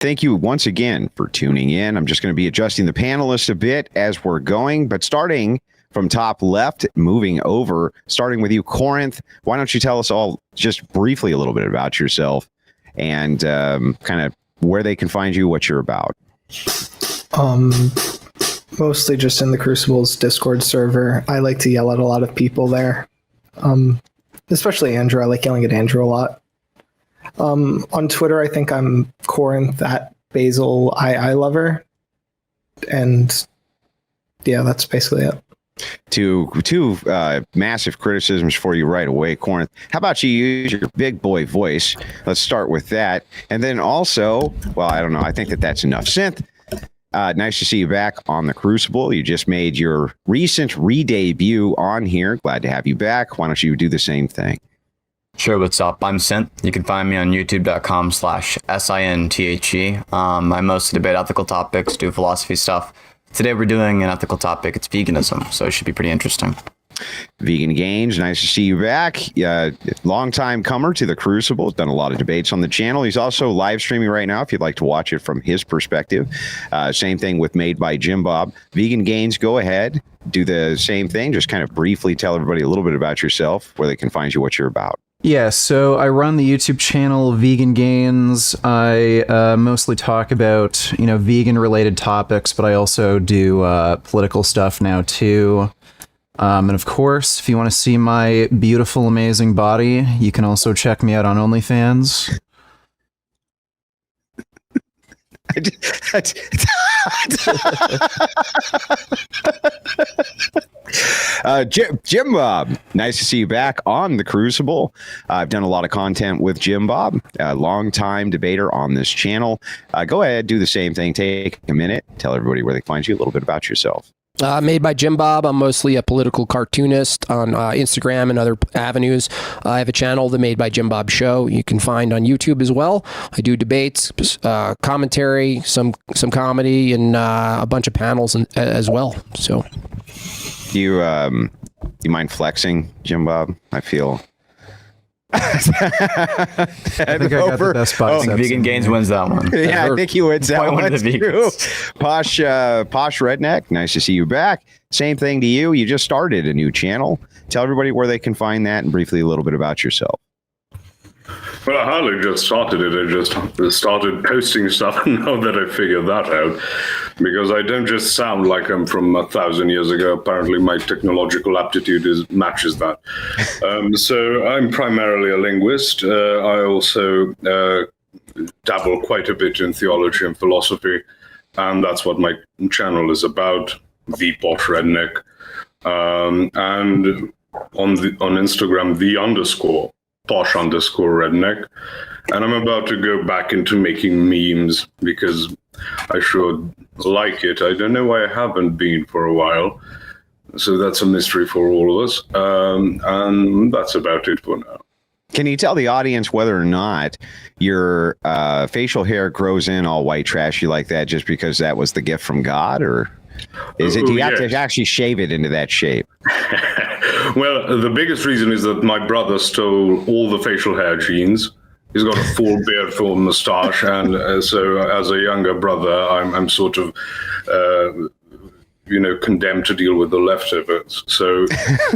Thank you once again for tuning in. I'm just going to be adjusting the panelists a bit as we're going, but starting from top left, moving over, starting with you, Corinth. Why don't you tell us all just briefly a little bit about yourself and kind of where they can find you, what you're about? Mostly just in the Crucible's Discord server. I like to yell at a lot of people there, especially Andrew. I like yelling at Andrew a lot. On Twitter, I think I'm Corinth at Basil I Lover, and yeah, that's basically it. Two massive criticisms for you right away, Corinth. How about you use your big boy voice? Let's start with that, and then also, well, I don't know. I think that's enough. Synth, nice to see you back on the Crucible. You just made your recent re-debut on here. Glad to have you back. Why don't you do the same thing? Sure, what's up? I'm Synth. You can find me on youtube.com/SINTHE. I mostly debate ethical topics, do philosophy stuff. Today we're doing an ethical topic. It's veganism, so it should be pretty interesting. Vegan Gains, nice to see you back. Long time comer to the Crucible. Has done a lot of debates on the channel. He's also live streaming right now if you'd like to watch it from his perspective. Same thing with Made by Jim Bob. Vegan Gains, go ahead, do the same thing. Just kind of briefly tell everybody a little bit about yourself, where they can find you, what you're about. Yeah, so I run the YouTube channel Vegan Gains. I mostly talk about, vegan-related topics, but I also do political stuff now, too. And of course, if you want to see my beautiful, amazing body, you can also check me out on OnlyFans. Jim Bob, nice to see you back on the Crucible. I've done a lot of content with Jim Bob, a long-time debater on this channel. Go ahead, do the same thing. Take a minute, tell everybody where they can find you, a little bit about yourself. Made by Jim Bob. I'm mostly a political cartoonist on Instagram and other avenues. I have a channel, The Made by Jim Bob Show, you can find on YouTube as well. I do debates, commentary, some comedy, and a bunch of panels as well. So, do you mind flexing, Jim Bob? I feel. I think I got the best bicep. Vegan Gains wins that one. Yeah, I think he wins that one too. Posh Redneck, nice to see you back. Same thing to you. You just started a new channel. Tell everybody where they can find that and briefly a little bit about yourself. Well, I hardly just started it. I just started posting stuff now that I figured that out. Because I don't just sound like I'm from 1,000 years ago. Apparently, my technological aptitude matches that. So I'm primarily a linguist. I also dabble quite a bit in theology and philosophy. And that's what my channel is about, the Posh Redneck. And on Instagram, _Posh_Redneck. And I'm about to go back into making memes because I sure like it. I don't know why I haven't been for a while. So that's a mystery for all of us. And that's about it for now. Can you tell the audience whether or not your facial hair grows in all white trashy like that just because that was the gift from God? Or do you have to actually shave it into that shape? Well, the biggest reason is that my brother stole all the facial hair genes. He's got a full beard, full mustache, and so as a younger brother, I'm sort of, condemned to deal with the leftovers. So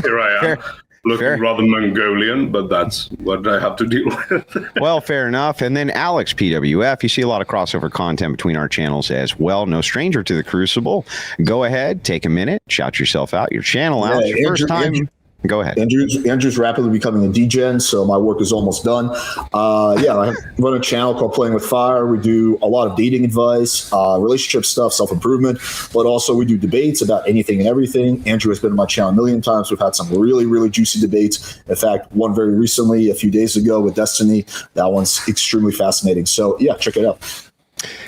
here I am, looking rather Mongolian, but that's what I have to deal with. Well, fair enough. And then Alex PWF, you see a lot of crossover content between our channels as well. No stranger to the Crucible. Go ahead, take a minute, shout yourself out, your channel out. Your first time. Go ahead. Andrew's rapidly becoming a degen, so my work is almost done. I run a channel called Playing with Fire. We do a lot of dating advice, relationship stuff, self-improvement, but also we do debates about anything and everything. Andrew has been on my channel a million times. We've had some really, really juicy debates. In fact, one very recently, a few days ago with Destiny. That one's extremely fascinating. So yeah, check it out.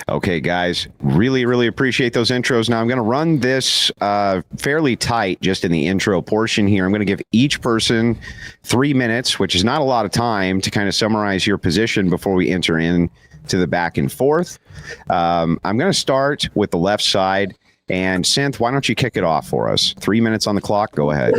Okay, guys, really, really appreciate those intros. Now I'm going to run this fairly tight just in the intro portion here. I'm going to give each person 3 minutes, which is not a lot of time, to kind of summarize your position before we enter in to the back and forth. I'm going to start with the left side. And Synth, why don't you kick it off for us? 3 minutes on the clock. Go ahead.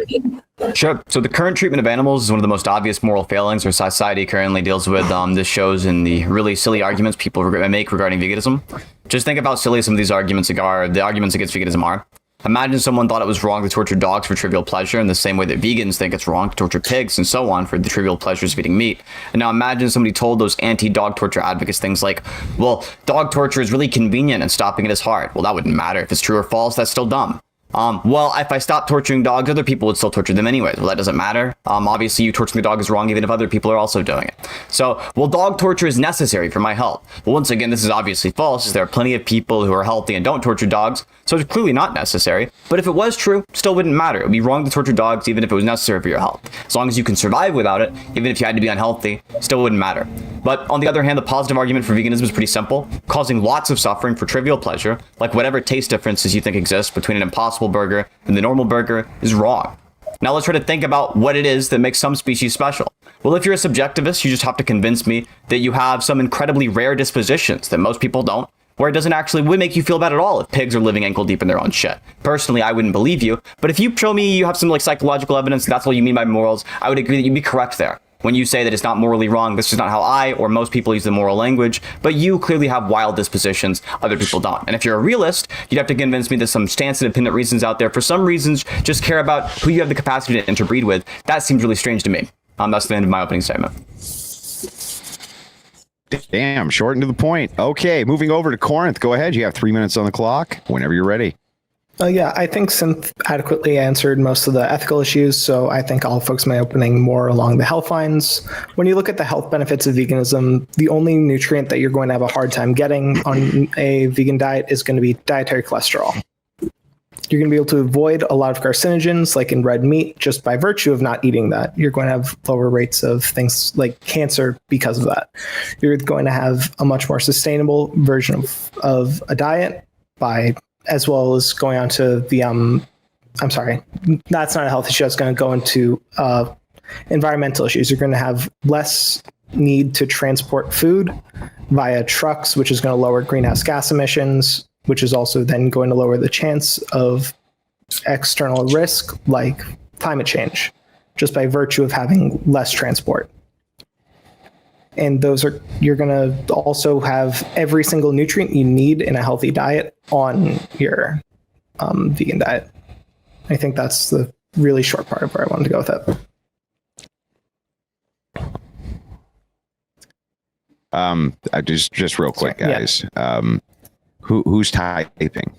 Sure. So the current treatment of animals is one of the most obvious moral failings our society currently deals with. This shows in the really silly arguments people make regarding veganism. Just think of how silly some of these arguments are. The arguments against veganism are. Imagine someone thought it was wrong to torture dogs for trivial pleasure in the same way that vegans think it's wrong to torture pigs and so on for the trivial pleasures of eating meat. And now imagine somebody told those anti-dog torture advocates things like, well, dog torture is really convenient and stopping it is hard. Well, that wouldn't matter. If it's true or false, that's still dumb. Well, if I stopped torturing dogs, other people would still torture them anyways. Well, that doesn't matter. Obviously, you torturing the dog is wrong even if other people are also doing it. So, well, dog torture is necessary for my health. Well, once again, this is obviously false. There are plenty of people who are healthy and don't torture dogs, so it's clearly not necessary. But if it was true, still wouldn't matter. It would be wrong to torture dogs even if it was necessary for your health. As long as you can survive without it, even if you had to be unhealthy, still wouldn't matter. But on the other hand, the positive argument for veganism is pretty simple. Causing lots of suffering for trivial pleasure, like whatever taste differences you think exist between an Impossible Burger and the normal burger, is wrong. Now let's try to think about what it is that makes some species special. Well, if you're a subjectivist, you just have to convince me that you have some incredibly rare dispositions that most people don't, where it doesn't actually would make you feel bad at all if pigs are living ankle deep in their own shit. Personally, I wouldn't believe you, but if you show me you have some like psychological evidence that's all you mean by morals, I would agree that you'd be correct there. When you say that it's not morally wrong, this is not how I or most people use the moral language, but you clearly have wild dispositions, other people don't. And if you're a realist, you'd have to convince me that some stance and independent reasons out there, for some reasons, just care about who you have the capacity to interbreed with. That seems really strange to me. That's the end of my opening statement. Damn, short and to the point. Okay, moving over to Corinth. Go ahead. You have 3 minutes on the clock whenever you're ready. Yeah, I think Synth adequately answered most of the ethical issues, so I think I'll focus my opening more along the health lines. When you look at the health benefits of veganism, the only nutrient that you're going to have a hard time getting on a vegan diet is going to be dietary cholesterol. You're going to be able to avoid a lot of carcinogens, like in red meat, just by virtue of not eating that. You're going to have lower rates of things like cancer because of that. You're going to have a much more sustainable version of a diet by, as well as going on to the, I'm sorry, that's not a health issue. That's going to go into environmental issues. You're going to have less need to transport food via trucks, which is going to lower greenhouse gas emissions, which is also then going to lower the chance of external risk like climate change, just by virtue of having less transport. And you're going to also have every single nutrient you need in a healthy diet on your vegan diet. I think that's the really short part of where I wanted to go with it. Just real quick, guys. Yeah. Who's typing?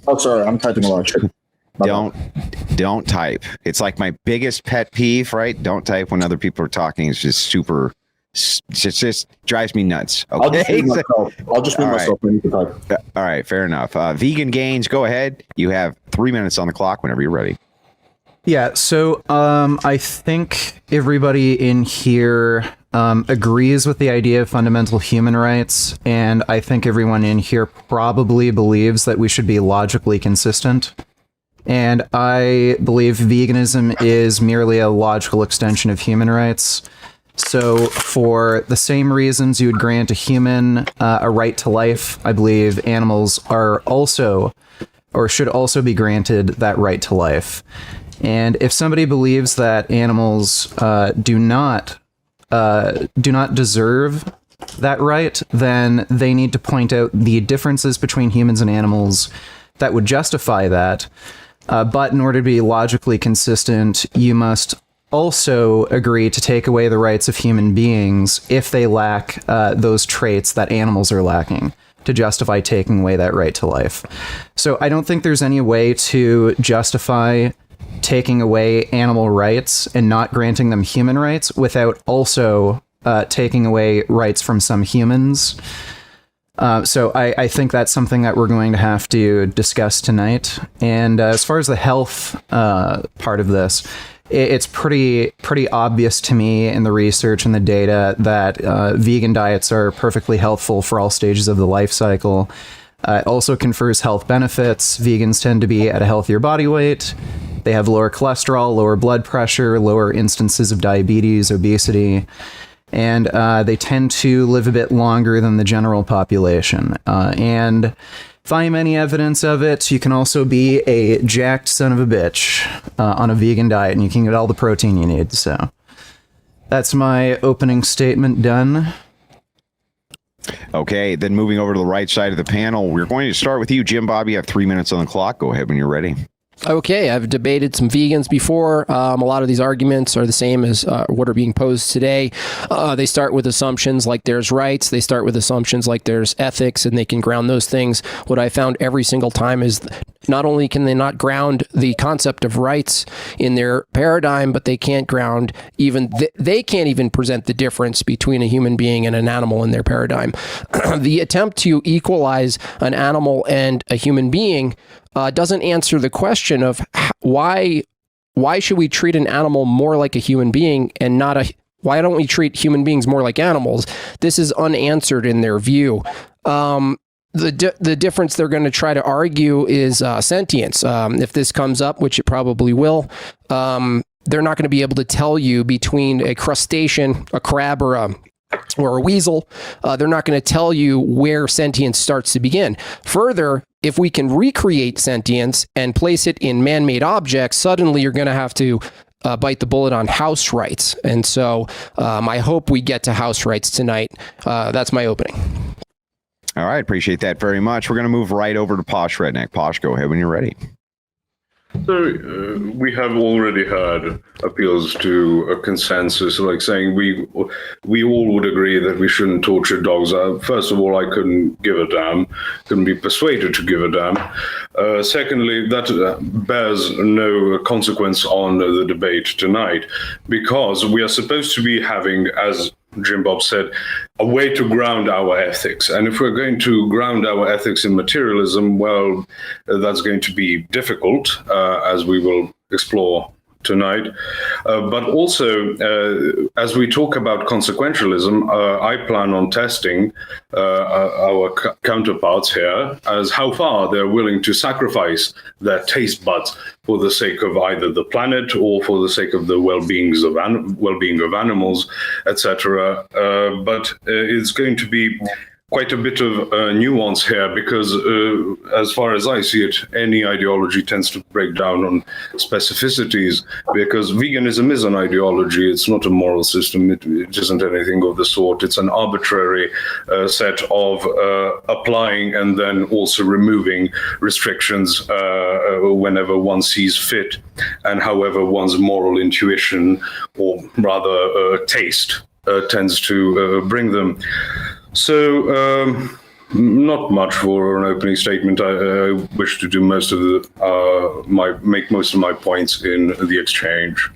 Oh, sorry, I'm typing a lot of shit. Don't type. It's like my biggest pet peeve, right? Don't type when other people are talking. It's just super. It just drives me nuts. Okay? I'll just mute myself when you can type. All right, fair enough. Vegan Gains, go ahead. You have 3 minutes on the clock whenever you're ready. Yeah, so I think everybody in here agrees with the idea of fundamental human rights, and I think everyone in here probably believes that we should be logically consistent. And I believe veganism is merely a logical extension of human rights. So for the same reasons you would grant a human a right to life, I believe animals are also, or should also be granted that right to life. And if somebody believes that animals do not deserve that right, then they need to point out the differences between humans and animals that would justify that. But in order to be logically consistent, you must also agree to take away the rights of human beings if they lack those traits that animals are lacking to justify taking away that right to life. So I don't think there's any way to justify taking away animal rights and not granting them human rights without also taking away rights from some humans. So I think that's something that we're going to have to discuss tonight. And as far as the health part of this, it's pretty obvious to me in the research and the data that vegan diets are perfectly healthful for all stages of the life cycle. It also confers health benefits. Vegans tend to be at a healthier body weight. They have lower cholesterol, lower blood pressure, lower instances of diabetes, obesity. and they tend to live a bit longer than the general population. And find any evidence of it, you can also be a jacked son of a bitch on a vegan diet, and you can get all the protein you need. So that's my opening statement done. Okay, then moving over to the right side of the panel, we're going to start with you, Jim Bob. You have 3 minutes on the clock. Go ahead when you're ready. Okay, I've debated some vegans before. A lot of these arguments are the same as what are being posed today. They start with assumptions like there's rights. They start with assumptions like there's ethics, and they can ground those things. What I found every single time is not only can they not ground the concept of rights in their paradigm, but they can't ground even, they can't even present the difference between a human being and an animal in their paradigm. The attempt to equalize an animal and a human being doesn't answer the question of why should we treat an animal more like a human being and why don't we treat human beings more like animals? This is unanswered in their view. The difference they're going to try to argue is sentience. If this comes up, which it probably will, they're not going to be able to tell you between a crustacean, a crab, or a weasel. They're not going to tell you where sentience starts to begin. Further, if we can recreate sentience and place it in man-made objects, suddenly you're going to have to bite the bullet on house rights. And so I hope we get to house rights tonight. That's my opening. All right, appreciate that very much. We're going to move right over to Posh Redneck. Posh, go ahead when you're ready. So we have already heard appeals to a consensus, like saying we all would agree that we shouldn't torture dogs. First of all, I couldn't give a damn, couldn't be persuaded to give a damn. Secondly, that bears no consequence on the debate tonight, because we are supposed to be having, as Jim Bob said, a way to ground our ethics. And if we're going to ground our ethics in materialism, well, that's going to be difficult, as we will explore tonight. But also, as we talk about consequentialism, I plan on testing our counterparts here as how far they're willing to sacrifice their taste buds for the sake of either the planet or for the sake of the well-being of animals, etc. But it's going to be quite a bit of nuance here, because as far as I see it, any ideology tends to break down on specificities, because veganism is an ideology. It's not a moral system. It isn't anything of the sort. It's an arbitrary set of applying and then also removing restrictions whenever one sees fit, and however one's moral intuition, or rather taste, tends to bring them. So, not much for an opening statement. I wish to do most of make most of my points in the exchange.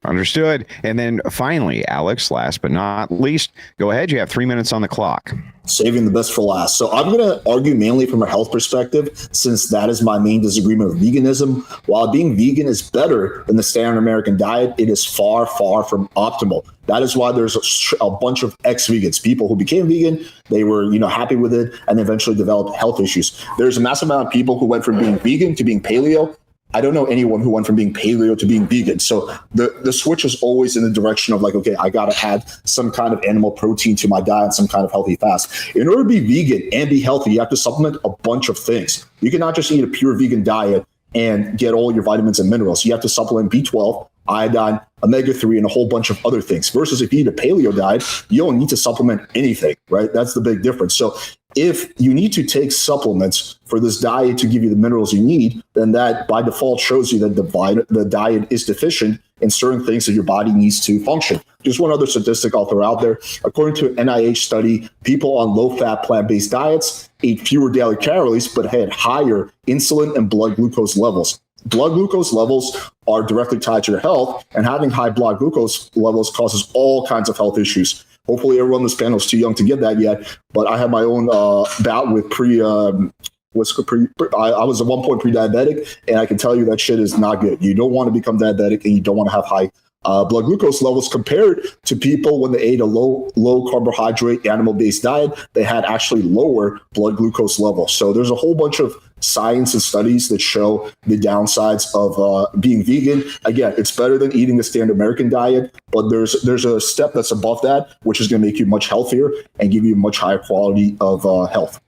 Understood. And then finally, Alex, last but not least, go ahead. You have 3 minutes on the clock. Saving the best for last. So I'm going to argue mainly from a health perspective, since that is my main disagreement with veganism. While being vegan is better than the standard American diet, it is far, far from optimal. That is why there's a bunch of ex-vegans, people who became vegan, they were, happy with it, and eventually developed health issues. There's a massive amount of people who went from being vegan to being paleo. I don't know anyone who went from being paleo to being vegan. So the switch is always in the direction of like, okay, I got to add some kind of animal protein to my diet, some kind of healthy fast. In order to be vegan and be healthy, you have to supplement a bunch of things. You cannot just eat a pure vegan diet and get all your vitamins and minerals. You have to supplement B12, iodine, omega-3, and a whole bunch of other things. Versus if you eat a paleo diet, you don't need to supplement anything, right? That's the big difference. So if you need to take supplements for this diet to give you the minerals you need, then that by default shows you that the diet is deficient in certain things that your body needs to function. Just one other statistic I'll throw out there. According to an NIH study, people on low-fat plant-based diets ate fewer daily calories but had higher insulin and blood glucose levels. Blood glucose levels are directly tied to your health, and having high blood glucose levels causes all kinds of health issues. Hopefully everyone on this panel is too young to get that yet, but I have my own bout with I was at one point pre-diabetic, and I can tell you that shit is not good. You don't want to become diabetic, and you don't want to have high blood glucose levels compared to people when they ate a low carbohydrate animal-based diet. They had actually lower blood glucose levels. So there's a whole bunch of science and studies that show the downsides of being vegan. Again, it's better than eating the standard American diet, but there's a step that's above that, which is going to make you much healthier and give you much higher quality of health.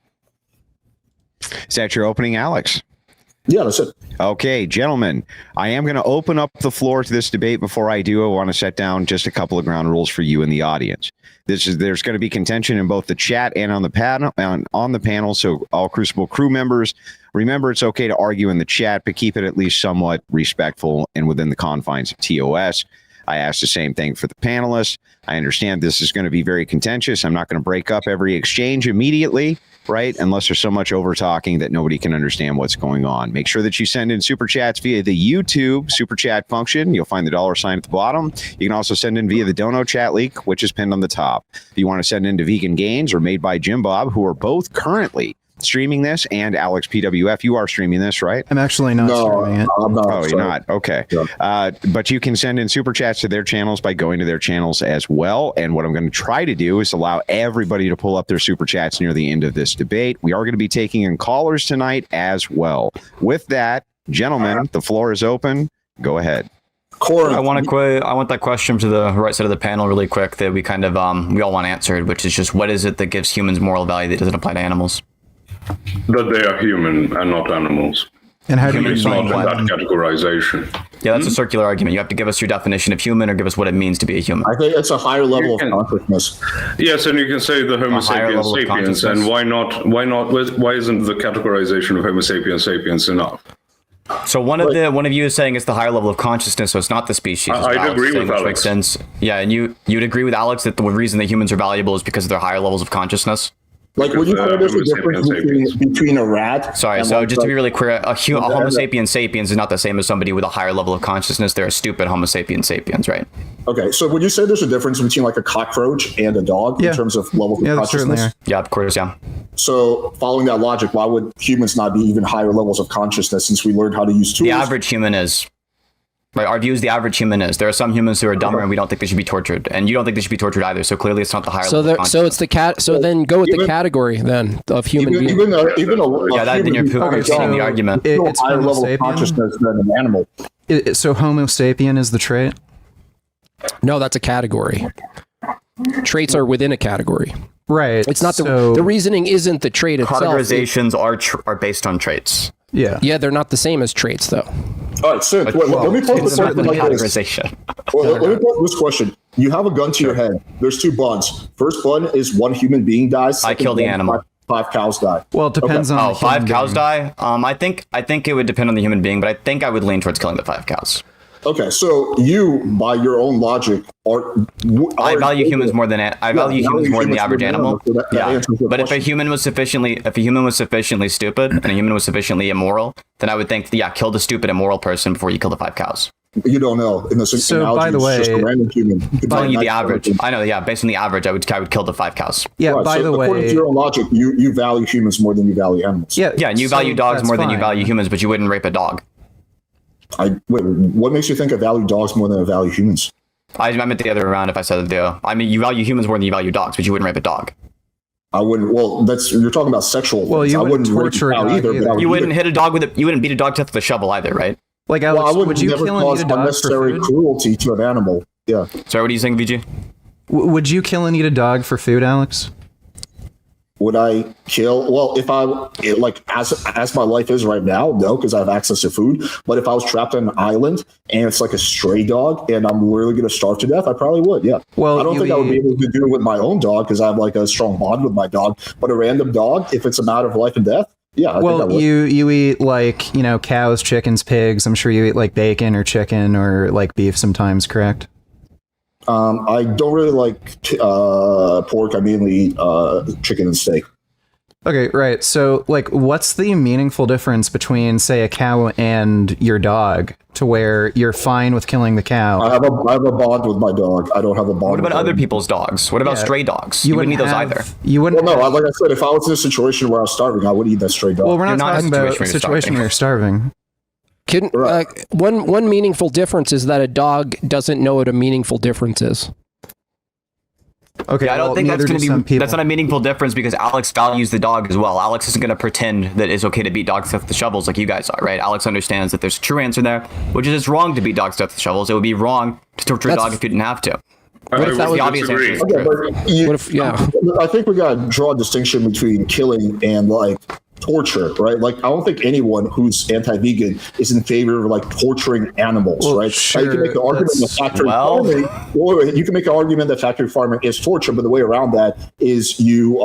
Is that your opening, Alex? Yeah, that's it. Okay, gentlemen, I am going to open up the floor to this debate. Before I do, I want to set down just a couple of ground rules for you in the audience. There's going to be contention in both the chat and on the panel. So all Crucible crew members, remember, it's okay to argue in the chat, but keep it at least somewhat respectful and within the confines of TOS. I asked the same thing for the panelists. I understand this is going to be very contentious. I'm not going to break up every exchange immediately, right? Unless there's so much over talking that nobody can understand what's going on. Make sure that you send in super chats via the YouTube super chat function. You'll find the $sign at the bottom. You can also send in via the Dono chat link, which is pinned on the top. If you want to send in to Vegan Gains or Made by Jim Bob, who are both currently streaming this, and Alex PWF, you are streaming this, right? I'm actually not streaming it. I'm not. Oh, you're not? Okay. Yeah. But you can send in super chats to their channels by going to their channels as well. And what I'm going to try to do is allow everybody to pull up their super chats near the end of this debate. We are going to be taking in callers tonight as well. With that, gentlemen, the floor is open. Go ahead. I want that question to the right side of the panel really quick that we kind of we all want answered, which is just what is it that gives humans moral value that doesn't apply to animals? That they are human and not animals. And how do you It's not define in that categorization. Yeah, that's a circular argument. You have to give us your definition of human or give us what it means to be a human. I think it's a higher level of consciousness. Yes, and you can say the Homo higher sapiens level of sapiens, and consciousness. why isn't the categorization of Homo sapiens sapiens enough? So one of you is saying it's the higher level of consciousness, so it's not the species. I'd agree with which Alex. makes sense. Yeah, and you'd agree with Alex that the reason that humans are valuable is because of their higher levels of consciousness? Like, would you say there's a difference between a rat? Sorry, so just to be really clear, a Homo sapiens sapiens is not the same as somebody with a higher level of consciousness. They're a stupid Homo sapiens sapiens, right? Okay, so would you say there's a difference between like a cockroach and a dog in terms of level of consciousness? Yeah, of course, yeah. So following that logic, why would humans not be even higher levels of consciousness since we learned how to use tools? The average human is. Right, our view is the average human is. There are some humans who are dumber and we don't think they should be tortured. And you don't think they should be tortured either. So clearly it's not the higher level of So it's the cat. So then go with the category then of human being. Then you're stating the argument. It's higher Homo level sapien? of consciousness than an animal. So Homo sapien is the trait? No, that's a category. Traits are within a category. Right. It's not the reasoning isn't the trait itself. Categorizations are based on traits. Yeah. Yeah, they're not the same as traits though. All right, so let me pose the question like this. Categorization. Let me pose this question. You have a gun to your head. There's two buns. First bun is one human being dies. I kill the animal. Five cows die. Well, it depends on the five human cows being. die. I think it would depend on the human being, but I think I would lean towards killing the 5 cows. Okay, so you, by your own logic, I value humans more than the average animal. Yeah, but if a human was sufficiently stupid and a human was sufficiently immoral, then I would think, kill the stupid immoral person before you kill the 5 cows. You don't know. In this analogy, by the way, it's just a random human. Telling you the average. I know. Yeah, based on the average, I would kill the 5 cows. Yeah. Right, By so the according way, to your own logic, you value humans more than you value animals. Yeah. Yeah, and you value dogs more than you value humans, but you wouldn't rape a dog. Wait, what makes you think I value dogs more than I value humans? I meant the other way around. If I said that, I mean, you value humans more than you value dogs, but you wouldn't rape a dog. I wouldn't. Well, you're talking about sexual. Well, things. you I wouldn't rape a torture a cow dog either. either. But You wouldn't hit a dog you wouldn't beat a dog to death with a shovel either, right? Like, Alex, I would you never kill and cause eat a dog for unnecessary food? cruelty to an animal. Yeah. Sorry, what are you saying, VG? Would you kill and eat a dog for food, Alex? Would I kill? Well, as my life is right now, no, because I have access to food. But if I was trapped on an island and it's like a stray dog and I'm really going to starve to death, I probably would. Yeah. Well, I don't think I would be able to do it with my own dog because I have like a strong bond with my dog. But a random dog, if it's a matter of life and death, yeah. I think I would. You eat like, cows, chickens, pigs. I'm sure you eat like bacon or chicken or like beef sometimes, correct? I don't really like pork. I mainly eat chicken and steak. Okay, right. So, like, what's the meaningful difference between, say, a cow and your dog to where you're fine with killing the cow? I have a bond with my dog. I don't have a bond. What about with other people's dogs? What about stray dogs? You wouldn't eat those either. You wouldn't. Well, no, like I said, if I was in a situation where I was starving, I would eat that stray dog. Well, we're not You're not talking in a about situation a where you're situation where you're starving. One meaningful difference is that a dog doesn't know what a meaningful difference is. Okay, I don't well, think that's neither going do to some be. people. That's not a meaningful difference because Alex values the dog as well. Alex isn't going to pretend that it's okay to beat dogs with the shovels like you guys are, right? Alex understands that there's a true answer there, which is it's wrong to beat dogs with the shovels. It would be wrong to torture a dog if you didn't have to. What if that was the obvious answer? Is the truth. What if, yeah. I think we got to draw a distinction between killing and like torture, right? Like, I don't think anyone who's anti-vegan is in favor of like torturing animals, Well, right? sure, Now, you can make the argument that factory farming. Well, you can make an argument that factory farming is torture, but the way around that is you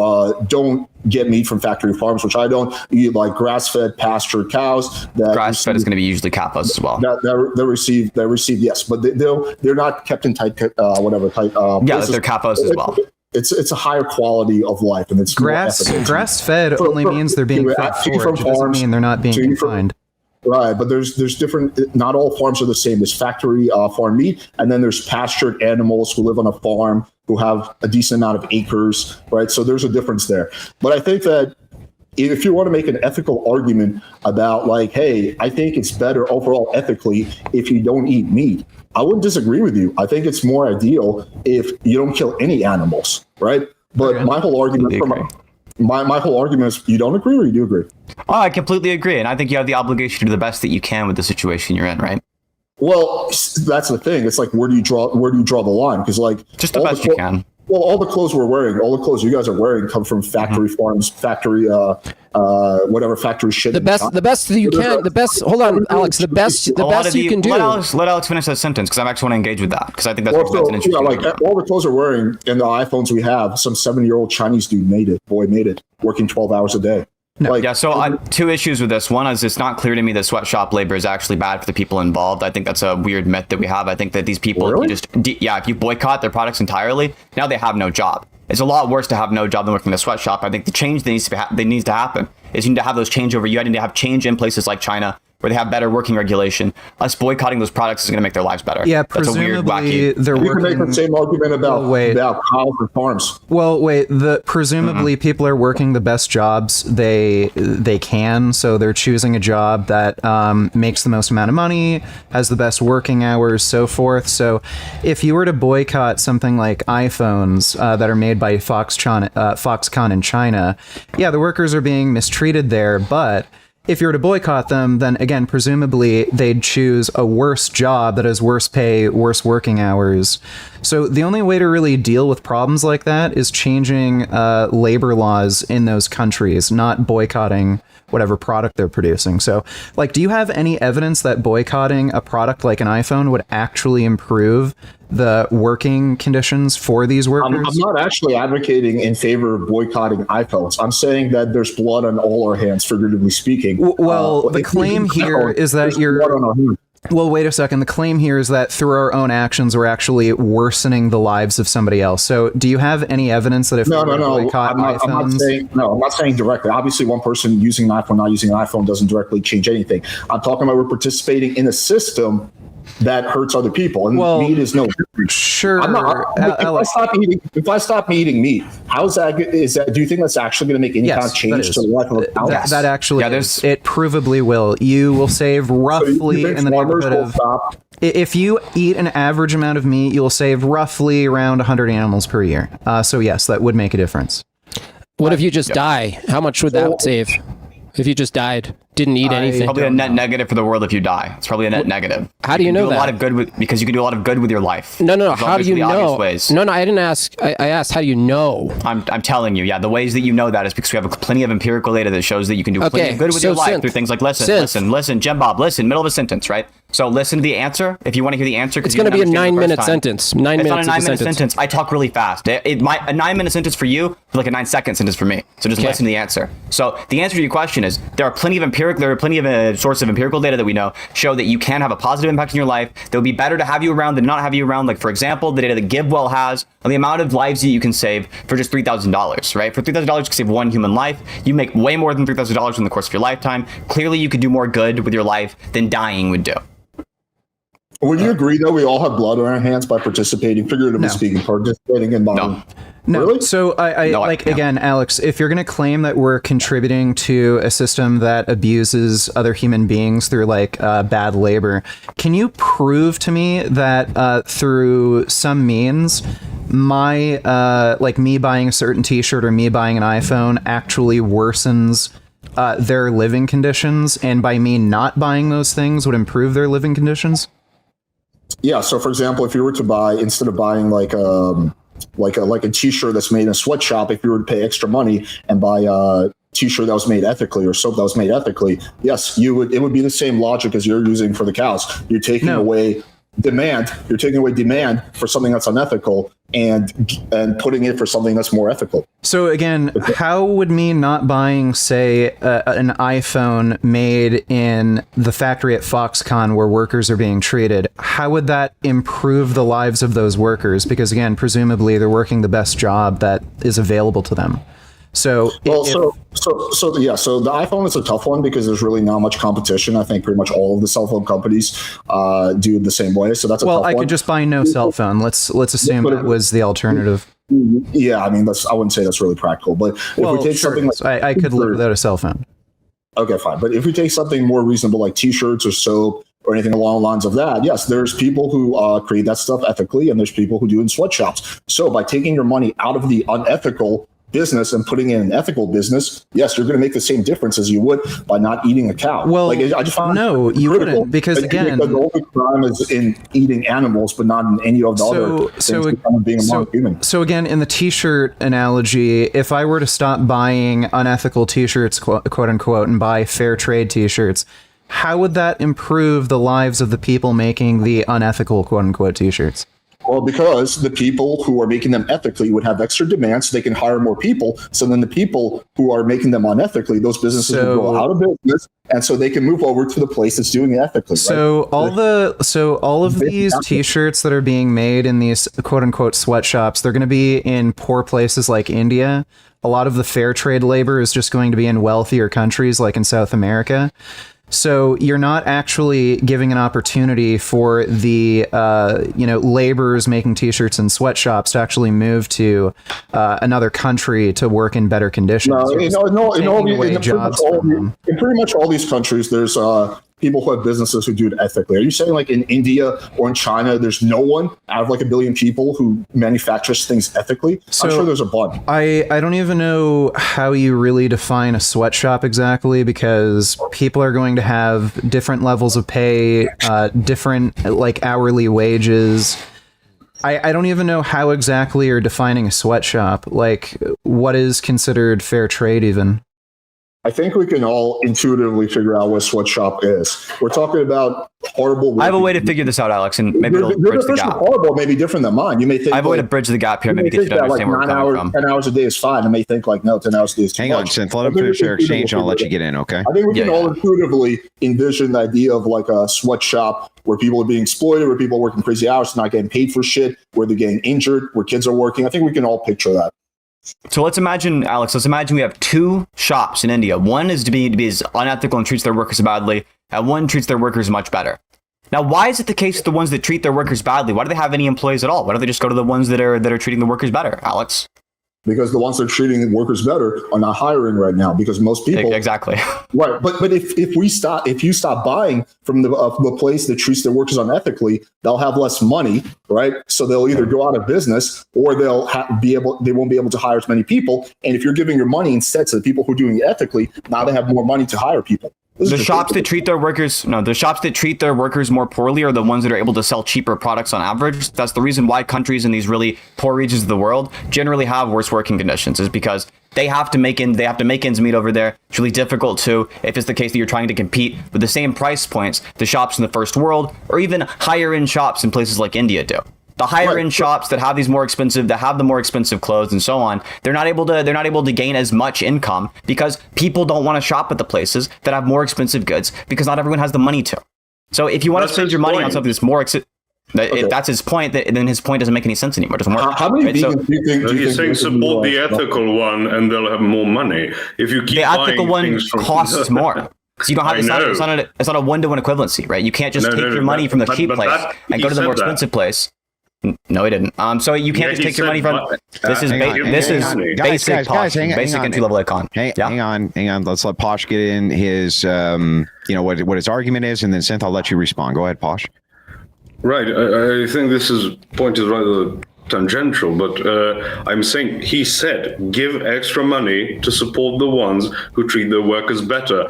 don't get meat from factory farms, which I don't. You eat like grass-fed, pastured cows. Grass-fed is going to be usually capos as well. That receive yes, but they're not kept in tight Yeah, places. they're capos as well. It's a higher quality of life, and it's grass fed only means they're being fed forage. It doesn't mean they're not being confined. Right, but there's different. Not all farms are the same. There's factory farm meat, and then there's pastured animals who live on a farm who have a decent amount of acres. Right, so there's a difference there. But I think that if you want to make an ethical argument about like, hey, I think it's better overall ethically if you don't eat meat, I wouldn't disagree with you. I think it's more ideal if you don't kill any animals, right? But my whole argument my whole argument is you don't agree or you do agree? Oh, I completely agree. And I think you have the obligation to do the best that you can with the situation you're in, right? Well, that's the thing. It's like, where do you draw the line? Because like just the best you can. Well, all the clothes we're wearing, all the clothes you guys are wearing come from factory farms, factory, whatever factory shit. The best that you can, hold on, Alex, the best you can do. Let Alex finish that sentence because I actually want to engage with that because I think that's an interesting all the clothes we're wearing and the iPhones we have, some 7-year-old Chinese dude made it, working 12 hours a day. No. Yeah, so two issues with this. One is it's not clear to me that sweatshop labor is actually bad for the people involved. I think that's a weird myth that we have. I think that these people, really? if you boycott their products entirely, now they have no job. It's a lot worse to have no job than working in a sweatshop. I think the change that needs to happen is you need to have those changeover. You need to have change in places like China where they have better working regulation. Us boycotting those products is going to make their lives better. Yeah, that's a weird, wacky. They're you working. can make the same argument about cows and farms. Well, wait. Presumably people are working the best jobs they can, so they're choosing a job that makes the most amount of money, has the best working hours, so forth. So, if you were to boycott something like iPhones that are made by Foxconn in China, yeah, the workers are being mistreated there, but if you were to boycott them, then again, presumably they'd choose a worse job that has worse pay, worse working hours. So the only way to really deal with problems like that is changing labor laws in those countries, not boycotting whatever product they're producing. So, like, do you have any evidence that boycotting a product like an iPhone would actually improve the working conditions for these workers? I'm not actually advocating in favor of boycotting iPhones. I'm saying that there's blood on all our hands, figuratively speaking. Well, the claim here is that Well, wait a second. The claim here is that through our own actions, we're actually worsening the lives of somebody else. So do you have any evidence that if boycott iPhones... I'm not saying directly. Obviously, one person using an iPhone, not using an iPhone doesn't directly change anything. I'm talking about we're participating in a system that hurts other people, and meat is no different. Sure. If I stop eating meat, how's that? Do you think that's actually going to make any kind of change to the life of a cow? That actually, it provably will. You will save roughly in the neighborhood of. If you eat an average amount of meat, you'll save roughly around 100 animals per year. So yes, that would make a difference. What if you just die? How much would that save? If you just died, didn't eat anything. Probably a net negative for the world if you die. It's probably a net negative. How do you know that? A lot of good because you can do a lot of good with your life. No. How do you know? No, I didn't ask. I asked, how do you know? I'm telling you, yeah. The ways that you know that is because we have plenty of empirical data that shows that you can do plenty of good with your life through things like listen, Jim Bob, listen, middle of a sentence, right? So listen to the answer if you want to hear the answer. It's going to be a 9-minute sentence. 9 minutes. It's not a 9-minute sentence. I talk really fast. A 9-minute sentence for you is like a 9-second sentence for me. So just listen to the answer. So the answer to your question is there are plenty of sources of empirical data that we know show that you can have a positive impact in your life. That would be better to have you around than not have you around. Like, for example, the data that GiveWell has on the amount of lives that you can save for just $3,000, right? For $3,000, you can save one human life. You make way more than $3,000 in the course of your lifetime. Clearly, you could do more good with your life than dying would do. Would you agree, though, we all have blood on our hands by participating, figuratively speaking, participating in modern? No, Really? so again, Alex, if you're going to claim that we're contributing to a system that abuses other human beings through bad labor, can you prove to me that through some means my me buying a certain t-shirt or me buying an iPhone actually worsens their living conditions, and by me not buying those things would improve their living conditions? Yeah. So, for example, if you were to buy, instead of buying like a t-shirt that's made in a sweatshop, if you were to pay extra money and buy a t-shirt that was made ethically or soap that was made ethically, yes, it would be the same logic as you're using for the cows. You're taking away demand. You're taking away demand for something that's unethical and putting it for something that's more ethical. So again, how would me not buying, say, an iPhone made in the factory at Foxconn where workers are being treated, how would that improve the lives of those workers? Because again, presumably they're working the best job that is available to them. So the iPhone is a tough one because there's really not much competition. I think pretty much all of the cell phone companies do it the same way. So that's a tough one. I could just buy no cell phone. Let's assume that was the alternative. Yeah, I mean, I wouldn't say that's really practical. But if we take something like I could live without a cell phone. Okay, fine. But if we take something more reasonable like T-shirts or soap or anything along the lines of that, yes, there's people who create that stuff ethically, and there's people who do it in sweatshops. So by taking your money out of the unethical business and putting in an ethical business, yes, you're going to make the same difference as you would by not eating a cow. Well, I just find no, you wouldn't, because again, the only crime is in eating animals, but not in any of the other things being a human. So again, in the t-shirt analogy, if I were to stop buying unethical t-shirts, quote unquote, and buy fair trade t-shirts, how would that improve the lives of the people making the unethical, quote unquote, t-shirts? Well, because the people who are making them ethically would have extra demand, so they can hire more people. So then the people who are making them unethically, those businesses will go out of business, and so they can move over to the place that's doing it ethically. So all of these t-shirts that are being made in these quote unquote sweatshops, they're going to be in poor places like India. A lot of the fair trade labor is just going to be in wealthier countries like in South America. So you're not actually giving an opportunity for the laborers making t-shirts in sweatshops to actually move to another country to work in better conditions. In pretty much all these countries, there's people who have businesses who do it ethically. Are you saying like in India or in China, there's no one out of like 1 billion people who manufactures things ethically? I'm sure there's a bunch. I don't even know how you really define a sweatshop exactly, because people are going to have different levels of pay, different like hourly wages. I don't even know how exactly you're defining a sweatshop. Like, what is considered fair trade even? I think we can all intuitively figure out what a sweatshop is. We're talking about horrible. I have a way to figure this out, Alex, and maybe it'll bridge the gap. Horrible may be different than mine. You may think I have a way to bridge the gap here. Maybe get you to understand where we're coming from. 10 hours a day is fine. I may think like, no, 10 hours a day is too much. Hang on, Synth. Let them finish their exchange, and I'll let you get in. Okay. I think we can all intuitively envision the idea of like a sweatshop where people are being exploited, where people are working crazy hours, not getting paid for shit, where they're getting injured, where kids are working. I think we can all picture that. So let's imagine, Alex, we have 2 shops in India. One is to be unethical and treats their workers badly, and one treats their workers much better. Now, why is it the case with the ones that treat their workers badly? Why do they have any employees at all? Why don't they just go to the ones that are treating the workers better, Alex? Because the ones that are treating workers better are not hiring right now, because most people exactly right. But if you stop buying from the place that treats their workers unethically, they'll have less money, right? So they'll either go out of business or they won't be able to hire as many people. And if you're giving your money instead to the people who are doing it ethically, now they have more money to hire people. The shops that treat their workers more poorly are the ones that are able to sell cheaper products on average. That's the reason why countries in these really poor regions of the world generally have worse working conditions, is because they have to make ends meet over there. It's really difficult to, if it's the case that you're trying to compete with the same price points the shops in the first world or even higher end shops in places like India do. The higher end shops that have the more expensive clothes and so on, they're not able to gain as much income because people don't want to shop at the places that have more expensive goods, because not everyone has the money to. So if you want to spend your money on something that's more that's his point. Then his point doesn't make any sense anymore. It doesn't work. How many vegans do you think? He's saying support the ethical one, and they'll have more money. If you keep the ethical one costs more. So you don't have it's not a one-to-one equivalency, right? You can't just take your money from the cheap place and go to the more expensive place. No, he didn't. So you can't just he take your money said from. what? This is hang on, this is hang on. basic Guys, posh, hang basic on. entry level econ. Hang on. Let's let Posh get in his, what his argument is, and then Synth, I'll let you respond. Go ahead, Posh. Right. I think point is rather tangential, but I'm saying he said give extra money to support the ones who treat their workers better,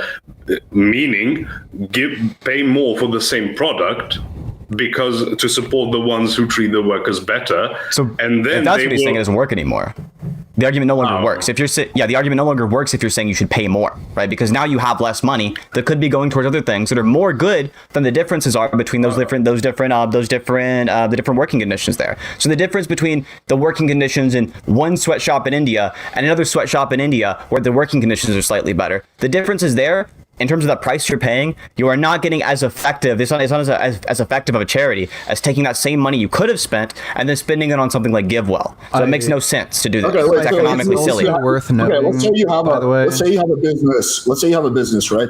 meaning pay more for the same product because to support the ones who treat the workers better. So and then if that's what he's saying, it doesn't work anymore. The argument no longer works. If you're the argument no longer works if you're saying you should pay more, right? Because now you have less money that could be going towards other things that are more good than the differences are between the different working conditions there. So the difference between the working conditions in one sweatshop in India and another sweatshop in India where the working conditions are slightly better, the difference is there. In terms of the price you're paying, you are not getting as effective. It's not as effective of a charity as taking that same money you could have spent and then spending it on something like GiveWell. So it makes no sense to do that. It's economically silly. Worth noting. Okay, let's say you have a business. Let's say you have a business, right?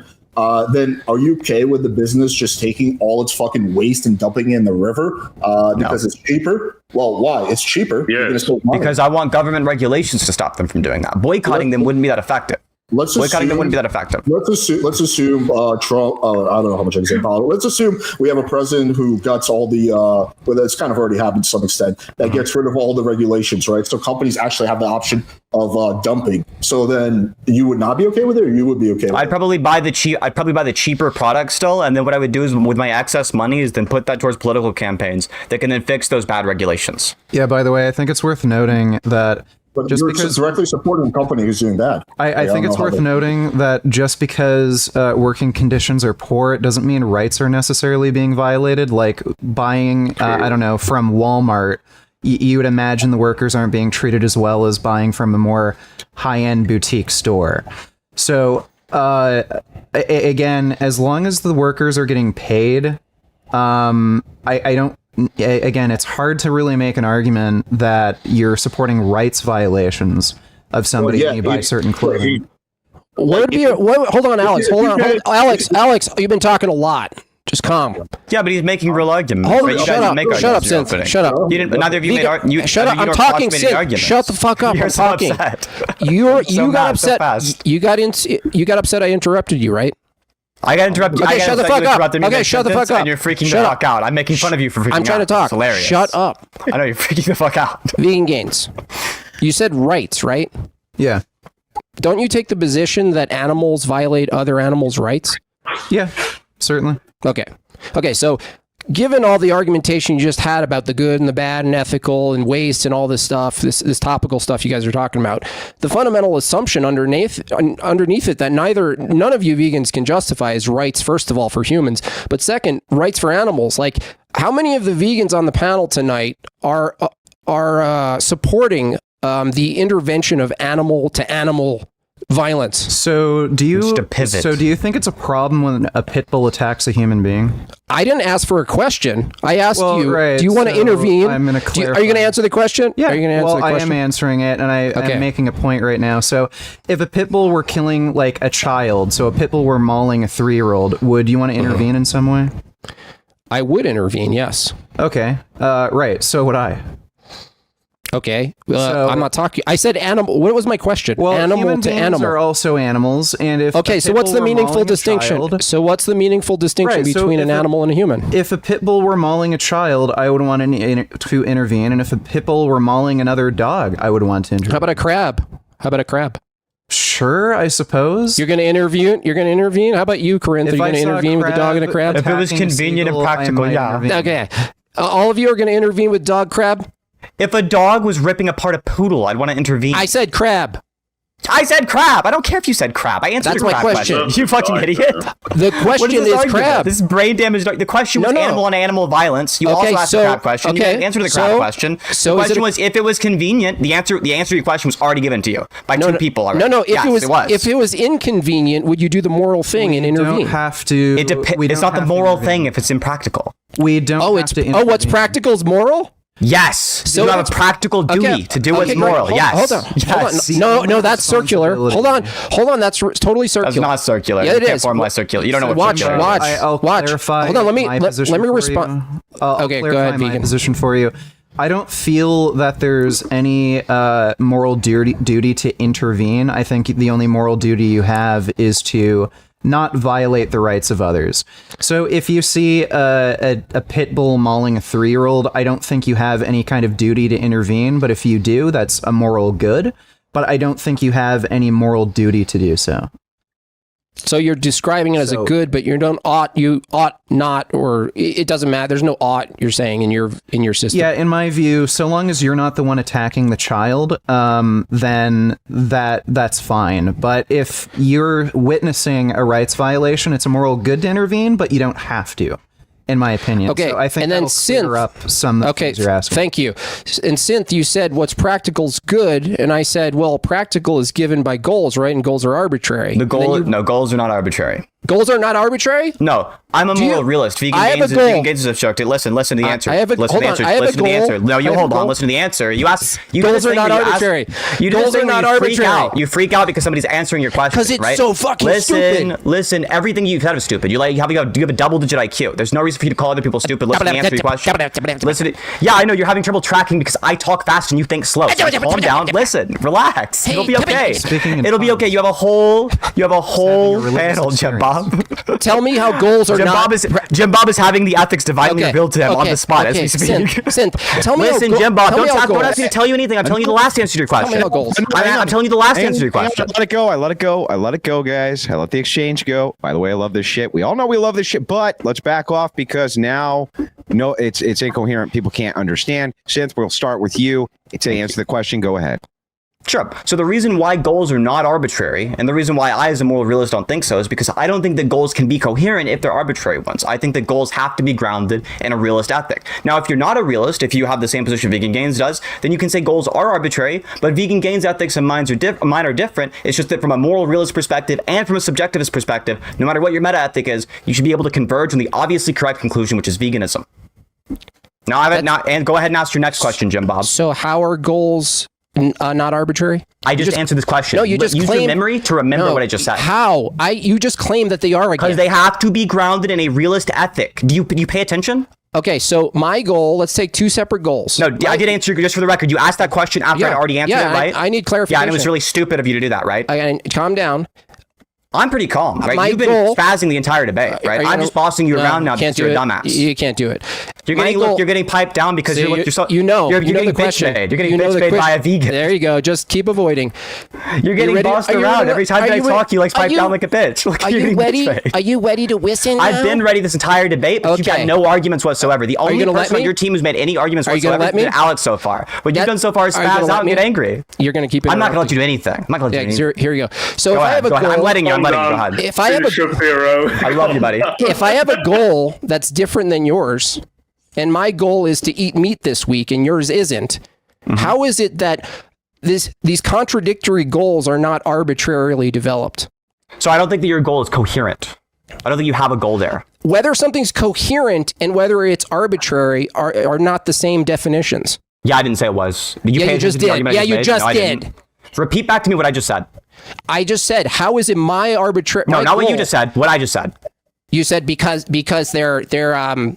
Then are you okay with the business just taking all its fucking waste and dumping it in the river because it's cheaper? Well, why? It's cheaper. Yeah. Because I want government regulations to stop them from doing that. Boycotting them wouldn't be that effective. Boycotting them wouldn't be that effective. Let's assume Trump. I don't know how much I can say about it. Let's assume we have a president who guts all the. Well, that's kind of already happened to some extent. That gets rid of all the regulations, right? So companies actually have the option of dumping. So then you would not be okay with it, or you would be okay with it? I'd probably buy the cheaper product still, and then what I would do is with my excess money is then put that towards political campaigns that can then fix those bad regulations. Yeah. By the way, I think it's worth noting that. But just you're because directly supporting a company who's doing that. I think it's worth noting that just because working conditions are poor, it doesn't mean rights are necessarily being violated. Like buying, I don't know, from Walmart, you would imagine the workers aren't being treated as well as buying from a more high-end boutique store. So again, as long as the workers are getting paid, I don't. Again, it's hard to really make an argument that you're supporting rights violations of somebody when you buy certain clothing. Hold on, Alex. Alex, you've been talking a lot. Just calm. Yeah, but he's making real arguments. Shut up, Synth. Shut up. Neither of you made Shut up. I'm talking, Synth. Shut the fuck up. I'm talking. You got upset. You got upset. I interrupted you, right? I got interrupted. Okay, shut the fuck up. Okay, shut the fuck up. And you're freaking the fuck out. I'm making fun of you for freaking out. I'm trying to talk. It's hilarious. Shut up. I know you're freaking the fuck out. Vegan gains. You said rights, right? Yeah. Don't you take the position that animals violate other animals' rights? Yeah, certainly. Okay, so given all the argumentation you just had about the good and the bad and ethical and waste and all this stuff, this topical stuff you guys are talking about, the fundamental assumption underneath it that none of you vegans can justify is rights, first of all, for humans, but second, rights for animals. Like, how many of the vegans on the panel tonight are supporting the intervention of animal to animal violence? So do you think it's a problem when a pit bull attacks a human being? I didn't ask for a question. I asked you, right, do you want to intervene? I'm going to clarify. Are you going to answer the question? Yeah. Are you going to answer the question? I am answering it, and I'm making a point right now. So if a pit bull were killing like a child, so a pit bull were mauling a 3-year-old, would you want to intervene in some way? I would intervene, yes. Okay. Right. So would I. Okay, I'm not talking. I said animal. What was my question? Well, animal human to beings animal are also animals, and if so what's the meaningful distinction? Between an animal and a human? If a pit bull were mauling a child, I would want to intervene, and if a pit bull were mauling another dog, I would want to intervene. How about a crab? Sure, I suppose. You're going to intervene. How about you, Corinne? Are you going to intervene with a dog and a crab? If it was convenient and practical, yeah. Okay. All of you are going to intervene with dog crab? If a dog was ripping apart a poodle, I'd want to intervene. I said crab. I don't care if you said crab. I answered your crab question. You fucking idiot. The question is crab. This is brain damage. The question was animal on animal violence. You also asked the crab question. You didn't answer the crab question. The question was if it was convenient. The answer to your question was already given to you by two people already. No. If it was inconvenient, would you do the moral thing and intervene? We don't have to. It's not the moral thing if it's impractical. We don't have to intervene. What's practical is moral? Yes. So you have a practical duty to do what's moral. Yes. Hold on. No, that's circular. Hold on. That's totally circular. That's not circular. Yeah, it is. Formalize circular. You don't know what circular is. I'll clarify. Hold on. Let me respond. Okay, go ahead, vegan. My position for you. I don't feel that there's any moral duty to intervene. I think the only moral duty you have is to not violate the rights of others. So if you see a pit bull mauling a 3-year-old, I don't think you have any kind of duty to intervene. But if you do, that's a moral good. But I don't think you have any moral duty to do so. So you're describing it as a good, but you ought not, or it doesn't matter. There's no ought, you're saying, in your system. Yeah, in my view, so long as you're not the one attacking the child, then that's fine. But if you're witnessing a rights violation, it's a moral good to intervene, but you don't have to, in my opinion. Okay, so I think and then clear up some of the things you're asking. Thank you. And Synth, you said what's practical is good, and I said, well, practical is given by goals, right? And goals are arbitrary. No, goals are not arbitrary. Goals are not arbitrary? No, I'm a moral realist. Vegan gains is obstructed. Listen to the answer. Listen to the answer. No, you hold on. Listen to the answer. You ask. Goals are not arbitrary. Goals are not arbitrary. You freak out because somebody's answering your question. Because it's so fucking stupid. Listen. Everything you said is stupid. You have a double-digit IQ. There's no reason for you to call other people stupid. Listen to the answer your question. Listen. Yeah, I know you're having trouble tracking because I talk fast and you think slow. So calm down. Listen. Relax. It'll be okay. It'll be okay. You have a whole panel, Jim Bob. Tell me how goals are not... Jim Bob is having the ethics divinely revealed to him on the spot as we speak. Synth, tell me Listen, Jim Bob, don't ask me to tell you anything. I'm telling you the last answer to your question. Tell me how goals. I'm telling you the last answer to your question. I let it go, guys. I let the exchange go. By the way, I love this shit. We all know we love this shit, but let's back off because now, it's incoherent. People can't understand. Synth, we'll start with you. To answer the question, go ahead. Sure. So the reason why goals are not arbitrary, and the reason why I as a moral realist don't think so, is because I don't think that goals can be coherent if they're arbitrary ones. I think that goals have to be grounded in a realist ethic. Now, if you're not a realist, if you have the same position Vegan Gains does, then you can say goals are arbitrary, but Vegan Gains ethics and mine are different. It's just that from a moral realist perspective and from a subjectivist perspective, no matter what your meta ethic is, you should be able to converge on the obviously correct conclusion, which is veganism. Now, and go ahead and ask your next question, Jim Bob. So how are goals... not arbitrary? I just answered this question. No, you just use your memory to remember what I just said. How? You just claimed that they are again. Because they have to be grounded in a realist ethic. Do you pay attention? Okay, so my goal, let's take two separate goals. No, I did answer, just for the record, you asked that question after I already answered it, right? I need clarification. Yeah, and it was really stupid of you to do that, right? Calm down. I'm pretty calm, right? You've been spazzing the entire debate, right? I'm just bossing you around now because you're a dumbass. You can't do it. You're getting piped down because you're getting the question. You're getting bitch made by a vegan. There you go. Just keep avoiding. You're getting bossed around every time I talk. You pipe down like a bitch. Are you ready? Are you ready to listen? I've been ready this entire debate, but you've got no arguments whatsoever. The only person on your team who's made any arguments whatsoever has been Alex so far. What you've done so far is spazz out and get angry. You're going to keep it. I'm not going to let you do anything. I'm not going to let you do anything. Here we go. So if I have a goal, I'm letting you. Go ahead. If I have I love you, buddy. If I have a goal that's different than yours, and my goal is to eat meat this week and yours isn't, how is it that these contradictory goals are not arbitrarily developed? So I don't think that your goal is coherent. I don't think you have a goal there. Whether something's coherent and whether it's arbitrary are not the same definitions. Yeah, I didn't say it was. You just did. Yeah, you just did. Repeat back to me what I just said. I just said, how is it my arbitrary? No, not what you just said. What I just said. You said because they're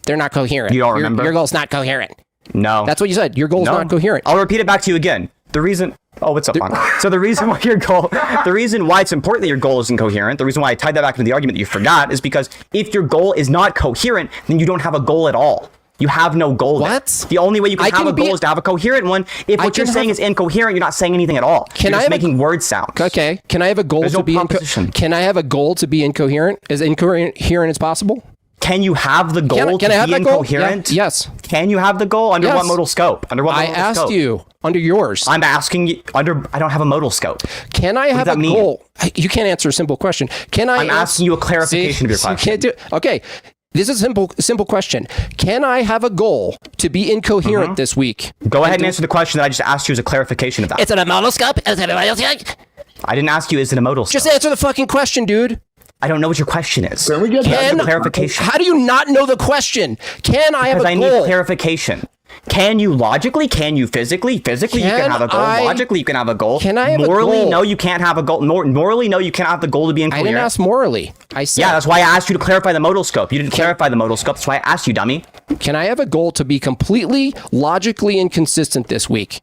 not coherent. You don't remember? Your goal's not coherent. No. That's what you said. Your goal's not coherent. I'll repeat it back to you again. The reason... Oh, what's up, man? So the reason why it's important that your goal isn't coherent, the reason why I tied that back into the argument that you forgot, is because if your goal is not coherent, then you don't have a goal at all. You have no goal. What? There. The only way you can have a goal is to have a coherent one. If what you're saying is incoherent, you're not saying anything at all. You're just making word sounds. Okay. Can I have a goal to be Can I have a goal to be incoherent? As incoherent as possible? Can you have the goal to be incoherent? Yeah. Yes. Can you have the goal? Under what modal scope? Under what modal scope? I asked you. Under yours. I'm asking you under... I don't have a modal scope. Can I have a goal? You can't answer a simple question. I'm asking you a clarification of your question. You can't do it. Okay. This is a simple question. Can I have a goal to be incoherent this week? Go ahead and answer the question that I just asked you as a clarification of that. Is it a modal scope? Is it a modal scope? I didn't ask you, is it a modal scope? Just answer the fucking question, dude. I don't know what your question is. Can we get clarification? How do you not know the question? Can I have a goal? Because I need clarification. Can you logically? Can you physically? Physically, you can have a goal. Logically, you can have a goal. Can I have morally, a goal? No, you can't have a goal. Morally, no, you can't have the goal to be incoherent. I didn't ask morally. I said. Yeah, that's why I asked you to clarify the modal scope. You didn't clarify the modal scope. That's why I asked you, dummy. Can I have a goal to be completely logically inconsistent this week?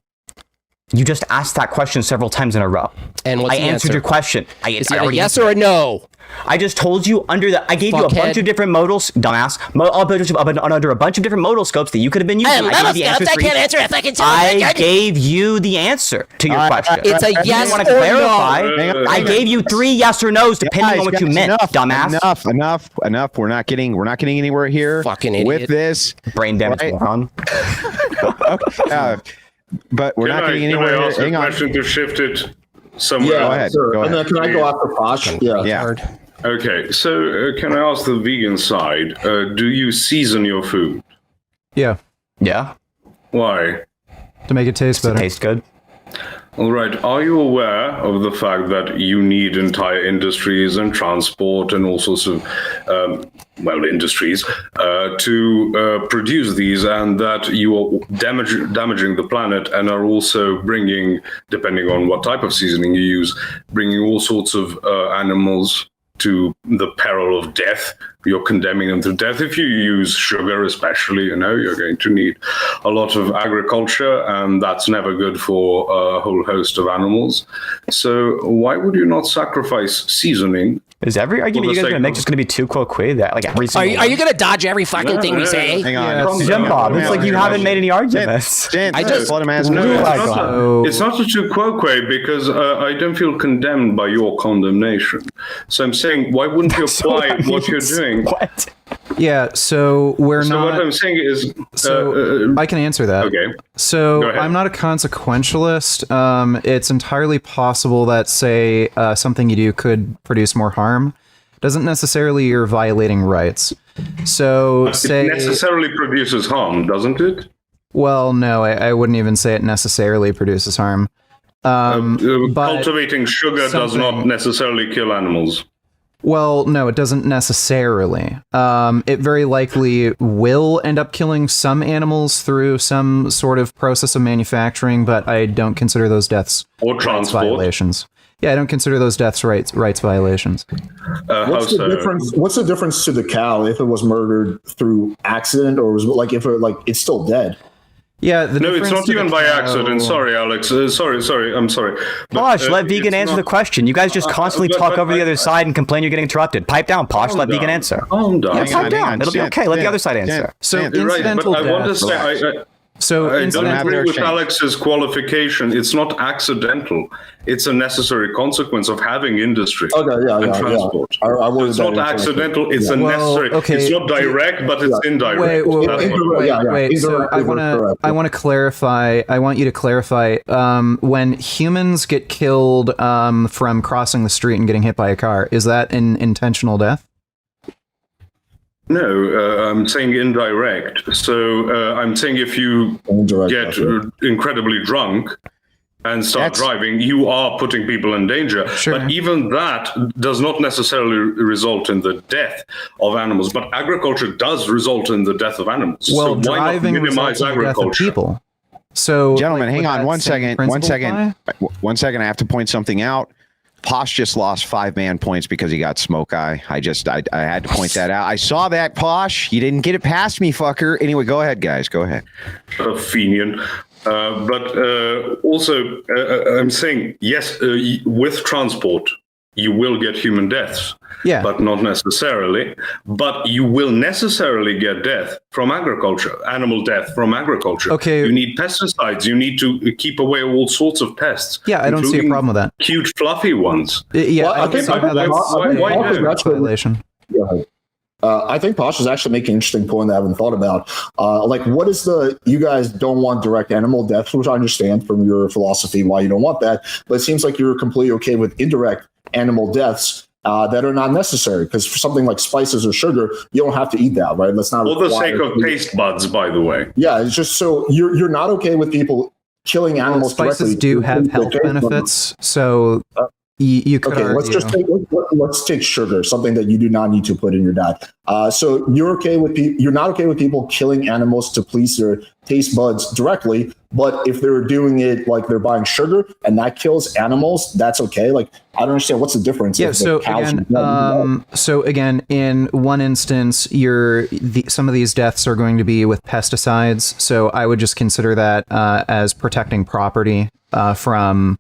You just asked that question several times in a row. And what's I the answered answer? your question. Is it a yes or a no? I just told you I gave you a bunch of different modals, dumbass, under a bunch of different modal scopes that you could have been using. I can't answer if I can tell I gave you the answer to your question. It's a yes want or to clarify? no. I gave you 3 yes or no's depending on what you meant, dumbass. Enough. We're not getting anywhere here. Fucking idiot. With this Brain damage, moron. But we're not getting Can anywhere I here. ask a Hang on. question to shift it somewhere? Yeah, Go ahead. sure. Go And then ahead. can I go after Posh? Yeah. Hard. Okay, so can I ask the vegan side, do you season your food? Yeah, Yeah, Why? to make it taste better. tastes good. All right, are you aware of the fact that you need entire industries and transport and all sorts of, industries to produce these, and that you are damaging the planet and are also bringing, depending on what type of seasoning you use, bringing all sorts of animals to the peril of death. You're condemning them to death. If you use sugar, especially, you're going to need a lot of agriculture, and that's never good for a whole host of animals. So why would you not sacrifice seasoning? Is every argument you guys are going to make just going to be too quick? That like every Are single you going to dodge every fucking thing we say? Hang on. Yeah, Jim Bob, it's like you haven't made any arguments. I just let him ask. It's not a tu quoque because I don't feel condemned by your condemnation. So I'm saying, why wouldn't you apply what you're doing? What? Yeah, so we're So what not. I'm saying is, So I can answer that. okay. So Go ahead. I'm not a consequentialist. It's entirely possible that, say, something you do could produce more harm. Doesn't necessarily you're violating rights. So say It necessarily produces harm, doesn't it? well, no, I wouldn't even say it necessarily produces harm. But Cultivating sugar does not something- necessarily kill animals. well, no, it doesn't necessarily. It very likely will end up killing some animals through some sort of process of manufacturing, but I don't consider those deaths Or rights transport. violations. Yeah, I don't consider those deaths rights violations. How What's the so? difference? What's the difference to the cow if it was murdered through accident, or was it like if it it's still dead? Yeah, the No, it's difference not to the even by cow- accident. Sorry, Alex. Sorry. I'm sorry. But, Posh, let vegan it's answer not- the question. You guys just constantly but- talk but over the other side and complain you're getting interrupted. Pipe down, Posh. Calm Let vegan down. answer. Calm down. Yeah, Hang pipe on, down. It'll be okay. Let the other side answer. So You're right, incidental but I want to deaths. say, So I don't incidental. agree with change. Alex's qualification. It's not accidental. It's a necessary consequence of having industry and transport. I worded It's that not incorrectly. accidental. It's Yeah. a necessary. okay. It's not direct, but it's indirect. Wait. That's what- Indirect, So indirect I is correct. want to clarify. I want you to clarify. When humans get killed from crossing the street and getting hit by a car, is that an intentional death? No, I'm saying indirect. So I'm saying if you Indirect, get that's it. incredibly drunk and start That's- driving, you are putting people in danger. Sure. But even that does not necessarily result in the death of animals. But agriculture does result in the death of animals. Well, so why not driving minimize results in the death of agriculture? people. So, Gentlemen, like, hang would on that one same second. One principle second. apply? 1 second. I have to point something out. Posh just lost 5-man points because he got smoke eye. I had to point that out. I saw that, Posh. You didn't get it past me, fucker. Anyway, go ahead, guys. Go ahead. Fenian. But also, I'm saying, yes, with transport, you will get human deaths. Yeah. But not necessarily. But you will necessarily get death from agriculture, animal death from agriculture. Okay. You need pesticides. You need to keep away all sorts of pests. Yeah, I don't see a including problem with that. Cute, fluffy ones. Yeah, Well, I I don't think- see I how think that's why a do? rights violation. I think Posh is actually making an interesting point that I haven't thought about. Like, what is you guys don't want direct animal deaths, which I understand from your philosophy why you don't want that, but it seems like you're completely okay with indirect animal deaths that are not necessary, because for something like spices or sugar, you don't have to eat that, right? That's not For the required. sake of taste buds, by the way. Yeah, it's just so you're not okay with people killing animals Spices directly. do have health benefits, so You could Okay, argue. let's take sugar, something that you do not need to put in your diet. So you're not okay with people killing animals to please their taste buds directly, but if they're doing it like they're buying sugar and that kills animals, that's okay. Like I don't understand what's the difference. Yeah. if the cows So again, in one instance, some of these deaths are going to be with pesticides. So I would just consider that as protecting property from.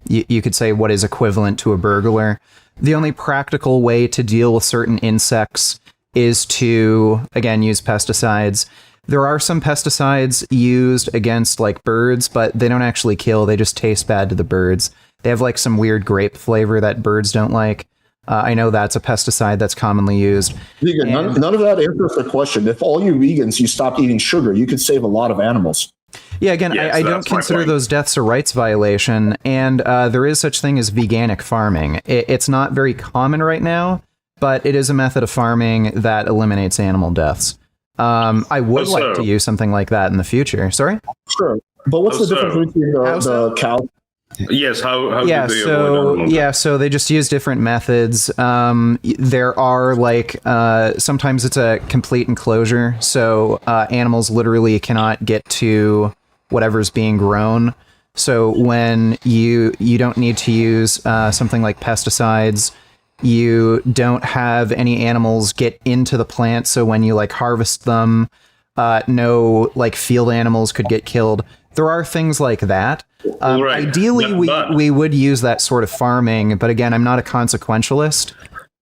You could say what is equivalent to a burglar. The only practical way to deal with certain insects is to, again, use pesticides. There are some pesticides used against like birds, but they don't actually kill. They just taste bad to the birds. They have like some weird grape flavor that birds don't like. I know that's a pesticide that's commonly used. Vegan, none of that answers the question. If all you vegans, you stopped eating sugar, you could save a lot of animals. Yeah, again, Yes, I don't that's my consider point. those deaths a rights violation, and there is such thing as veganic farming. It's not very common right now, but it is a method of farming that eliminates animal deaths. I would like to use something like that in the future. Sorry? Sure. But what's the difference between the cow? Yes, how Yeah, do they avoid animal death? so they just use different methods. There are like sometimes it's a complete enclosure, so animals literally cannot get to whatever's being grown. So when you don't need to use something like pesticides, you don't have any animals get into the plant. So when you like harvest them, no like field animals could get killed. There are things like that. Right. Ideally, But- we would use that sort of farming, but again, I'm not a consequentialist.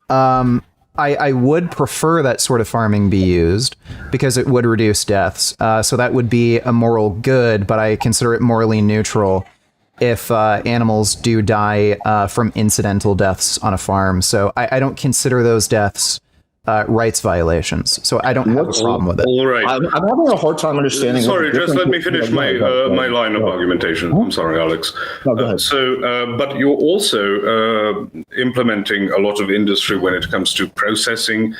I would prefer that sort of farming be used because it would reduce deaths. So that would be a moral good, but I consider it morally neutral if animals do die from incidental deaths on a farm. So I don't consider those deaths rights violations. So I don't have a problem with it. All right. I'm having a hard time understanding. what Sorry, the just let me difference finish is. my line of argumentation. I'm sorry, Alex. No, go ahead. But you're also implementing a lot of industry when it comes to processing,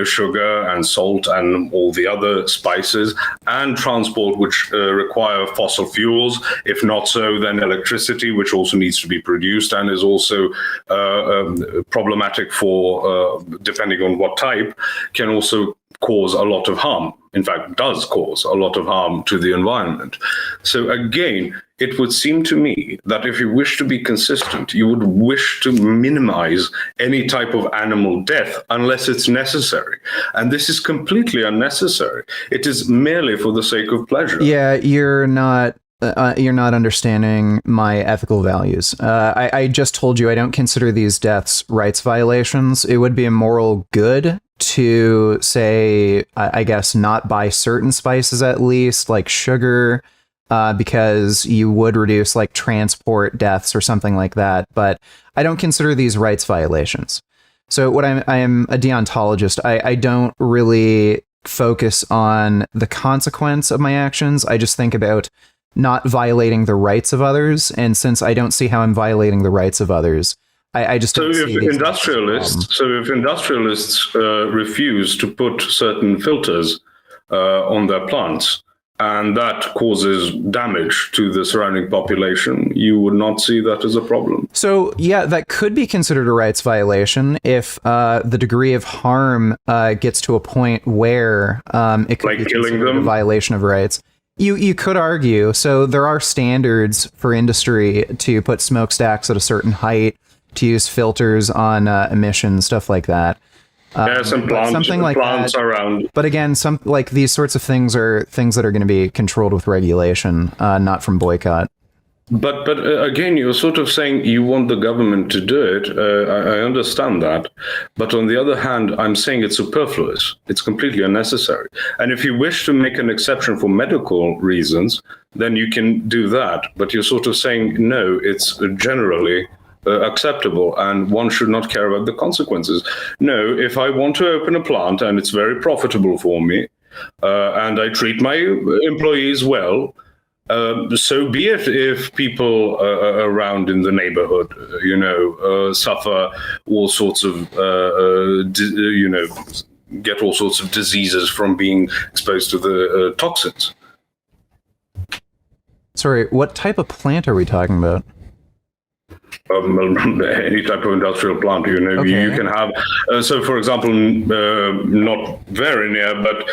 sugar and salt and all the other spices, and transport, which require fossil fuels. If not so, then electricity, which also needs to be produced and is also problematic for, depending on what type, can also cause a lot of harm. In fact, does cause a lot of harm to the environment. So again, it would seem to me that if you wish to be consistent, you would wish to minimize any type of animal death unless it's necessary. And this is completely unnecessary. It is merely for the sake of pleasure. Yeah, you're not understanding my ethical values. I just told you I don't consider these deaths rights violations. It would be a moral good to say, I guess, not buy certain spices at least, like sugar, because you would reduce like transport deaths or something like that. But I don't consider these rights violations. So what I am a deontologist. I don't really focus on the consequence of my actions. I just think about not violating the rights of others. And since I don't see how I'm violating the rights of others, I just don't see these if industrialists refuse to put certain filters on their plants, and that causes damage to the surrounding population, you would not see that as a problem. So, yeah, that could be considered a rights violation if the degree of harm gets to a point where it could be considered a violation of rights. You could argue. So there are standards for industry to put smokestacks at a certain height, to use filters on emissions, stuff like that. Some plants, something like plants that. around. But again, some like these sorts of things are things that are going to be controlled with regulation, not from boycott. But again, you're sort of saying you want the government to do it. I understand that. But on the other hand, I'm saying it's superfluous. It's completely unnecessary. And if you wish to make an exception for medical reasons, then you can do that. But you're sort of saying, no, it's generally acceptable and one should not care about the consequences. No, if I want to open a plant and it's very profitable for me and I treat my employees well, so be it if people around in the neighborhood, suffer all sorts of, get all sorts of diseases from being exposed to the toxins. Sorry, what type of plant are we talking about? any type of industrial plant. You know, Okay. you can have. So, for example, not very near, but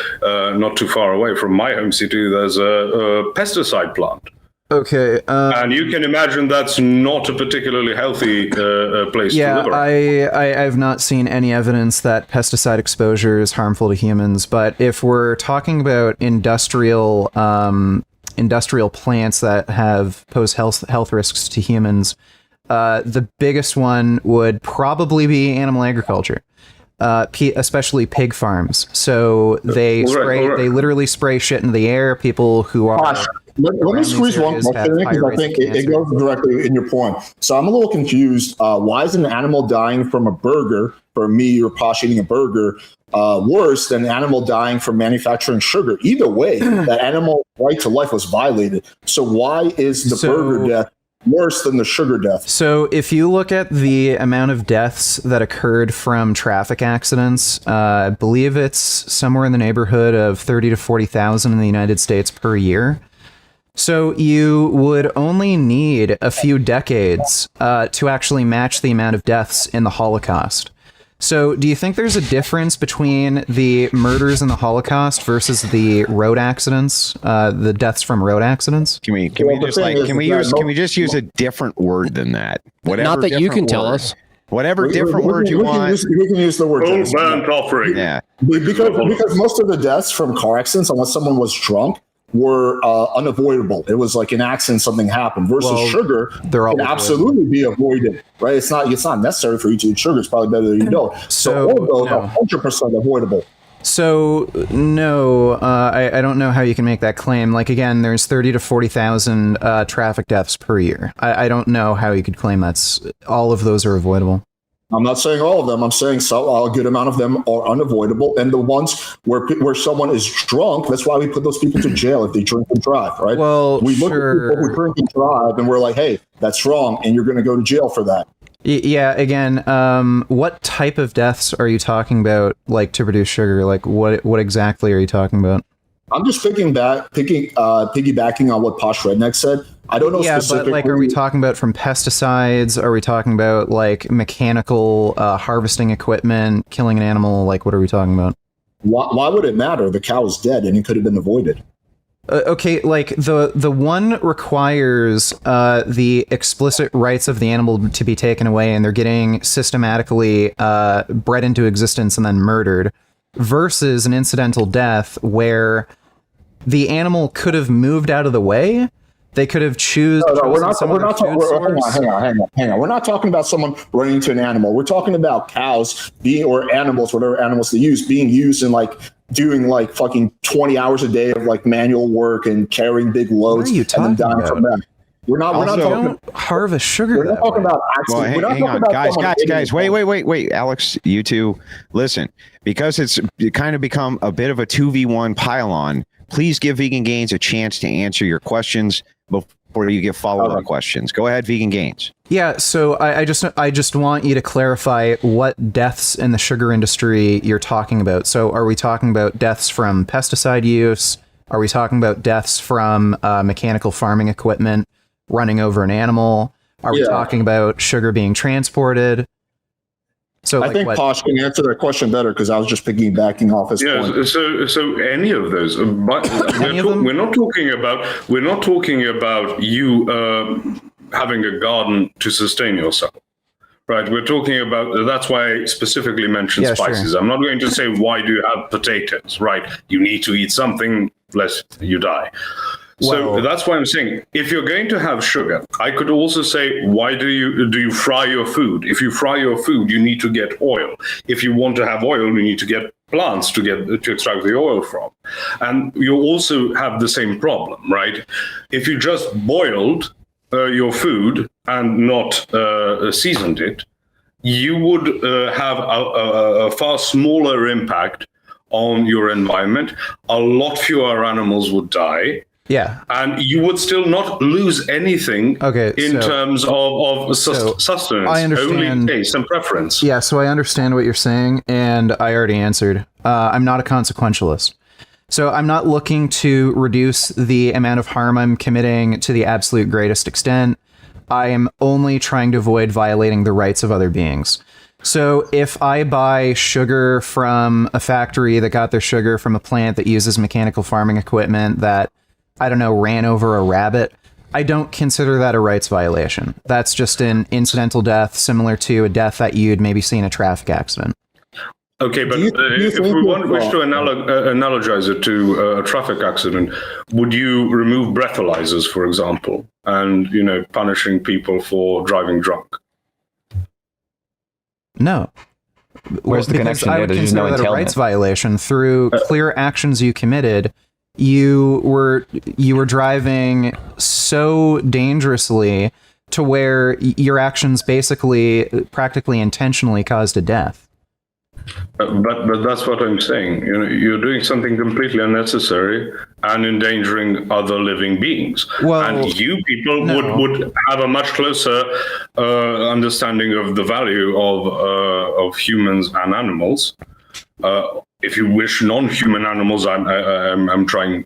not too far away from my home city, there's a pesticide plant. Okay. And you can imagine that's not a particularly healthy place to live around. I've not seen any evidence that pesticide exposure is harmful to humans, but if we're talking about industrial plants that have pose health risks to humans, the biggest one would probably be animal agriculture. Especially pig farms. So they they literally spray shit into the air. People who are Let me squeeze one question in, because I think it goes directly in your point. So I'm a little confused. Why is an animal dying from a burger, for me or Posh eating a burger, worse than an animal dying from manufacturing sugar? Either way, that animal right to life was violated. So why is the burger death worse than the sugar death? So if you look at the amount of deaths that occurred from traffic accidents, I believe it's somewhere in the neighborhood of 30 to 40,000 in the United States per year. So you would only need a few decades to actually match the amount of deaths in the Holocaust. So do you think there's a difference between the murders in the Holocaust versus the road accidents, the deaths from road accidents? Can we just use a different word than that? Whatever. Not that you can tell word. us. Whatever different word you want. We can use the word. Burnt offering. Yeah. Because most of the deaths from car accidents, unless someone was drunk, were unavoidable. It was like an accident, something happened. Versus sugar, can absolutely be avoided, right? It's not necessary for you to eat sugar. It's probably better that you don't. So oil is 100% avoidable. So no, I don't know how you can make that claim. Like again, there's 30 to 40,000 traffic deaths per year. I don't know how you could claim that's all of those are avoidable. I'm not saying all of them. I'm saying a good amount of them are unavoidable. And the ones where someone is drunk, that's why we put those people to jail if they drink and drive, right? Well, we look at people who drink and drive, and we're like, hey, that's wrong, and you're going to go to jail for that. Yeah. Again, what type of deaths are you talking about? Like to produce sugar? Like what exactly are you talking about? I'm just piggybacking on what Posh Redneck said. I don't know specifically. But like, are we talking about from pesticides? Are we talking about like mechanical harvesting equipment, killing an animal? Like, what are we talking about? Why would it matter? The cow is dead and it could have been avoided. Okay, like the one requires the explicit rights of the animal to be taken away, and they're getting systematically bred into existence and then murdered, versus an incidental death where the animal could have moved out of the way. They could have chosen. Hang on. We're not talking about someone running into an animal. We're talking about cows or animals, whatever animals they use, being used in like doing like fucking 20 hours a day of like manual work and carrying big loads and then dying from that. We're not talking harvest sugar. We're not talking about accidents. Well, hang on, guys. Wait, Alex, you two, listen, because it's kind of become a bit of a 2v1 pile-on. Please give Vegan Gains a chance to answer your questions before you give follow-up questions. Go ahead, Vegan Gains. Yeah, so I just want you to clarify what deaths in the sugar industry you're talking about. So are we talking about deaths from pesticide use? Are we talking about deaths from mechanical farming equipment running over an animal? Are we talking about sugar being transported? So I think Posh can answer that question better because I was just piggybacking off his point. So any of those, but we're not talking about you having a garden to sustain yourself, right? We're talking about, that's why I specifically mentioned spices. Sure. I'm not going to say why do you have potatoes, right? You need to eat something lest you die. So that's why I'm saying, if you're going to have sugar, I could also say, why do you fry your food? If you fry your food, you need to get oil. If you want to have oil, you need to get plants to extract the oil from. And you also have the same problem, right? If you just boiled your food and not seasoned it, you would have a far smaller impact on your environment. A lot fewer animals would die. Yeah. And you would still not lose anything in terms of sustenance. I understand. Only taste and preference. Yeah, so I understand what you're saying, and I already answered. I'm not a consequentialist. So I'm not looking to reduce the amount of harm I'm committing to the absolute greatest extent. I am only trying to avoid violating the rights of other beings. So if I buy sugar from a factory that got their sugar from a plant that uses mechanical farming equipment that, I don't know, ran over a rabbit, I don't consider that a rights violation. That's just an incidental death similar to a death that you'd maybe see in a traffic accident. Okay, but do you if think we that- wish to analogize it to a traffic accident, would you remove breathalyzers, for example, and punishing people for driving drunk? No. Where's the Because connection I there? would There's just consider no that a rights entailment. violation through clear actions you committed. You were driving so dangerously to where your actions basically practically intentionally caused a death. But that's what I'm saying. You're doing something completely unnecessary and endangering other living beings. Well, and you people no. would have a much closer understanding of the value of humans and animals. If you wish, non-human animals. I'm trying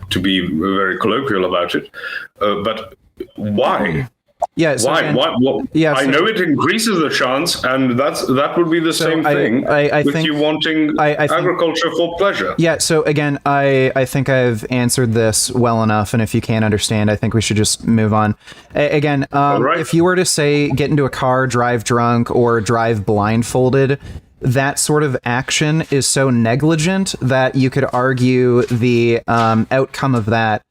to be very colloquial about it. But why? Yeah. So Why? again, What? yeah, I so- know it increases the chance, and that would be the same thing I with think- you wanting I think- agriculture for pleasure. Yeah, so again, I think I've answered this well enough, and if you can't understand, I think we should just move on. Again, right. if you were to say get into a car, drive drunk, or drive blindfolded, that sort of action is so negligent that you could argue the outcome of that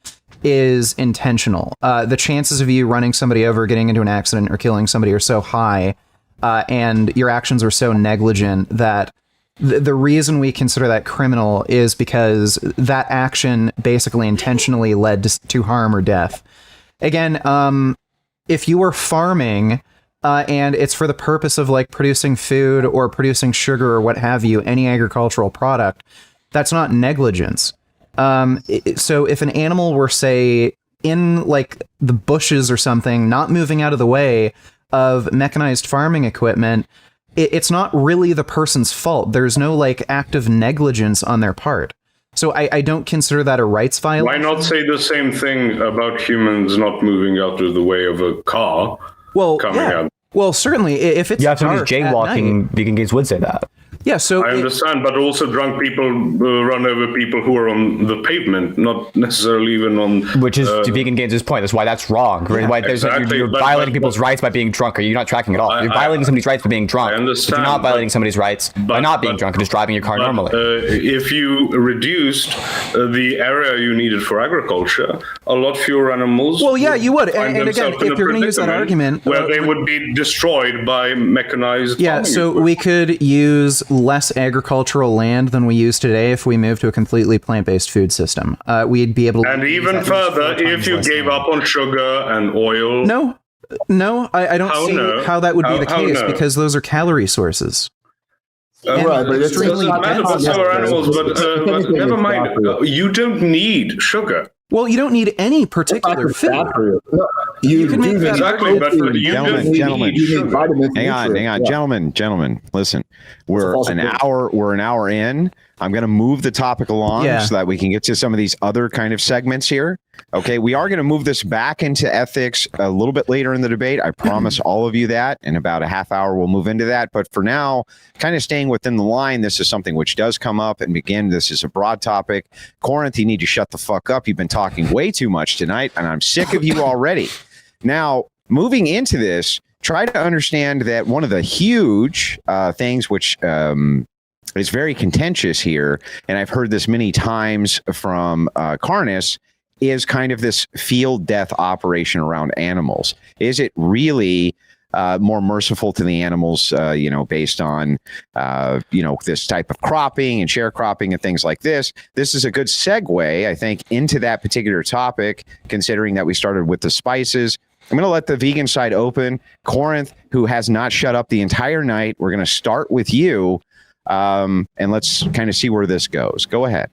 is intentional. The chances of you running somebody over, getting into an accident, or killing somebody are so high, and your actions are so negligent that the reason we consider that criminal is because that action basically intentionally led to harm or death. Again, if you were farming and it's for the purpose of like producing food or producing sugar or what have you, any agricultural product, that's not negligence. So if an animal were, say, in like the bushes or something, not moving out of the way of mechanized farming equipment, it's not really the person's fault. There's no like act of negligence on their part. So I don't consider that a rights violation. Why not say the same thing about humans not moving out of the way of a car coming out? Well, certainly, if it's Yeah, if somebody's dark at jaywalking, night- vegan games would say that. Yeah, so I understand, but also drunk people run over people who are on the pavement, not necessarily even on. Which is to vegan games' point. That's why that's wrong. Why exactly, you're but- violating but- people's rights by being drunk, or you're not tracking at all. You're violating somebody's rights by being drunk. I understand, But you're not violating but- somebody's rights by not being drunk and just driving your car normally. If you reduced the area you needed for agriculture, a lot fewer animals. Well, yeah, you would. find And again, themselves in if a you're gonna use that predicament argument, where they would be destroyed by mechanized. yeah, farming so equipment. we could use less agricultural land than we use today if we move to a completely plant-based food system. We'd be able to. And use even at least further, 4 if times you less gave land. up on sugar and oil. No, I don't How see no? how that would be the How case no? because those are calorie sources. And right, but it's extremely Doesn't matter for dense. solar animals, but Anything never is mind. bad for you. You don't need sugar. Well, you don't need any particular It's food. bad for you. You can make do that need Exactly, but protein. you Gentlemen, don't gentlemen. need You need sugar. vitamins. Hang on, nutrients. Yeah. gentlemen. Listen, we're false an opinion. hour in. I'm going to move the topic along Yeah. so that we can get to some of these other kind of segments here. Okay, we are going to move this back into ethics a little bit later in the debate. I promise all of you that. In about a half hour, we'll move into that. But for now, kind of staying within the line, this is something which does come up. And again, this is a broad topic. Corinth, you need to shut the fuck up. You've been talking way too much tonight, and I'm sick of you already. Now, moving into this, try to understand that one of the huge things which is very contentious here, and I've heard this many times from Carnus, is kind of this field death operation around animals. Is it really more merciful to the animals, based on, this type of cropping and sharecropping and things like this? This is a good segue, I think, into that particular topic, considering that we started with the spices. I'm going to let the vegan side open. Corinth, who has not shut up the entire night, we're going to start with you, and let's kind of see where this goes. Go ahead.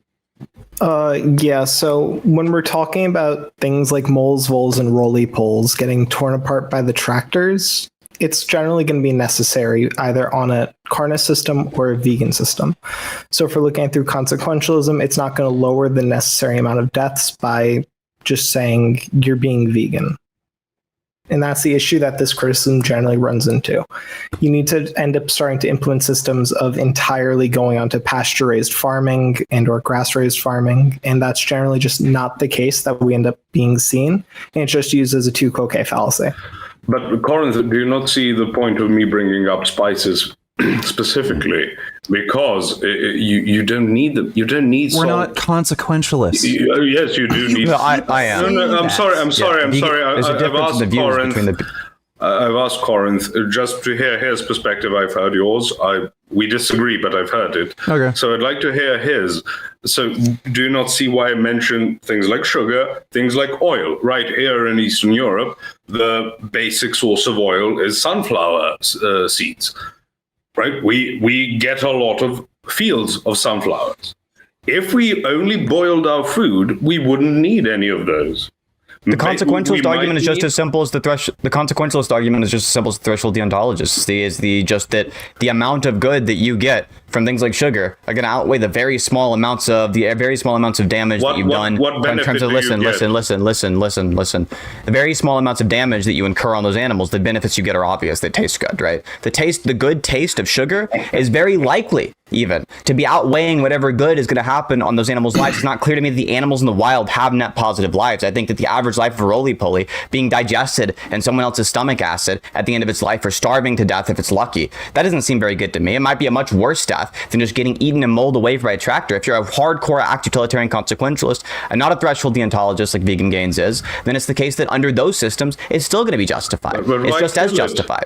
Yeah, so when we're talking about things like moles, voles, and roly poles getting torn apart by the tractors, it's generally going to be necessary either on a carnivore system or a vegan system. So if we're looking through consequentialism, it's not going to lower the necessary amount of deaths by just saying you're being vegan. And that's the issue that this criticism generally runs into. You need to end up starting to implement systems of entirely going onto pasture-raised farming and or grass-raised farming, and that's generally just not the case that we end up being seen, and it's just used as a tu quoque fallacy. But Corinth, do you not see the point of me bringing up spices specifically? Because you don't need them. You don't need We're salt. not consequentialists. Yes, you do need. No, I am. No, I'm sorry. I'm sorry. There's a I've difference in the asked views Corinth. between the. I've asked Corinth just to hear his perspective. I've heard yours. We disagree, but I've heard it. Okay. So I'd like to hear his. So do you not see why I mention things like sugar, things like oil? Right here in Eastern Europe, the basic source of oil is sunflower seeds. Right? We get a lot of fields of sunflowers. If we only boiled our food, we wouldn't need any of those. The consequentialist argument is just as simple as the threshold. The consequentialist argument is just as simple as the threshold deontologist. Is just that the amount of good that you get from things like sugar are going to outweigh the very small amounts of damage that you've done. What in terms of listen. The very small amounts of damage that you incur on those animals, the benefits you get are obvious. They taste good, right? The good taste of sugar is very likely even to be outweighing whatever good is going to happen on those animals' lives. It's not clear to me that the animals in the wild have net positive lives. I think that the average life of a roly-poly being digested in someone else's stomach acid at the end of its life, or starving to death if it's lucky, that doesn't seem very good to me. It might be a much worse death than just getting eaten and mulled away by a tractor. If you're a hardcore act utilitarian consequentialist and not a threshold deontologist like Vegan Gains is, then it's the case that under those systems, it's still going to be justified. It's just as justified.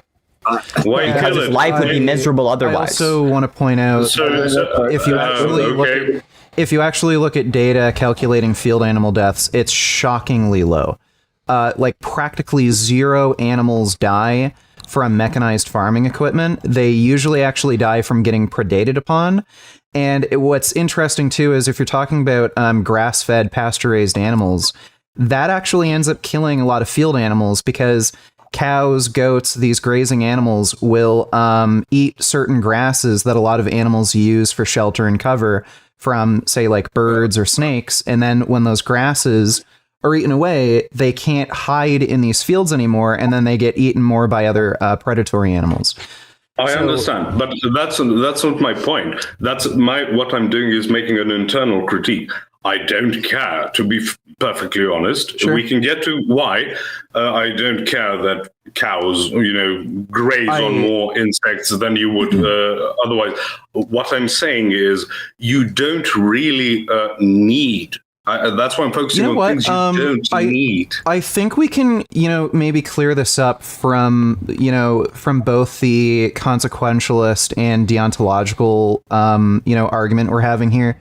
Why Because his life would be miserable I otherwise. also want to point out if you actually look at data calculating field animal deaths, it's shockingly low. Like practically zero animals die from mechanized farming equipment. They usually actually die from getting predated upon. And what's interesting too is if you're talking about grass-fed, pasture-raised animals, that actually ends up killing a lot of field animals because cows, goats, these grazing animals will eat certain grasses that a lot of animals use for shelter and cover from, say, like birds or snakes. And then when those grasses are eaten away, they can't hide in these fields anymore, and then they get eaten more by other predatory animals. I understand, but that's not my point. What I'm doing is making an internal critique. I don't care, to be perfectly honest. Sure. We can get to why I don't care that cows, graze on more insects than you would otherwise. What I'm saying is you don't really need. That's why I'm focusing on things you don't need. I think we can, maybe clear this up from both the consequentialist and deontological, argument we're having here.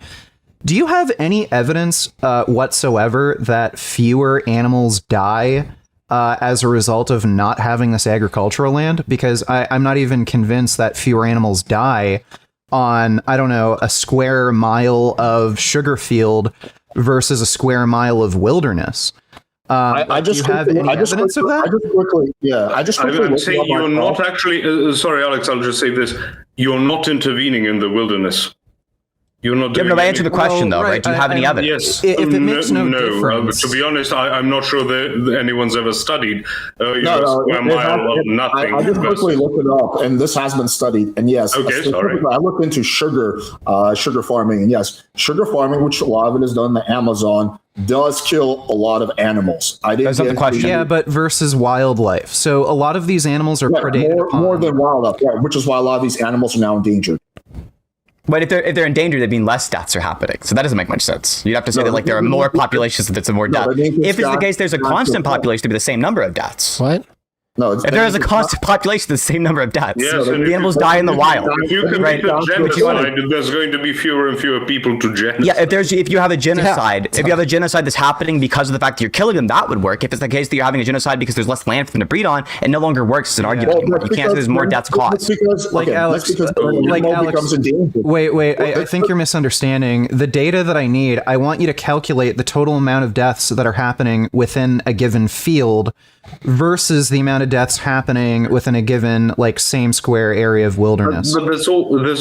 Do you have any evidence whatsoever that fewer animals die as a result of not having this agricultural land? Because I'm not even convinced that fewer animals die on, I don't know, a square mile of sugar field versus a square mile of wilderness. I just have any evidence of that? I'm saying you're not actually. Sorry, Alex. I'll just say this: you're not intervening in the wilderness. You're not doing. Yeah, but I answered the question though, right? Do you have any evidence? Yes. If it makes no difference. To be honest, I'm not sure that anyone's ever studied a mile of nothing. I just quickly looked it up, and this has been studied. And yes, I looked into sugar farming, and yes, sugar farming, which a lot of it is done in the Amazon, does kill a lot of animals. That's not the question. Yeah, but versus wildlife. So a lot of these animals are predated more than wildlife, which is why a lot of these animals are now endangered. But if they're endangered, that means less deaths are happening. So that doesn't make much sense. You'd have to say that there are more populations that's more deaths. If it's the case, there's a constant population to be the same number of deaths. What? No, if there is a constant population, the same number of deaths. Yes, the animals die in the wild. If you commit a genocide, there's going to be fewer and fewer people to genocide. Yeah, if you have a genocide, if you have a genocide that's happening because of the fact that you're killing them, that would work. If it's the case that you're having a genocide because there's less land for them to breed on, it no longer works as an argument anymore. You can't say there's more deaths caused. Alex, wait, I think you're misunderstanding. The data that I need, I want you to calculate the total amount of deaths that are happening within a given field versus the amount of deaths happening within a given same square area of wilderness. But there's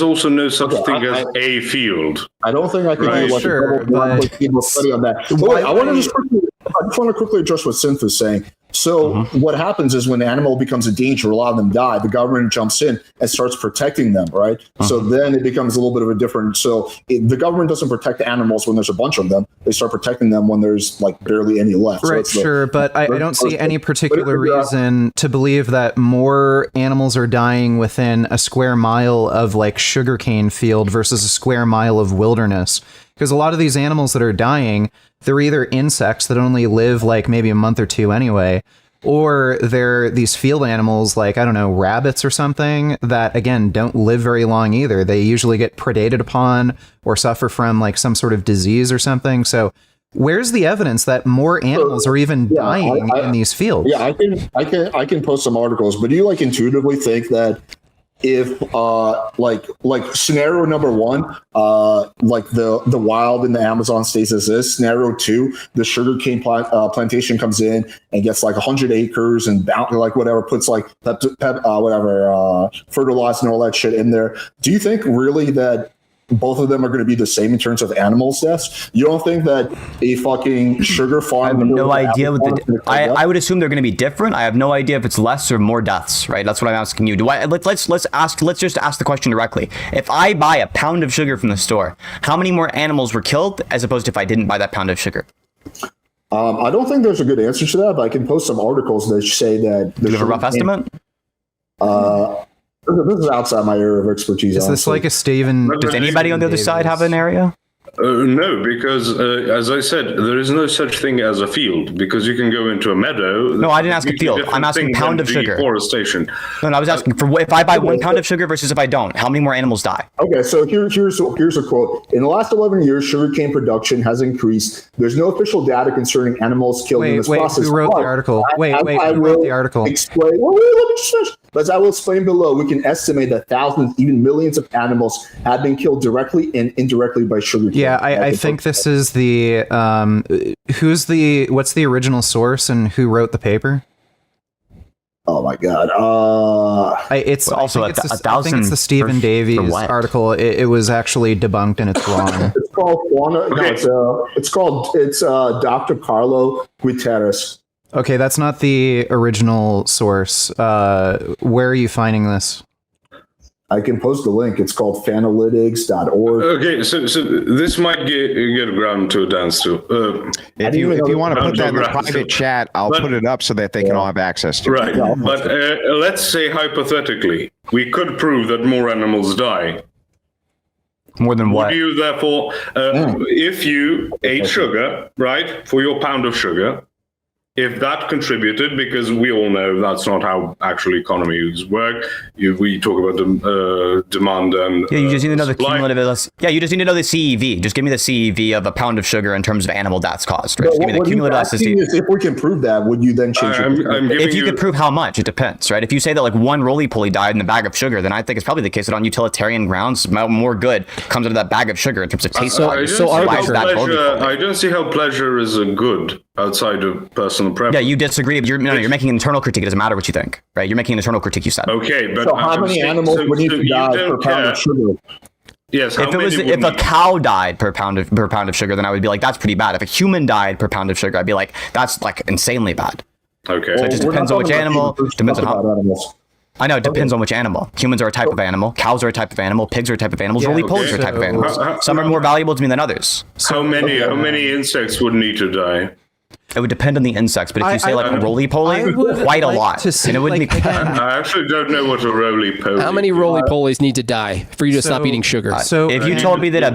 also no such thing as a field. I don't think I can do a study on that. I just want to quickly address what Synth is saying. So what happens is when the animal becomes a danger, a lot of them die. The government jumps in and starts protecting them, right? So then it becomes a little bit of a different. So the government doesn't protect the animals when there's a bunch of them. They start protecting them when there's like barely any left. Right, So sure, but I don't see any particular reason to believe that more animals are dying within a square mile of like sugarcane field versus a square mile of wilderness. Because a lot of these animals that are dying, they're either insects that only live like maybe a month or two anyway, or they're these field animals like, I don't know, rabbits or something that, again, don't live very long either. They usually get predated upon or suffer from like some sort of disease or something. So where's the evidence that more animals are even dying in these fields? Yeah, I can post some articles, but do you like intuitively think that if like scenario number one, like the wild in the Amazon stays as is. Scenario two, the sugarcane plantation comes in and gets like 100 acres and like whatever, puts like fertilizer and all that shit in there. Do you think really that both of them are going to be the same in terms of animals deaths? You don't think that a fucking sugar farm? I have no idea what I would assume they're going to be different. I have no idea if it's less or more deaths, right? That's what I'm asking you. Let's just ask the question directly. If I buy a pound of sugar from the store, how many more animals were killed as opposed to if I didn't buy that pound of sugar? I don't think there's a good answer to that, but I can post some articles that say that. Do you have a rough estimate? This is outside my area of expertise. Is this like a Steven? Does anybody on the other side have an area? No, because as I said, there is no such thing as a field because you can go into a meadow. No, I didn't ask a field. I'm asking pound of sugar. Deforestation. No, I was asking for if I buy 1 pound of sugar versus if I don't. How many more animals die? Okay, so here's a quote. In the last 11 years, sugarcane production has increased. There's no official data concerning animals killed in this process. Who wrote the article? Who wrote the article? Explain. Let me just finish. As I will explain below, we can estimate that thousands, even millions of animals have been killed directly and indirectly by sugarcane. Yeah, I think this is the what's the original source and who wrote the paper? Oh my God! It's also I think it's the Stephen Davies article. It was actually debunked and it's wrong. It's called. It's Dr. Carlo Guterres. Okay, that's not the original source. Where are you finding this? I can post the link. It's called fanalytics.org. Okay, so this might get around to a dance too. If you want to put that in the private chat, I'll put it up so that they can all have access to it. Right, but let's say hypothetically, we could prove that more animals die. More than what? Would you therefore, if you ate sugar, right, for your pound of sugar, if that contributed, because we all know that's not how actually economies work. We talk about demand and you just need to know supply. the cumulative. Yeah, you just need to know the CEV. Just give me the CEV of a pound of sugar in terms of animal deaths caused. Right? Just give me the cumulative elasticity. If we can prove that, would you then change? If you could prove how much, it depends, right? If you say that like 1 roly-poly died in a bag of sugar, then I think it's probably the case that on utilitarian grounds, more good comes out of that bag of sugar in terms of taste. I don't see how pleasure is a good outside of personal preference. Yeah, you disagree. You're making an internal critique. It doesn't matter what you think, right? You're making an internal critique. You said. Okay, but so how many animals would need to die per pound of sugar? Yes. If a cow died per pound of sugar, then I would be like, that's pretty bad. If a human died per pound of sugar, I'd be like, that's like insanely bad. Okay. So it just depends on which animal. Depends on how. Animals. I know it depends on which animal. Humans are a type of animal. Cows are a type of animal. Pigs are a type of animals. Roly-polies are a type of animals. Some are more valuable to me than others. How many insects would need to die? It would depend on the insects, but if you say like a roly-poly, quite a lot. And it wouldn't be. I actually don't know what a roly-poly. How many roly-polies need to die for you to stop eating sugar? So if you told me that a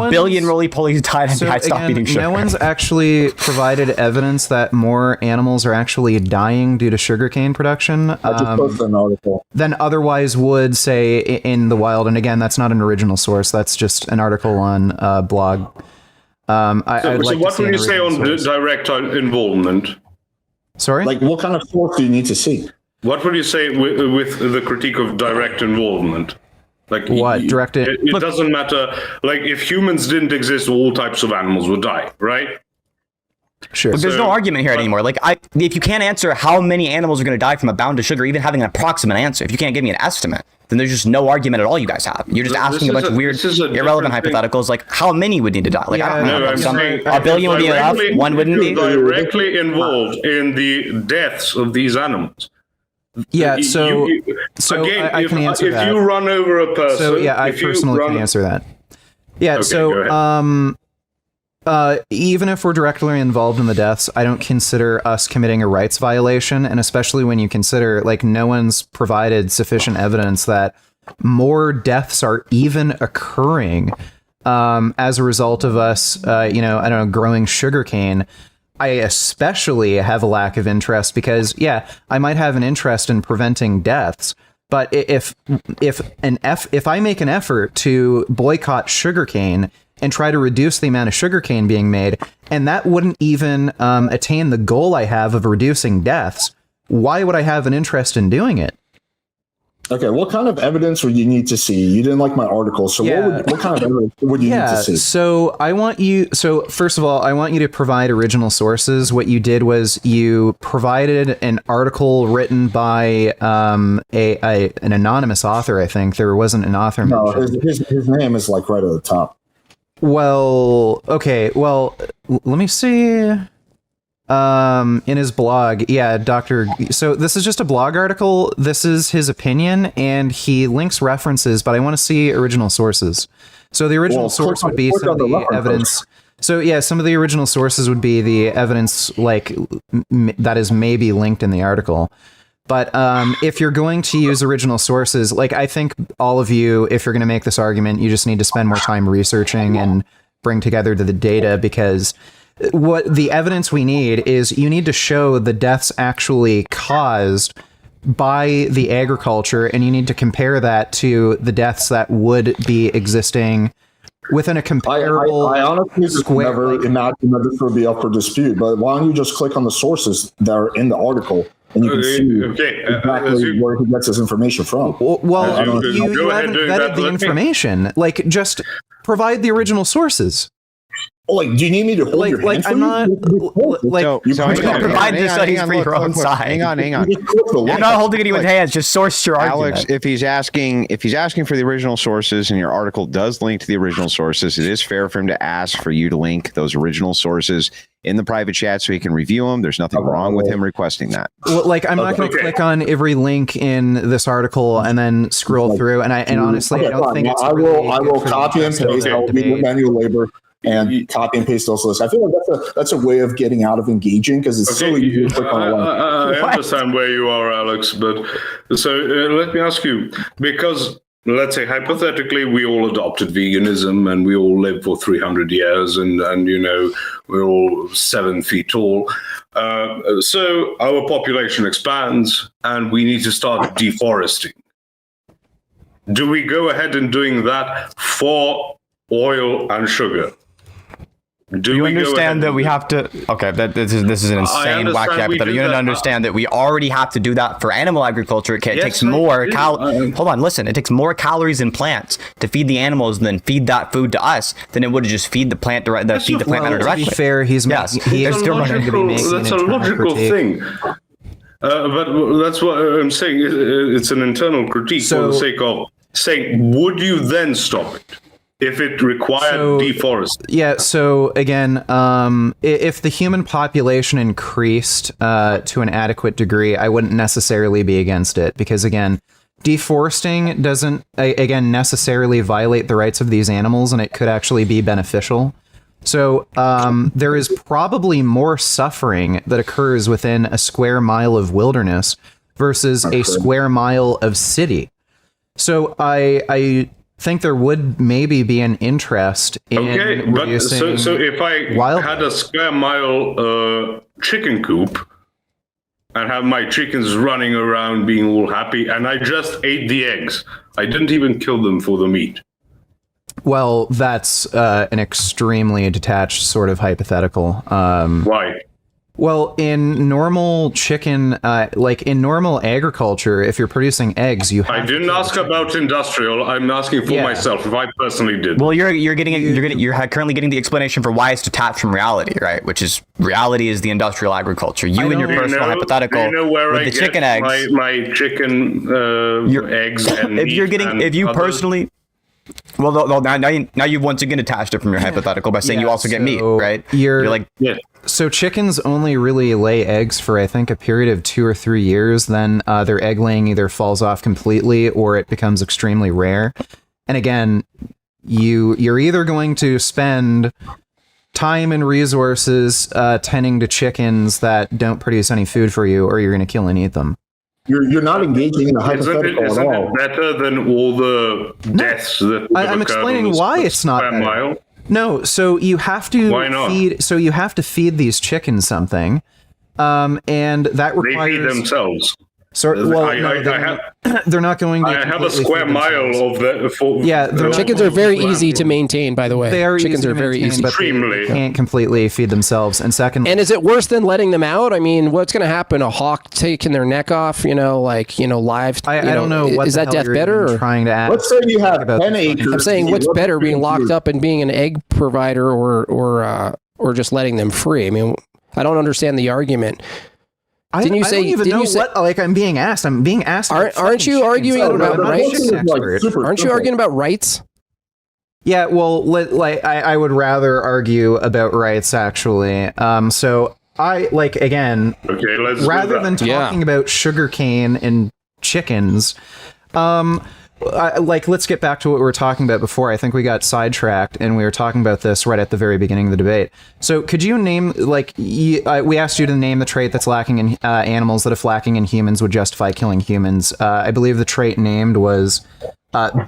billion roly-polies died, I'd stop eating sugar. No one's actually provided evidence that more animals are actually dying due to sugarcane production. I just posted an article. Than otherwise would say in the wild. And again, that's not an original source. That's just an article on blog. So what would you say on direct involvement? Sorry? Like, what kind of source do you need to see? What would you say with the critique of direct involvement? Like what? It doesn't matter. Like, if humans didn't exist, all types of animals would die, right? Sure. But there's no argument here anymore. Like, if you can't answer how many animals are going to die from a pound of sugar, even having an approximate answer, if you can't give me an estimate, then there's just no argument at all you guys have. You're just asking a bunch of weird, irrelevant hypotheticals, like how many would need to die? Like, I don't know. A billion would be enough. One wouldn't be. Directly involved in the deaths of these animals. Yeah, so again, I can answer that. If you run over a person, so yeah, I personally can answer that. Yeah, okay, so even if we're directly involved in the deaths, I don't consider us committing a rights violation, and especially when you consider like no one's provided sufficient evidence that more deaths are even occurring as a result of us, growing sugarcane. I especially have a lack of interest because, yeah, I might have an interest in preventing deaths, but if I make an effort to boycott sugarcane and try to reduce the amount of sugarcane being made, and that wouldn't even attain the goal I have of reducing deaths, why would I have an interest in doing it? Okay, what kind of evidence would you need to see? You didn't like my article, so what kind of evidence would you need to see? So first of all, I want you to provide original sources. What you did was you provided an article written by an anonymous author, I think. There wasn't an author mentioned. No, his name is like right at the top. Well, okay, well, let me see. In his blog, so this is just a blog article. This is his opinion, and he links references, but I want to see original sources. So the original source would be some of the evidence. So yeah, some of the original sources would be the evidence like that is maybe linked in the article. But if you're going to use original sources, like I think all of you, if you're going to make this argument, you just need to spend more time researching and bring together the data, because what the evidence we need is you need to show the deaths actually caused by the agriculture, and you need to compare that to the deaths that would be existing within a comparable I honestly square. Never imagine that this would be up for dispute, but why don't you just click on the sources that are in the article and you can see exactly where he gets his information from. Well, you haven't vetted the information. Like, just provide the original sources. Like, do you need me to hold your hand? I'm not like you provide the studies for your own side. Hang on. You're not holding anyone's hands. Just source your argument. Alex, if he's asking for the original sources, and your article does link to the original sources, it is fair for him to ask for you to link those original sources in the private chat so he can review them. There's nothing wrong with him requesting that. Well, like, I'm not going to click on every link in this article and then scroll through. And honestly, I don't think it's I will copy and paste. I'll do the manual labor and copy and paste those lists. I feel like that's a way of getting out of engaging, because it's so easy to click on a link. I understand where you are, Alex, but so let me ask you, because let's say hypothetically we all adopted veganism and we all lived for 300 years and we're all 7 feet tall. So our population expands and we need to start deforesting. Do we go ahead and doing that for oil and sugar? Do you understand that we have to? Okay, this is an insane wacky hypothetical. You don't understand that we already have to do that for animal agriculture. It takes more hold on, listen. It takes more calories in plants to feed the animals than feed that food to us than it would just feed the plant feed the plant matter directly. To be fair, that's a logical thing. But that's what I'm saying. It's an internal critique for the sake of saying, would you then stop it if it required deforestation? Yeah, so again, if the human population increased to an adequate degree, I wouldn't necessarily be against it, because again, deforesting doesn't necessarily violate the rights of these animals, and it could actually be beneficial. So there is probably more suffering that occurs within a square mile of wilderness versus a square mile of city. So I think there would maybe be an interest in reducing so if I had a square mile chicken coop and have my chickens running around being all happy, and I just ate the eggs, I didn't even kill them for the meat. Well, that's an extremely detached sort of hypothetical. Why? Well, in normal chicken, like in normal agriculture, if you're producing eggs, you have I didn't ask about industrial. I'm asking for myself if I personally did. Well, you're currently getting the explanation for why it's detached from reality, right? Which is reality is the industrial agriculture. You and your personal hypothetical with the chicken eggs. My chicken eggs. And if you others. personally. Well, now you've once again detached it from your hypothetical by saying you also get meat, right? You're like, So chickens only really lay eggs for, I think, a period of 2 or 3 years. Then their egg laying either falls off completely or it becomes extremely rare. And again, you're either going to spend time and resources tending to chickens that don't produce any food for you, or you're going to kill and eat them. You're not engaging in a hypothetical isn't at all. it better than all the deaths that I'm explaining why it's not better. Mile? No, so you have to Why not? feed these chickens something, and that requires They feed themselves. So, well, they're not going to. I have a square mile of that. Chickens are very easy to maintain, by the way. They are Chickens are very easy. but they can't completely feed themselves. And second, and is it worse than letting them out? I mean, what's going to happen? A hawk taking their neck off? Live. I don't know. What is that death better? Or trying to ask. Let's say you have 10 acres. I'm saying, what's better, being locked up and being an egg provider, or just letting them free? I mean, I don't understand the argument. Didn't you say? I don't even know what. Like, I'm being asked. Aren't you arguing about rights? Aren't you arguing about rights? Yeah. Well, I would rather argue about rights actually. So I again. Okay, rather than talking about sugarcane and chickens, let's get back to what we were talking about before. I think we got sidetracked, and we were talking about this right at the very beginning of the debate. So could you name, we asked you to name the trait that's lacking in animals that if lacking in humans would justify killing humans. I believe the trait named was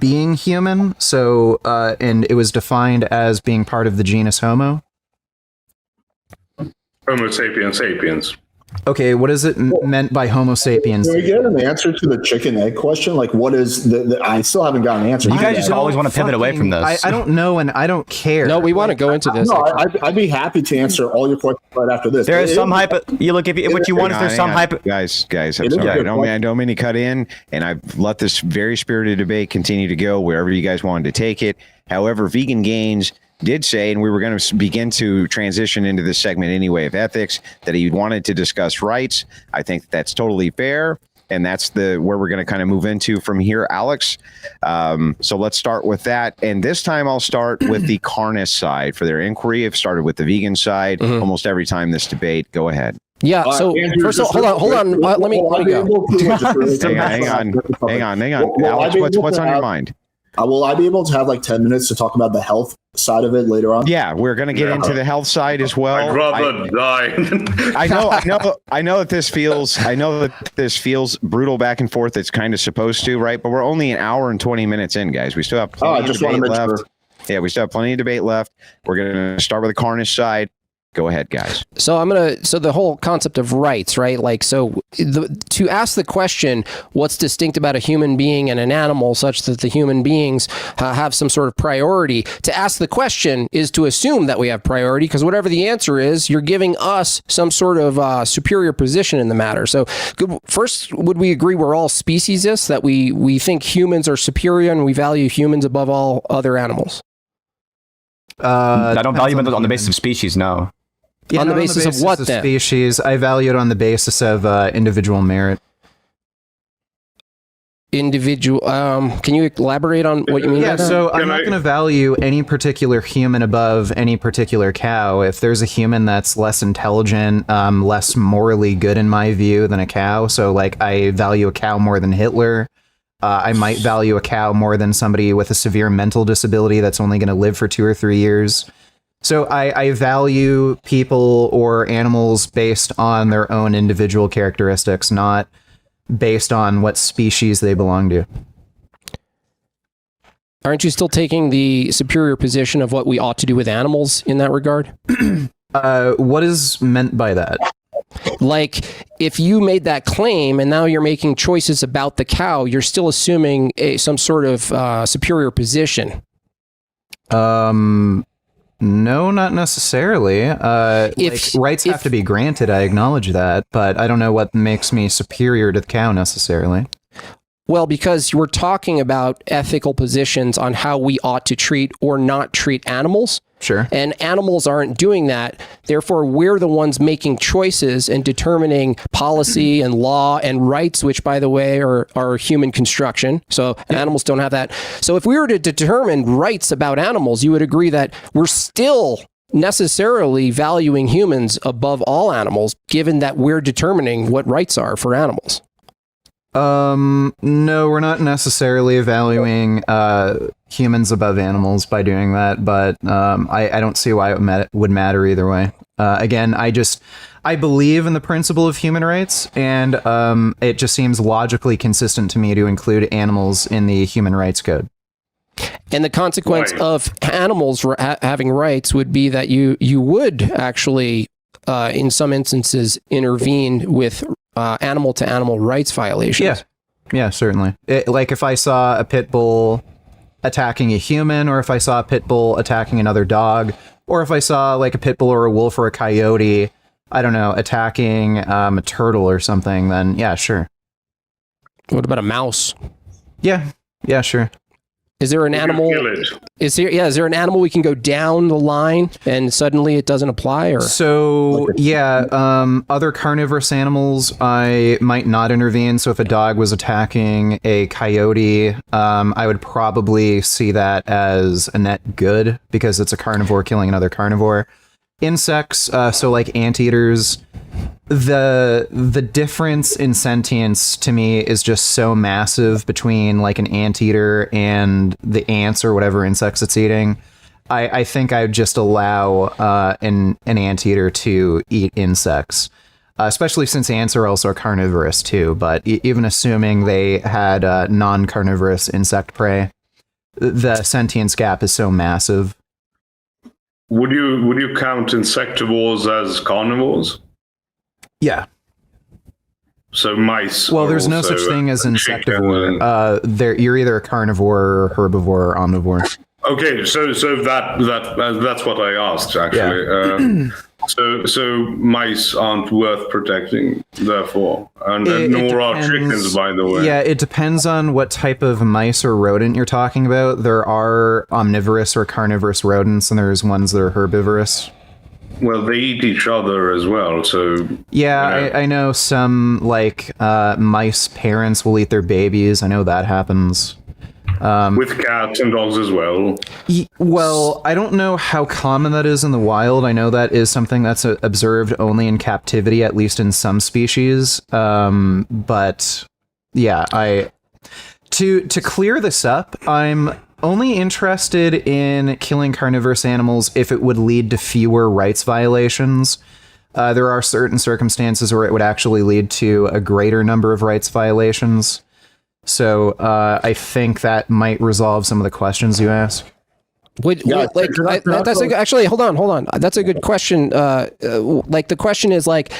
being human. So, and it was defined as being part of the genus Homo. Homo sapiens sapiens. Okay, what is it meant by Homo sapiens? Can we get an answer to the chicken egg question? Like, what is the I still haven't gotten an answer. You guys just always want to pivot away from this. I don't know, and I don't care. No, we want to go into this. No, I'd be happy to answer all your questions right after this. There is some you look if what you want is there's some guys. I'm sorry. I don't mean to cut in, and I've let this very spirited debate continue to go wherever you guys wanted to take it. However, Vegan Gains did say, and we were going to begin to transition into this segment anyway of ethics, that he wanted to discuss rights. I think that's totally fair, and that's where we're going to kind of move into from here, Alex. So let's start with that, and this time I'll start with the carnist side for their inquiry. I've started with the vegan side almost every time this debate. Go ahead. Yeah. So Andrew, first of all, hold on. Let me go. Hang on. Alex, what's on your mind? Will I be able to have 10 minutes to talk about the health side of it later on? Yeah, we're going to get into the health side as well. I'd rather die. I know that this feels brutal back and forth. It's kind of supposed to, right? But we're only an hour and 20 minutes in, guys. We still have plenty of debate left. Sure. Yeah, we still have plenty of debate left. We're going to start with the carnage side. Go ahead, guys. So the whole concept of rights, right? To ask the question, what's distinct about a human being and an animal such that the human beings have some sort of priority? To ask the question is to assume that we have priority, because whatever the answer is, you're giving us some sort of superior position in the matter. So first, would we agree we're all speciesists, that we think humans are superior and we value humans above all other animals? I don't value them on the basis of species, no. Yeah, on the basis of what, then? Species. I value it on the basis of individual merit. Individual. Can you elaborate on what you mean? Yeah, so I'm not going to value any particular human above any particular cow. If there's a human that's less intelligent, less morally good in my view than a cow, so I value a cow more than Hitler. I might value a cow more than somebody with a severe mental disability that's only going to live for 2 or 3 years. So I value people or animals based on their own individual characteristics, not based on what species they belong to. Aren't you still taking the superior position of what we ought to do with animals in that regard? What is meant by that? If you made that claim and now you're making choices about the cow, you're still assuming some sort of superior position. No, not necessarily. Rights have to be granted, I acknowledge that, but I don't know what makes me superior to the cow necessarily. Well, because we're talking about ethical positions on how we ought to treat or not treat animals. Sure. And animals aren't doing that. Therefore, we're the ones making choices and determining policy and law and rights, which, by the way, are human construction. So animals don't have that. So if we were to determine rights about animals, you would agree that we're still necessarily valuing humans above all animals, given that we're determining what rights are for animals. No, we're not necessarily valuing humans above animals by doing that, but I don't see why it would matter either way. Again, I believe in the principle of human rights, and it just seems logically consistent to me to include animals in the human rights code. And the consequence of animals having rights would be that you would actually, in some instances, intervene with animal-to-animal rights violations. Yeah, certainly. Like if I saw a pit bull attacking a human, or if I saw a pit bull attacking another dog, or if I saw like a pit bull or a wolf or a coyote, I don't know, attacking a turtle or something, then yeah, sure. What about a mouse? Yeah, sure. Is there an animal? Is there an animal we can go down the line and suddenly it doesn't apply? Or so yeah, other carnivorous animals I might not intervene. So if a dog was attacking a coyote, I would probably see that as a net good because it's a carnivore killing another carnivore. Insects, so like anteaters. The difference in sentience to me is just so massive between like an anteater and the ants or whatever insects it's eating. I think I would just allow an anteater to eat insects, especially since ants are also carnivorous too. But even assuming they had non-carnivorous insect prey, the sentience gap is so massive. Would you count insectivores as carnivores? Yeah. So mice. Well, there's no such thing as insectivore. You're either a carnivore, herbivore, or omnivore. Okay, so that's what I asked actually. Yeah. So mice aren't worth protecting, therefore, and nor are chickens, by the way. Yeah, it depends on what type of mice or rodent you're talking about. There are omnivorous or carnivorous rodents, and there's ones that are herbivorous. Well, they eat each other as well, so... Yeah, I know some, like, mice parents will eat their babies. I know that happens. With cats and dogs as well. Well, I don't know how common that is in the wild. I know that is something that's observed only in captivity, at least in some species. But, yeah, To clear this up, I'm only interested in killing carnivorous animals if it would lead to fewer rights violations. There are certain circumstances where it would actually lead to a greater number of rights violations. So I think that might resolve some of the questions you ask. Actually, hold on. That's a good question. Like the question is like,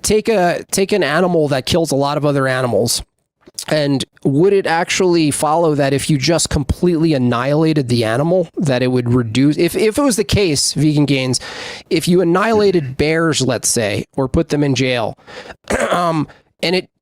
take an animal that kills a lot of other animals. And would it actually follow that if you just completely annihilated the animal, that it would reduce? If it was the case, Vegan Gains, if you annihilated bears, let's say, or put them in jail, and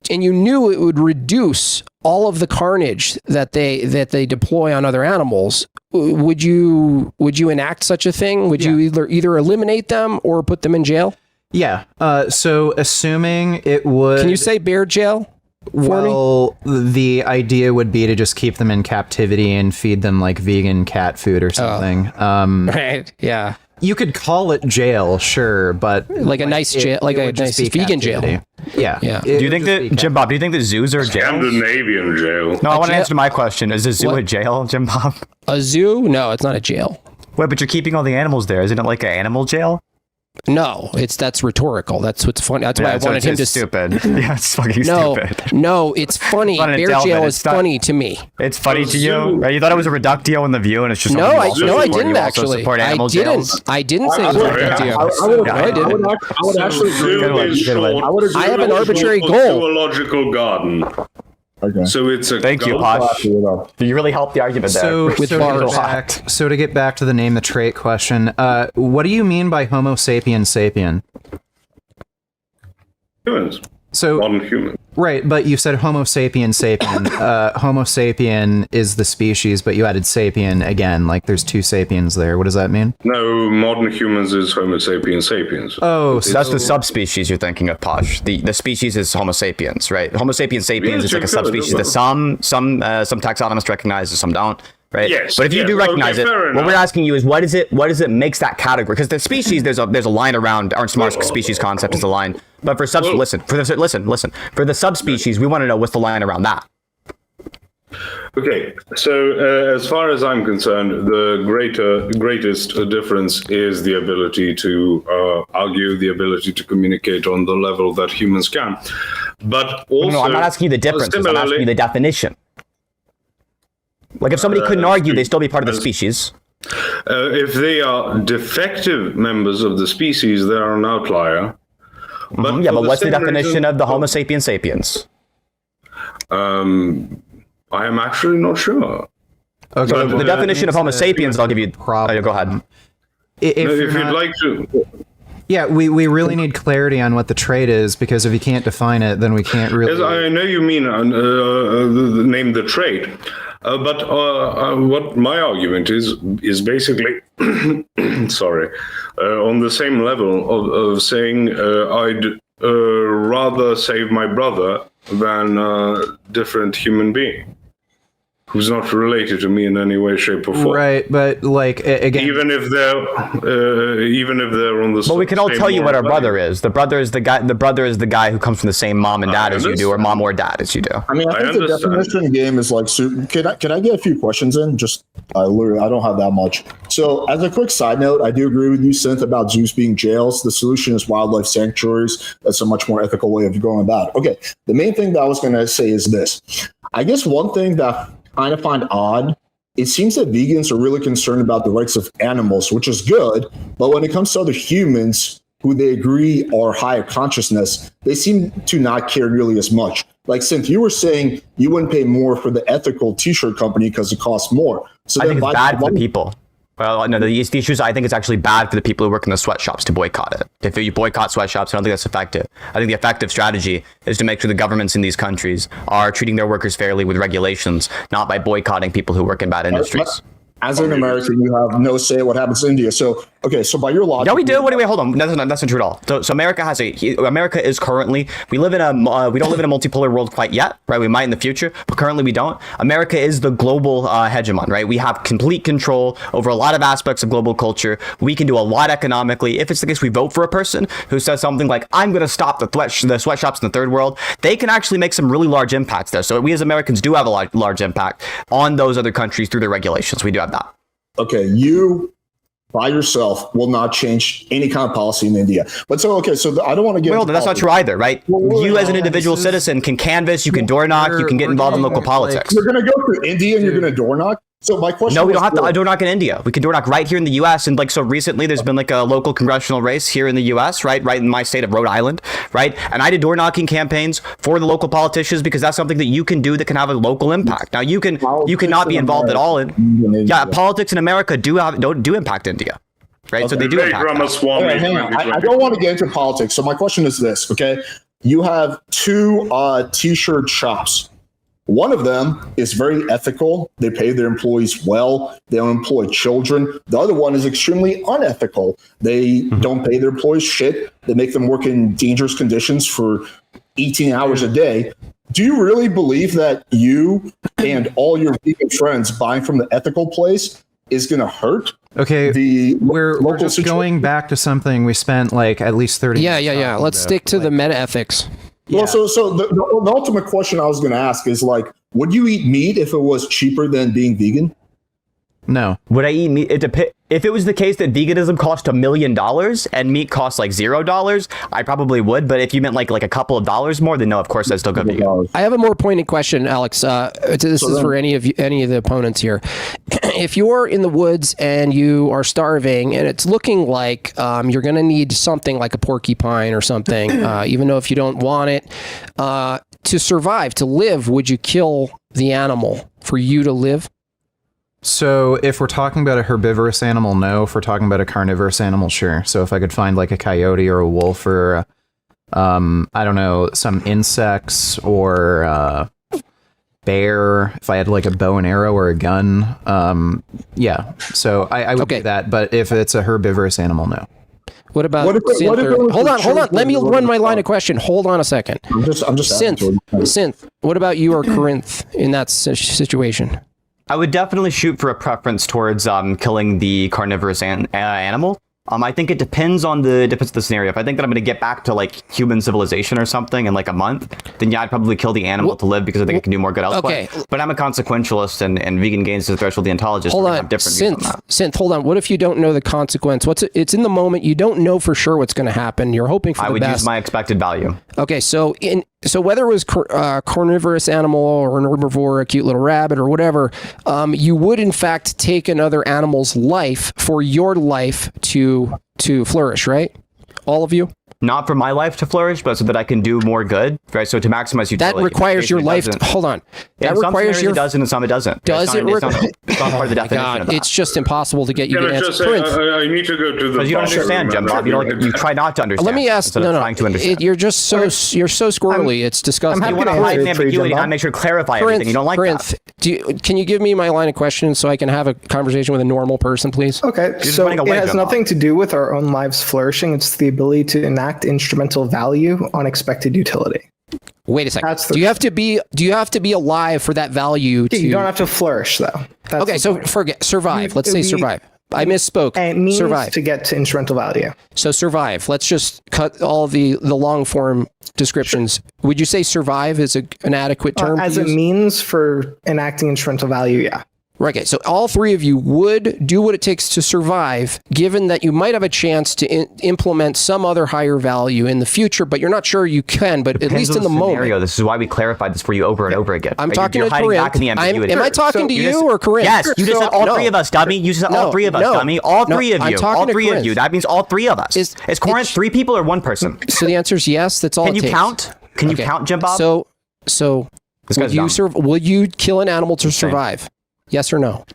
you knew it would reduce all of the carnage that they deploy on other animals, would you enact such a thing? Would you either eliminate them or put them in jail? Yeah. So assuming it would, can you say bear jail? Well, the idea would be to just keep them in captivity and feed them like vegan cat food or something. Right. Yeah. You could call it jail, sure, but like a nice jail, like a nice vegan jail. Yeah. Do you think that, Jim Bob? Do you think that zoos are jails? Scandinavian jail. No, I want to answer my question. Is a zoo a jail, Jim Bob? A zoo? No, it's not a jail. Wait, but you're keeping all the animals there. Isn't it like an animal jail? No, that's rhetorical. That's what's funny. That's why I wanted him to. Stupid. Yeah, it's fucking stupid. No, it's funny. Bear jail is funny to me. It's funny to you. Right? You thought it was a reductio in the View, and it's just no. I didn't actually. I didn't say it was a reductio. I would actually. I have an arbitrary goal. Zoological garden. Okay. So it's a Thank you, gold- Posh. You really helped the argument there. So to get back to the name the trait question, what do you mean by Homo sapien sapien? humans, So modern humans. right, but you said Homo sapien sapien. Homo sapien is the species, but you added sapien again. Like there's two sapiens there. What does that mean? No, modern humans is Homo sapiens sapiens. Oh, So that's the subspecies you're thinking of, Posh. The species is Homo sapiens, right? Homo sapiens sapiens is like a subspecies that some taxonomists recognize and some don't, right? Yes, But if you yes, do recognize okay, it, fair what we're enough. asking you is what is it makes that category? Because the species there's a line around Ernst Mark's species concept is a line, but for listen for the subspecies we want to know what's the line around that. Okay, so as far as I'm concerned, the greatest difference is the ability to argue, the ability to communicate on the level that humans can. But also, No, I'm not asking you the differences. I'm asking you the definition. Like if somebody couldn't argue, they'd still be part of the species. if they are defective members of the species, they are an outlier. But Yeah, for but what's the same definition reason- of the Homo sapiens sapiens? I am actually not sure. okay. So But, the definition of Homo sapiens, I'll give you. Problem. Go ahead. If If you're you'd not- like to, yeah, we really need clarity on what the trait is, because if you can't define it, then we can't really. as I know you mean name the trait, but what my argument is basically, sorry, on the same level of saying I'd rather save my brother than a different human being who's not related to me in any way, shape, or form. Right, but like again, Even if they're on the. But we can all tell you what our brother is. The brother is the guy. The brother is the guy who comes from the same mom and dad as you do, or mom or dad as you do. I mean, I I think the understand. definition game is like, can I get a few questions in? Just, I don't have that much. So as a quick side note, I do agree with you, Synth, about zoos being jails. The solution is wildlife sanctuaries. That's a much more ethical way of going about it. Okay, the main thing that I was going to say is this. I guess one thing that I kind of find odd, it seems that vegans are really concerned about the rights of animals, which is good. But when it comes to other humans who they agree are higher consciousness, they seem to not care nearly as much. Like, Synth, you were saying you wouldn't pay more for the ethical t-shirt company because it costs more. So I then think it's why- bad for the people. Well, no, the issues, I think it's actually bad for the people who work in the sweatshops to boycott it. If you boycott sweatshops, I don't think that's effective. I think the effective strategy is to make sure the governments in these countries are treating their workers fairly with regulations, not by boycotting people who work in bad industries. As an American, you have no say what happens in India. So, okay, so by your logic, No, we do. Wait, hold on. That's not true at all. So America is currently, we don't live in a multipolar world quite yet, right? We might in the future, but currently we don't. America is the global hegemon, right? We have complete control over a lot of aspects of global culture. We can do a lot economically. If it's the case, we vote for a person who says something like, I'm going to stop the sweatshops in the third world. They can actually make some really large impacts there. So we as Americans do have a large impact on those other countries through their regulations. We do have that. okay, you by yourself will not change any kind of policy in India. But so, okay, so I don't want to get. Well, into that's not politics. true either, right? Well, You as an well, individual this is- citizen can canvass, you can door knock, you can get we're involved in getting, local politics. You're going to go to India and you're going to door knock. So my question. No, we don't was have to this. door knock in India. We can door knock right here in the U.S. And like so recently, there's been like a local congressional race here in the U.S. right in my state of Rhode Island, right? And I did door knocking campaigns for the local politicians because that's something that you can do that can have a local impact. Now you cannot be involved at all in. Yeah, politics in America do impact India, right? So they do Vivek impact. that. Ramaswamy, All right, hang on. I don't want to get into politics. So my question is this, okay? You have two t-shirt shops. One of them is very ethical. They pay their employees well. They don't employ children. The other one is extremely unethical. They don't pay their employees shit. They make them work in dangerous conditions for 18 hours a day. Do you really believe that you and all your vegan friends buying from the ethical place is going to hurt? okay, The we're local just situation? going back to something we spent like at least 30 Yeah. minutes talking Let's about. stick to the meta ethics. Well, so the ultimate question I was going to ask is like, would you eat meat if it was cheaper than being vegan? No. Would I eat meat? If it was the case that veganism cost $1 million and meat costs like $0, I probably would. But if you meant like a couple of dollars more, then no, of course I'd still go vegan. I have a more pointed question, Alex. This is for any of the opponents here. If you're in the woods and you are starving, and it's looking like you're going to need something like a porcupine or something, even though if you don't want it, to survive, to live, would you kill the animal for you to live? So if we're talking about a herbivorous animal, no. If we're talking about a carnivorous animal, sure. So if I could find like a coyote or a wolf or, I don't know, some insects or bear, if I had like a bow and arrow or a gun, yeah. So I would do that. But if it's a herbivorous animal, no. What about hold on. Let me run my line of question. Hold on a second. I'm just Synth. What about you or Corinth in that situation? I would definitely shoot for a preference towards killing the carnivorous animal. I think it depends on the scenario. If I think that I'm going to get back to like human civilization or something in like a month, then yeah, I'd probably kill the animal to live because I think it can do more good elsewhere. Okay. But I'm a consequentialist and vegan gains the threshold deontologist. Hold on, Synth, hold on. What if you don't know the consequence? It's in the moment. You don't know for sure what's going to happen. You're hoping for the best. I would use my expected value. Okay, so whether it was carnivorous animal or an herbivore, a cute little rabbit or whatever, you would in fact take another animal's life for your life to flourish, right? All of you? Not for my life to flourish, but so that I can do more good, right? So to maximize utility. That requires your life. Hold on. That requires your. It does, and some it doesn't. Does it? It's not part of the definition of that. It's just impossible to get you to answer. I need to go to the. Because you don't understand, Jim Bob. You try not to understand. Let me ask. No. Trying to understand. You're just so squirrely. It's disgusting. You want to hide ambiguity, and I make sure to clarify everything. You don't like that. Can you give me my line of questions so I can have a conversation with a normal person, please? Okay. So it has nothing to do with our own lives flourishing. It's the ability to enact instrumental value on expected utility. Wait a second. Do you have to be alive for that value to... You don't have to flourish though. Okay, so forget survive. Let's say survive. I misspoke. It means survive. To get to instrumental value. So survive. Let's just cut all the long form descriptions. Sure. Would you say survive is an adequate term? As a means for enacting instrumental value, yeah. Okay, so all three of you would do what it takes to survive, given that you might have a chance to implement some other higher value in the future, but you're not sure you can, but at least in the moment. This is why we clarified this for you over and over again. I'm talking to Corinth. Am I talking to you or Corinth? Yes, you just said all three of us, dummy. You said all three of us, dummy. All three of you. All three of you. That means all three of us. Is Corinth three people or one person? So the answer is yes, that's all it takes. Can you count? Can you count, Jim Bob? So will you kill an animal to survive? Yes or no?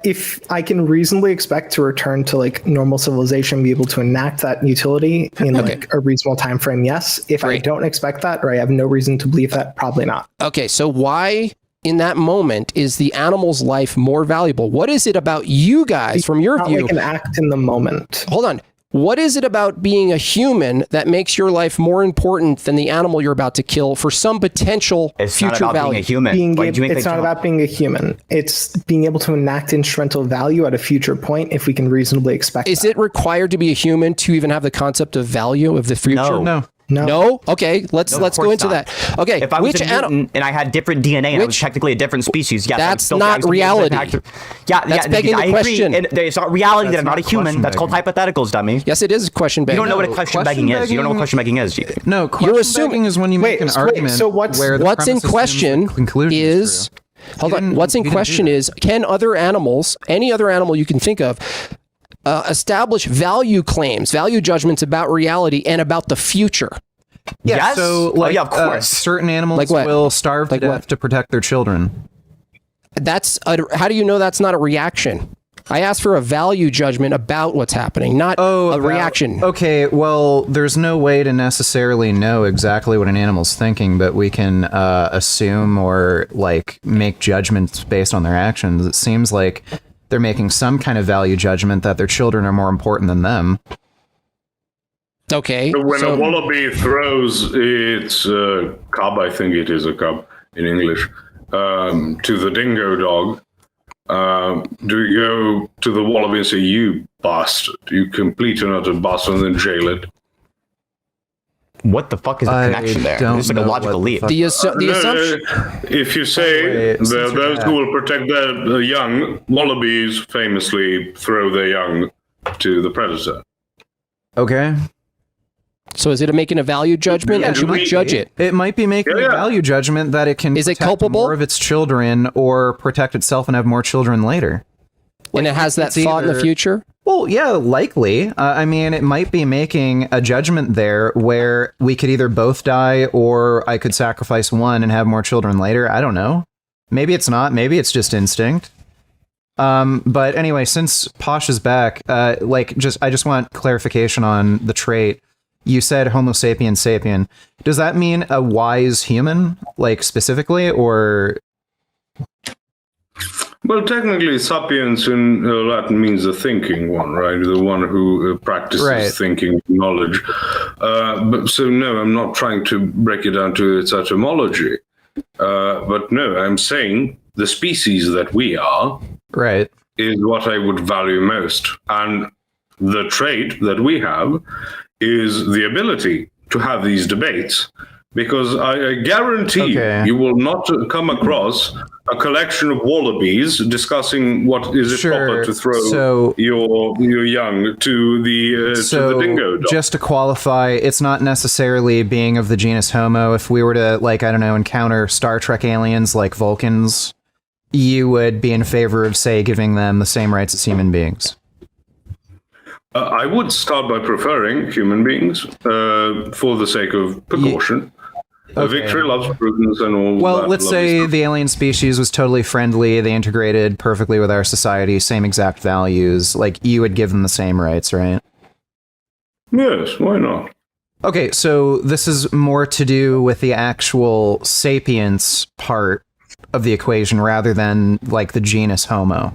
If I can reasonably expect to return to like normal civilization, be able to enact that utility in like a reasonable time frame, yes. If I don't expect that, or I have no reason to believe that, probably not. Okay, so why in that moment is the animal's life more valuable? What is it about you guys, from your view? Like an act in the moment. Hold on. What is it about being a human that makes your life more important than the animal you're about to kill for some potential future value? Being a human. It's not about being a human. It's being able to enact instrumental value at a future point if we can reasonably expect Is it required to be a human to even have the concept of value of the future? No. Okay, let's go into that. Okay, if I was a mutant and I had different DNA and I was technically a different species, yes, that's not reality. That's begging the question. It's not reality that I'm not a human. That's called hypotheticals, dummy. Yes, it is question begging. You don't know what a question begging is. You don't know what question begging is. No, question begging is when you make an argument. So what's in question is... Hold on. What's in question is, can other animals, any other animal you can think of, establish value claims, value judgments about reality and about the future? Yes. So, of course. Certain animals will starve to death to protect their children. How do you know that's not a reaction? I asked for a value judgment about what's happening, not a reaction. Okay, well, there's no way to necessarily know exactly what an animal's thinking, but we can assume or like make judgments based on their actions. It seems like they're making some kind of value judgment that their children are more important than them. Okay. When a wallaby throws its cub, I think it is a cub in English, to the dingo dog, do you go to the wallaby and say, "You bastard, you complete and utter bastard," and then jail it? What the fuck is the connection there? It's like a logical leap. The assumption. If you say those who will protect their young, wallabies famously throw their young to the predator. Okay. So is it making a value judgment, and should we judge it? It might be making a value judgment that it can protect more of its children or protect itself and have more children later. And it has that thought in the future? Well, yeah, likely. I mean, it might be making a judgment there where we could either both die or I could sacrifice one and have more children later. I don't know. Maybe it's not. Maybe it's just instinct. But anyway, since Posh is back, I just want clarification on the trait. You said Homo sapien sapien. Does that mean a wise human, like specifically, or? Well, technically, sapiens in Latin means the thinking one, right? The one who practices thinking, knowledge. So no, I'm not trying to break it down to its etymology. But no, I'm saying the species that we are is what I would value most. And the trait that we have is the ability to have these debates, because I guarantee you will not come across a collection of wallabies discussing what is it proper to throw your young to the dingo dog. Just to qualify, it's not necessarily being of the genus Homo. If we were to, like, I don't know, encounter Star Trek aliens like Vulcans, you would be in favor of, say, giving them the same rights as human beings. I would start by preferring human beings for the sake of precaution. Victory loves prudence and all that. Well, let's say stuff. the alien species was totally friendly. They integrated perfectly with our society, same exact values. Like, you would give them the same rights, right? Yes, why not? Okay, so this is more to do with the actual sapience part of the equation rather than, like, the genus Homo.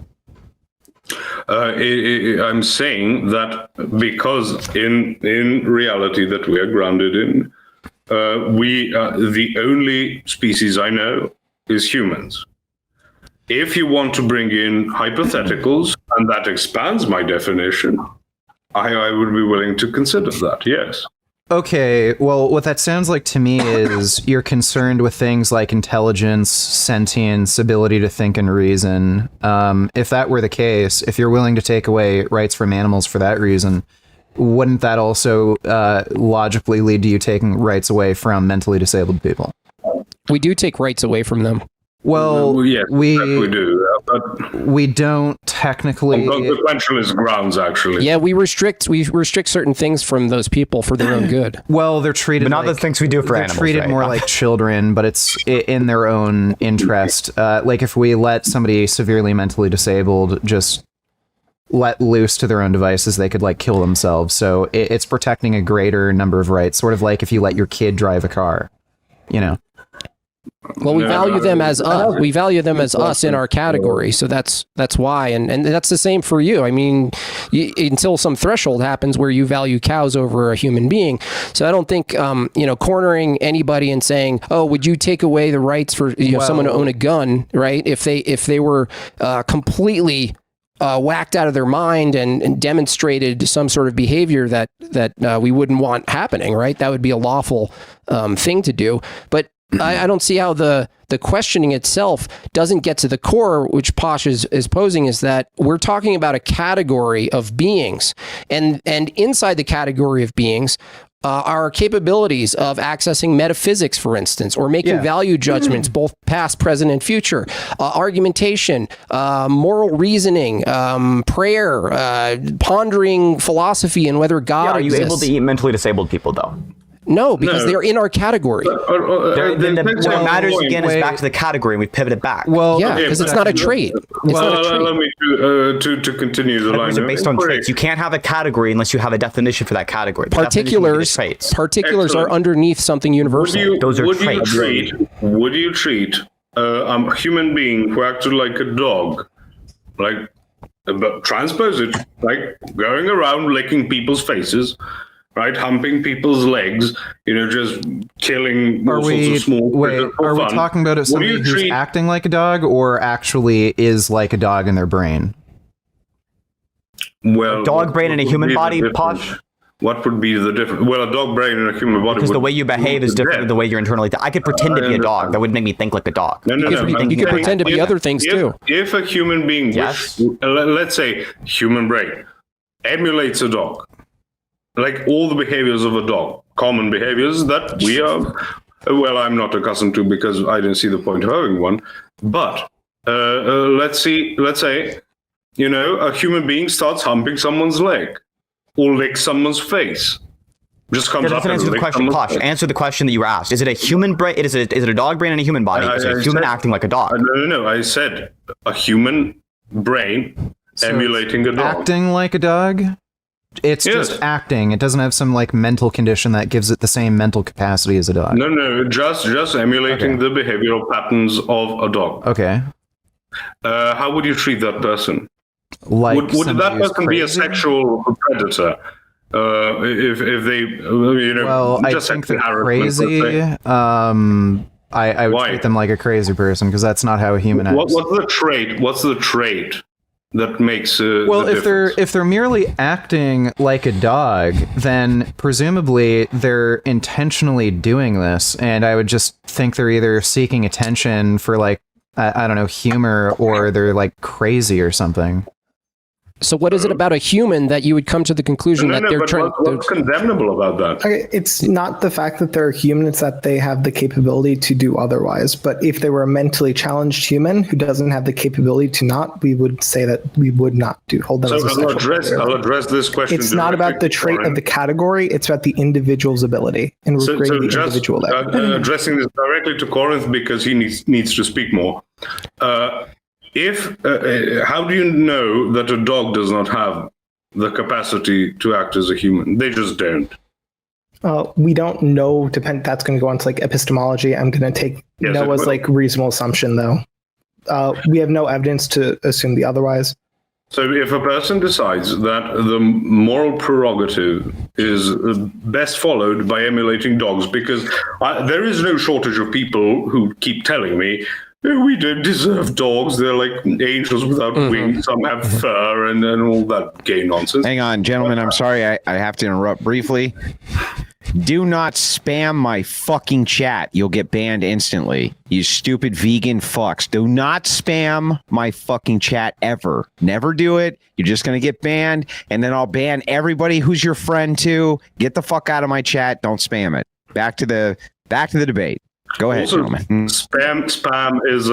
I'm saying that because in reality that we are grounded in, the only species I know is humans. If you want to bring in hypotheticals, and that expands my definition, I would be willing to consider that, yes. Okay, well, what that sounds like to me is you're concerned with things like intelligence, sentience, ability to think and reason. If that were the case, if you're willing to take away rights from animals for that reason, wouldn't that also logically lead to you taking rights away from mentally disabled people? We do take rights away from them. Well, yes, we do. But we don't technically. On consequentialist grounds, actually. Yeah, we restrict certain things from those people for their own good. Well, they're treated. But not like, the things we do for animals. They're treated more like children, but it's in their own interest. Like if we let somebody severely mentally disabled just let loose to their own devices, they could like kill themselves. So it's protecting a greater number of rights. Sort of like if you let your kid drive a car, you know. Well, we value them as us. We value them as us in our category, so that's why, and that's the same for you. I mean, until some threshold happens where you value cows over a human being. So I don't think cornering anybody and saying, "Oh, would you take away the rights for someone to own a gun?" Right? If they were completely whacked out of their mind and demonstrated some sort of behavior that we wouldn't want happening. Right? That would be a lawful thing to do, but. I don't see how the questioning itself doesn't get to the core, which Posh is posing, is that we're talking about a category of beings, and inside the category of beings, our capabilities of accessing metaphysics, for instance, or making value judgments, both past, present, and future, argumentation, moral reasoning, prayer, pondering philosophy and whether God exists. Are you able to eat mentally disabled people, though? No, because they're in our category. What matters again is back to the category, and we pivoted back. Well, yeah, because it's not a trait. Let me to continue the line. Are based on traits. You can't have a category unless you have a definition for that category. Particulars are underneath something universal. Those are traits. Would you treat a human being who acted like a dog, like transpose it, like going around licking people's faces? Right, humping people's legs, just killing all sorts of small critters for fun. Are we talking about somebody who's acting like a dog or actually is like a dog in their brain? Well, a dog brain in a human body, Posh? What would be the difference? Well, a dog brain in a human body. Because the way you behave is different than the way you're internally. I could pretend to be a dog. That would make me think like a dog. No. You could pretend to be other things too. If a human being, let's say human brain, emulates a dog, like all the behaviors of a dog, common behaviors that we are, I'm not accustomed to because I didn't see the point of having one. But let's say You know, a human being starts humping someone's leg or licks someone's face. Just comes up and answer the licks question, someone's Posh. face. Answer the question that you were asked. Is it a human brain? Is it a dog brain in a human body? Is it a human acting like a dog? No. I said a human brain emulating a dog. Acting like a dog? It's just acting. It doesn't have some like mental condition that gives it the same mental capacity as a dog. No, just emulating the behavioral patterns of a dog. Okay. How would you treat that person? Like Would that somebody who's person be a crazy? sexual predator? If they, you know, Well, I just think they're harassment, let's crazy. say. I would Why? treat them like a crazy person because that's not how a human acts. What's the trait? What's the trait that makes Well, the difference? if they're merely acting like a dog, then presumably they're intentionally doing this, and I would just think they're either seeking attention for like I don't know, humor, or they're like crazy or something. So what is it about a human that you would come to the conclusion that they're but trying? what's condemnable about that? Okay, it's not the fact that they're human, it's that they have the capability to do otherwise. But if they were a mentally challenged human who doesn't have the capability to not, we would say that we would not hold them So as a sexual predator. I'll address this question. It's not about the trait of the category, it's about the individual's ability. And we're grading the individual there. Addressing this directly to Corinth because he needs to speak more. How do you know that a dog does not have the capacity to act as a human? They just don't. We don't know. That's going to go on to like epistemology. I'm going to take Noah's like reasonable assumption, though. We have no evidence to assume the otherwise. So if a person decides that the moral prerogative is best followed by emulating dogs, because there is no shortage of people who keep telling me, we don't deserve dogs. They're like angels without wings. Some have fur and all that gay nonsense. Hang on, gentlemen. I'm sorry. I have to interrupt briefly. Do not spam my fucking chat. You'll get banned instantly. You stupid vegan fucks. Do not spam my fucking chat ever. Never do it. You're just going to get banned. And then I'll ban everybody who's your friend too. Get the fuck out of my chat. Don't spam it. Back to the debate. Go ahead, Also, gentlemen. Spam is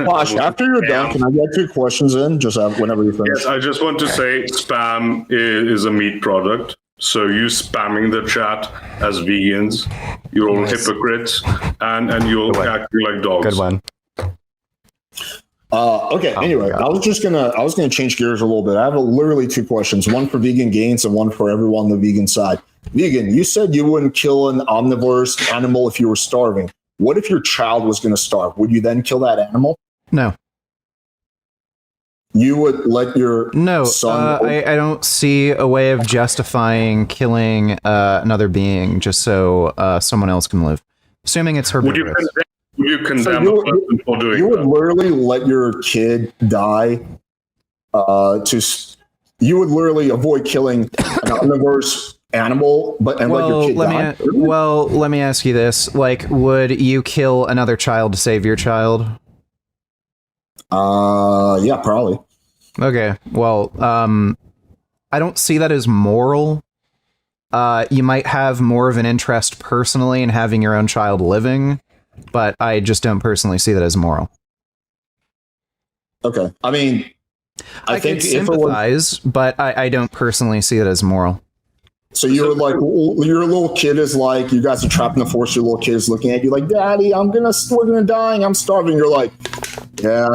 Posh, after you're done, can I get 2 questions in? Just whenever you finish. Yes, I just want to say spam is a meat product. So you spamming the chat as vegans, you're all hypocrites, and you're acting like dogs. Good one. Okay. Anyway, I was gonna change gears a little bit. I have literally 2 questions, one for Vegan Gains and one for everyone on the vegan side. Vegan, you said you wouldn't kill an omnivorous animal if you were starving. What if your child was going to starve? Would you then kill that animal? No. You would let your son. I don't see a way of justifying killing another being just so someone else can live. Assuming it's herbivorous. Would you condemn a person for doing You would that? literally let your kid die. You would literally avoid killing an omnivorous animal, let your kid die. Let me ask you this: like, would you kill another child to save your child? Yeah, probably. Okay. Well, I don't see that as moral. You might have more of an interest personally in having your own child living, but I just don't personally see that as moral. Okay. I mean, I think can sympathize, but I don't personally see it as moral. So you're like, your little kid is like, you guys are trapped in the forest. Your little kid is looking at you like, Daddy, we're gonna die. I'm starving. You're like, yeah,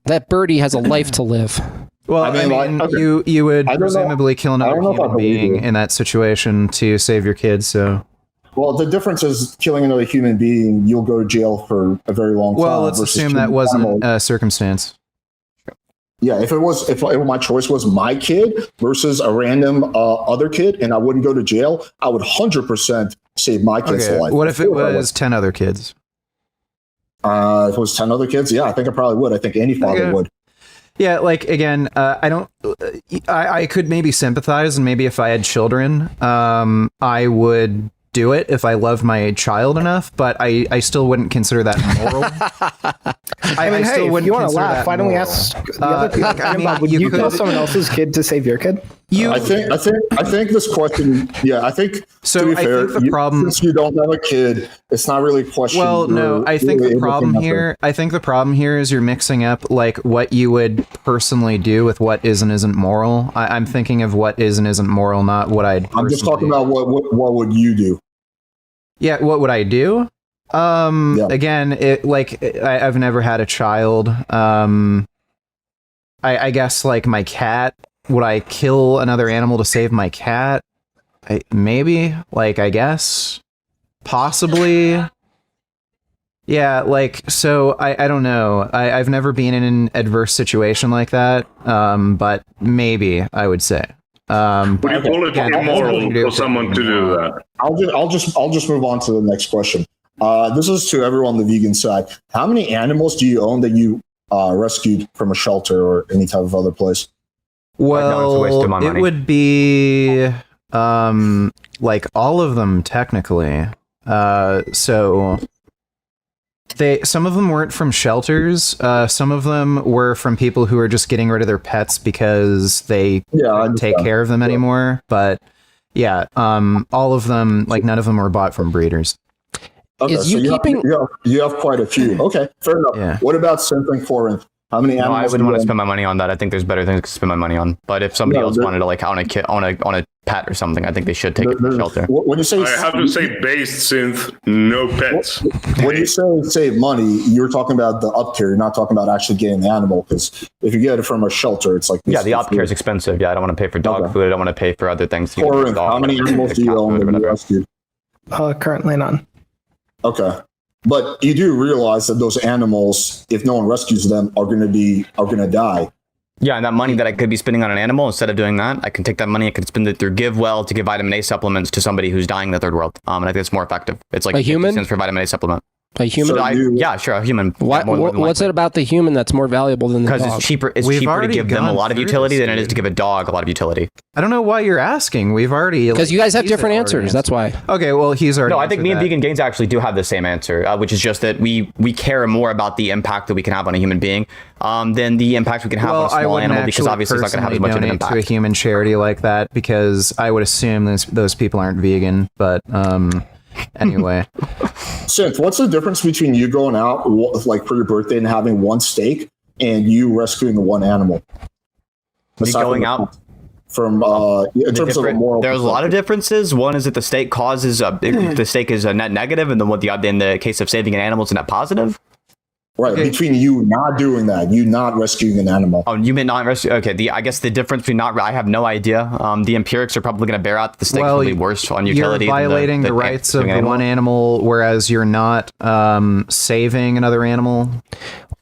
that birdie has a life to live. Well, I mean, you would presumably kill another human being in that situation to save your kid. So, well, the difference is killing another human being, you'll go to jail for a very long time. Well, let's assume that wasn't a circumstance. Yeah, if my choice was my kid versus a random other kid, and I wouldn't go to jail, I would 100% save my kid's life. What if it was 10 other kids? If it was 10 other kids, yeah, I think I probably would. I think any father would. Yeah, like, again, I could maybe sympathize, and maybe if I had children, I would do it if I loved my child enough, but I still wouldn't consider that moral. I mean, hey, if you want to laugh, why don't we ask the other people? Would you kill someone else's kid to save your kid? I think this question. Yeah, I think. So to be I fair, think the problem, since you don't have a kid, it's not really a question. well, no, I think the problem here, is you're mixing up like what you would personally do with what is and isn't moral. I'm thinking of what is and isn't moral, not what I'd. I'm just talking about what would you do? Yeah, what would I do? Again, I've never had a child. I guess like my cat. Would I kill another animal to save my cat? Maybe. Like, I guess. Possibly. Yeah, like, so I don't know. I've never been in an adverse situation like that. But maybe, I would say. Would you call it immoral for someone to do that? I'll just move on to the next question. This is to everyone on the vegan side. How many animals do you own that you rescued from a shelter or any type of other place? Well, it would be like all of them technically. So some of them weren't from shelters. Some of them were from people who are just getting rid of their pets because they couldn't take care of them anymore. But yeah, all of them, like none of them were bought from breeders. Okay, so you have quite a few. Okay, fair enough. Yeah. What about Synth Corinth? How many animals? I wouldn't want to spend my money on that. I think there's better things to spend my money on. But if somebody else wanted to like own a pet or something, I think they should take it to shelter. When you say I have to say based Synth, no pets. When you say save money, you're talking about the up tier. You're not talking about actually getting the animal, because if you get it from a shelter, it's like the up tier is expensive. Yeah, I don't want to pay for dog food. I don't want to pay for other things. Corinth, how many animals do you own that you rescued? Currently none. Okay. But you do realize that those animals, if no one rescues them, are going to die. Yeah, and that money that I could be spending on an animal, instead of doing that, I can take that money, I could spend it through GiveWell to give vitamin A supplements to somebody who's dying in the third world. And I think it's more effective. It's like a human 50 cents for vitamin A supplement. A human? Yeah, sure, a human. What's it about the human that's more valuable than the dog? Because it's cheaper to give them a lot of utility than it is to give a dog a lot of utility. I don't know why you're asking. We've already... Because you guys have different answers, that's why. Okay, well, he's already... No, I think me and Vegan Gains actually do have the same answer, which is just that we care more about the impact that we can have on a human being than the impact we can have on a small animal, because obviously it's not going to have as much of an impact. To a human charity like that, because I would assume those people aren't vegan, but... Anyway, Synth, what's the difference between you going out like for your birthday and having one steak and you rescuing the one animal? Me going out from in terms of a moral. There's a lot of differences. One is that the steak causes the steak is a net negative, and then in the case of saving an animal, it's a net positive. Right, okay. Between you not doing that, you not rescuing an animal. Oh, you meant not rescue? Okay, I guess the difference between I have no idea. The empirics are probably going to bear out that the steak is probably worse on utility. You're violating the rights of the one animal, whereas you're not saving another animal.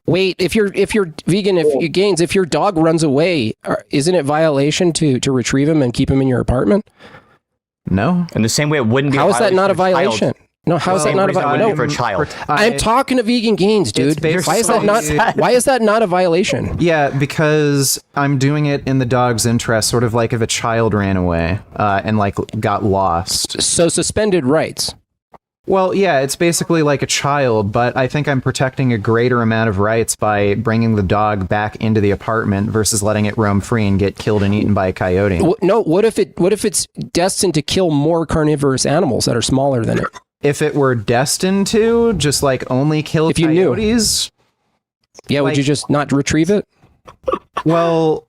Wait, if you're vegan, if your dog runs away, isn't it violation to retrieve him and keep him in your apartment? No. In the same way, it wouldn't be. How is that not a violation? No, how is that not a violation? For a child. I'm talking to Vegan Gains, dude. Why is that not a violation? Yeah, because I'm doing it in the dog's interest, sort of like if a child ran away and like got lost. So suspended rights. Well, yeah, it's basically like a child, but I think I'm protecting a greater amount of rights by bringing the dog back into the apartment versus letting it roam free and get killed and eaten by a coyote. No, what if it's destined to kill more carnivorous animals that are smaller than it? If it were destined to, just like only kill if coyotes? Yeah, would you just not retrieve it? Well,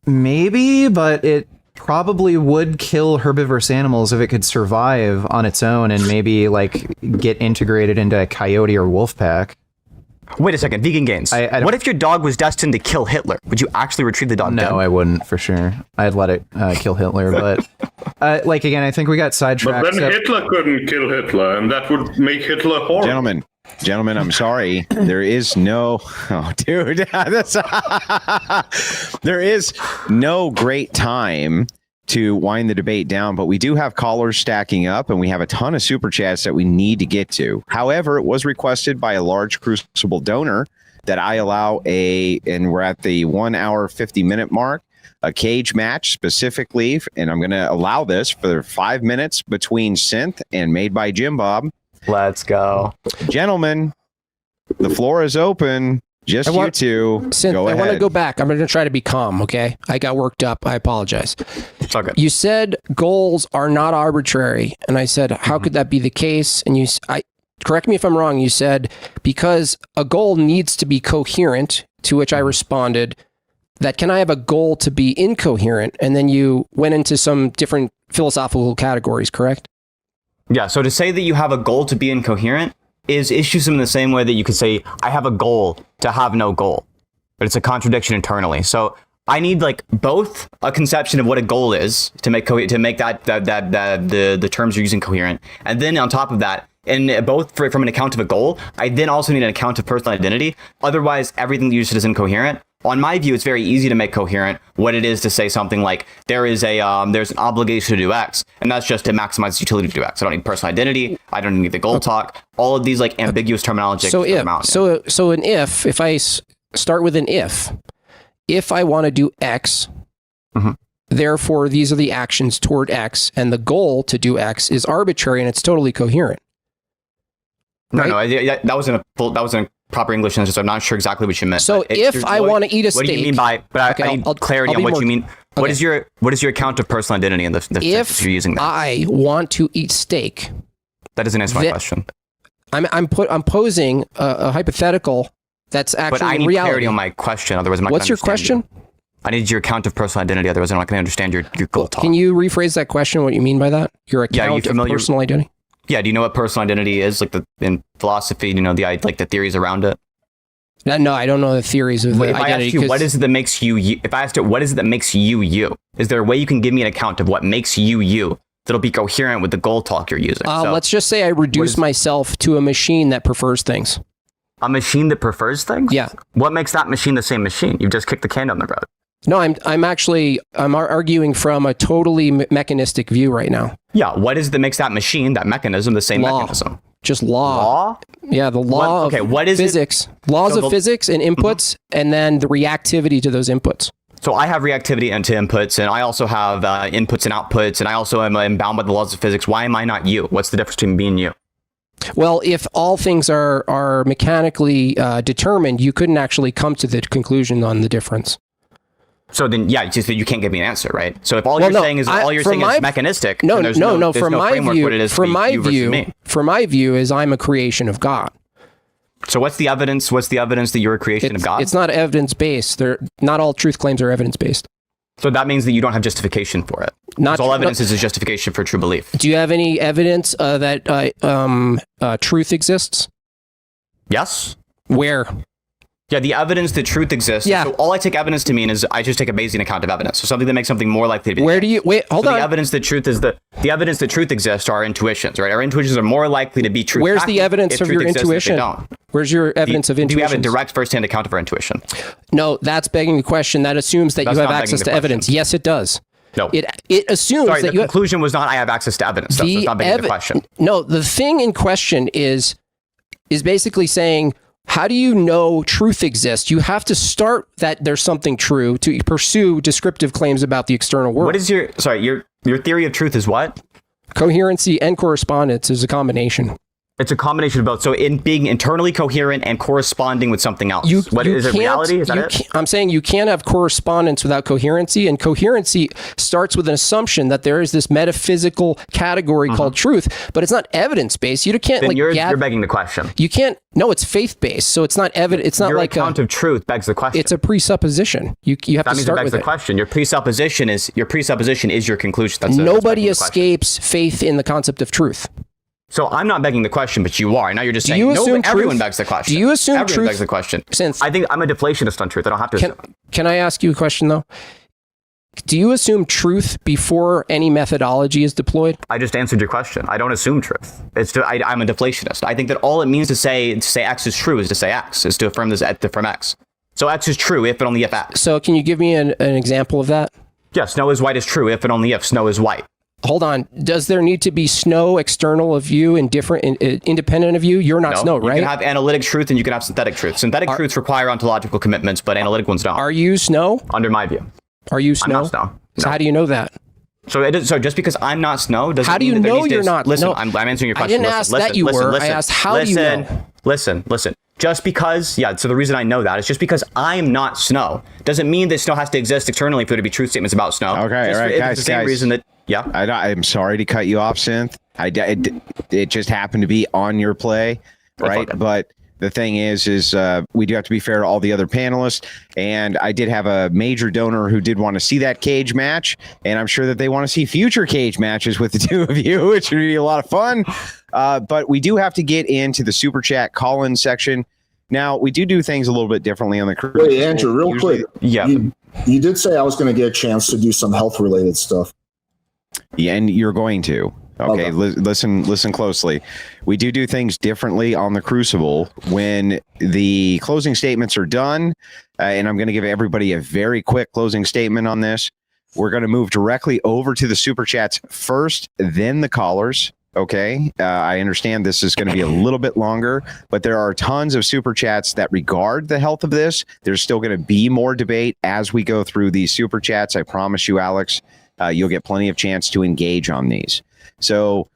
maybe, but it probably would kill herbivorous animals if it could survive on its own and maybe like get integrated into a coyote or wolf pack. Wait a second, Vegan Gains. What if your dog was destined to kill Hitler? Would you actually retrieve the dog? No, I wouldn't, for sure. I'd let it kill Hitler, but like again, I think we got sidetracked. But then Hitler couldn't kill Hitler, and that would make Hitler horrible. Gentlemen, I'm sorry. There is no... Oh, dude. There is no great time to wind the debate down, but we do have callers stacking up, and we have a ton of super chats that we need to get to. However, it was requested by a large Crucible donor that I allow and we're at the 1 hour, 50-minute mark, a cage match specifically, and I'm going to allow this for 5 minutes between Synth and Made by Jim Bob. Let's go. Gentlemen, the floor is open. Just you two. Synth, Go I want to ahead. go back. I'm going to try to be calm, okay? I got worked up. I apologize. It's all good. You said goals are not arbitrary, and I said, how could that be the case? And correct me if I'm wrong. You said because a goal needs to be coherent. To which I responded, that can I have a goal to be incoherent? And then you went into some different philosophical categories, correct? Yeah, so to say that you have a goal to be incoherent is issues in the same way that you could say, I have a goal to have no goal. But it's a contradiction internally. So I need like both a conception of what a goal is to make that the terms you're using coherent. And then on top of that, and both from an account of a goal, I then also need an account of personal identity. Otherwise, everything that you said is incoherent. On my view, it's very easy to make coherent what it is to say something like there's an obligation to do X, and that's just to maximize the utility to do X. I don't need personal identity. I don't need the goal talk. All of these like ambiguous terminology. So if I start with an if I want to do X, therefore these are the actions toward X, and the goal to do X is arbitrary and it's totally coherent. Right? No, that wasn't a proper English answer, so I'm not sure exactly what you meant. So if I want to eat a steak, what do you mean by? But I need clarity on what you mean. What is your account of personal identity in the if you're using that? I want to eat steak, that doesn't answer my question. I'm posing a hypothetical that's actually but I need reality. clarity on my question. Otherwise, I'm not. What's your question? I need your account of personal identity. Otherwise, I'm not going to understand your goal talk. Can you rephrase that question? What you mean by that? Your account of personal identity. Yeah, do you know what personal identity is? Like in philosophy, you know the theories around it. No, I don't know the theories of the identity. If I asked you, what is it that makes you? If I asked it, what is it that makes you you? Is there a way you can give me an account of what makes you you that'll be coherent with the goal talk you're using? Let's just say I reduce myself to a machine that prefers things. A machine that prefers things? Yeah. What makes that machine the same machine? You've just kicked the can down the road. No, I'm arguing from a totally mechanistic view right now. Yeah, what is it that makes that machine, that mechanism, the same mechanism? Just law. Law? Yeah, the law of physics. Laws of physics and inputs, and then the reactivity to those inputs. So I have reactivity into inputs, and I also have inputs and outputs, and I also am bound by the laws of physics. Why am I not you? What's the difference between me and you? Well, if all things are mechanically determined, you couldn't actually come to the conclusion on the difference. So then, yeah, just that you can't give me an answer, right? So if all you're saying is mechanistic, no. From my view, is I'm a creation of God. So what's the evidence? What's the evidence that you're a creation of God? It's not evidence based. Not all truth claims are evidence based. So that means that you don't have justification for it. All evidence is justification for true belief. Do you have any evidence that truth exists? Yes. Where? Yeah, the evidence that truth exists. Yeah. So all I take evidence to mean is I just take a Bayesian account of evidence. So something that makes something more likely to be. Where do you wait? Hold on. The evidence that truth is the evidence that truth exists are our intuitions, right? Our intuitions are more likely to be true. Where's the evidence of your intuition? Where's your evidence of intuition? Do we have a direct first-hand account of our intuition? No, that's begging the question. That assumes that you have access to evidence. Yes, it does. No. It assumes that the conclusion was not I have access to evidence. So it's not begging the question. No, the thing in question is basically saying, how do you know truth exists? You have to start that there's something true to pursue descriptive claims about the external world. What is your theory of truth is what? Coherency and correspondence is a combination. It's a combination of both. So in being internally coherent and corresponding with something else. Is it reality? Is that it? I'm saying you can't have correspondence without coherency, and coherency starts with an assumption that there is this metaphysical category called truth, but it's not evidence-based. You can't then you're begging the question. You can't. No, it's faith-based, so it's not evidence. It's not your like account of truth begs the question. It's a presupposition. You have to start with it. That means it begs the question. Your presupposition is your conclusion. Nobody escapes faith in the concept of truth. So I'm not begging the question, but you are. Now you're just saying everyone begs the question. Do you assume everyone truth begs the question? Since I think I'm a deflationist on truth. I don't have to assume. Can I ask you a question though? Do you assume truth before any methodology is deployed? I just answered your question. I don't assume truth. I'm a deflationist. I think that all it means to say X is true is to say X, is to affirm X. So X is true if and only if X. So can you give me an example of that? Yeah, snow is white is true if and only if snow is white. Hold on. Does there need to be snow external of you and independent of you? You're not snow, right? You can have analytic truth and you can have synthetic truth. Synthetic truths require ontological commitments, but analytic ones don't. Are you snow? Under my view. Are you snow? I'm not snow. So how do you know that? So just because I'm not snow doesn't mean how do you know you're not? Listen, no, I'm answering your question. I didn't ask that you were. I asked how do you know? Listen. just because, so the reason I know that is just because I'm not Snow doesn't mean that Snow has to exist externally for there to be truth statements about Snow. Okay, just all right, guys, the same reason that, I'm sorry to cut you off, Synth. It just happened to be on your play, right? But the thing is we do have to be fair to all the other panelists. And I did have a major donor who did want to see that cage match. And I'm sure that they want to see future cage matches with the two of you, which would be a lot of fun. But we do have to get into the super chat call-in section. Now, we do things a little bit differently on the crew. Wait, Andrew, real quick. Yeah. You did say I was going to get a chance to do some health-related stuff. Yeah, and you're going to. Okay, listen closely. We do things differently on the Crucible. When the closing statements are done, and I'm going to give everybody a very quick closing statement on this, we're going to move directly over to the super chats first, then the callers. Okay, I understand this is going to be a little bit longer, but there are tons of super chats that regard the health of this. There's still going to be more debate as we go through these super chats. I promise you, Alex, you'll get plenty of chance to engage on these. So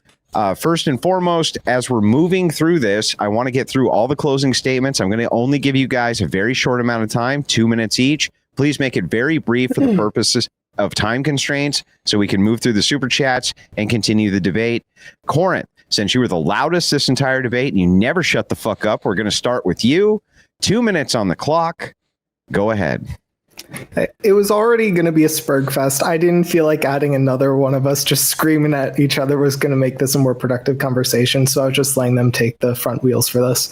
first and foremost, as we're moving through this, I want to get through all the closing statements. I'm going to only give you guys a very short amount of time, 2 minutes each. Please make it very brief for the purposes of time constraints so we can move through the super chats and continue the debate. Corinth, since you were the loudest this entire debate and you never shut the fuck up, we're going to start with you. 2 minutes on the clock. Go ahead. It was already going to be a Spurg fest. I didn't feel like adding another one of us just screaming at each other was going to make this a more productive conversation. So I was just letting them take the front wheels for this.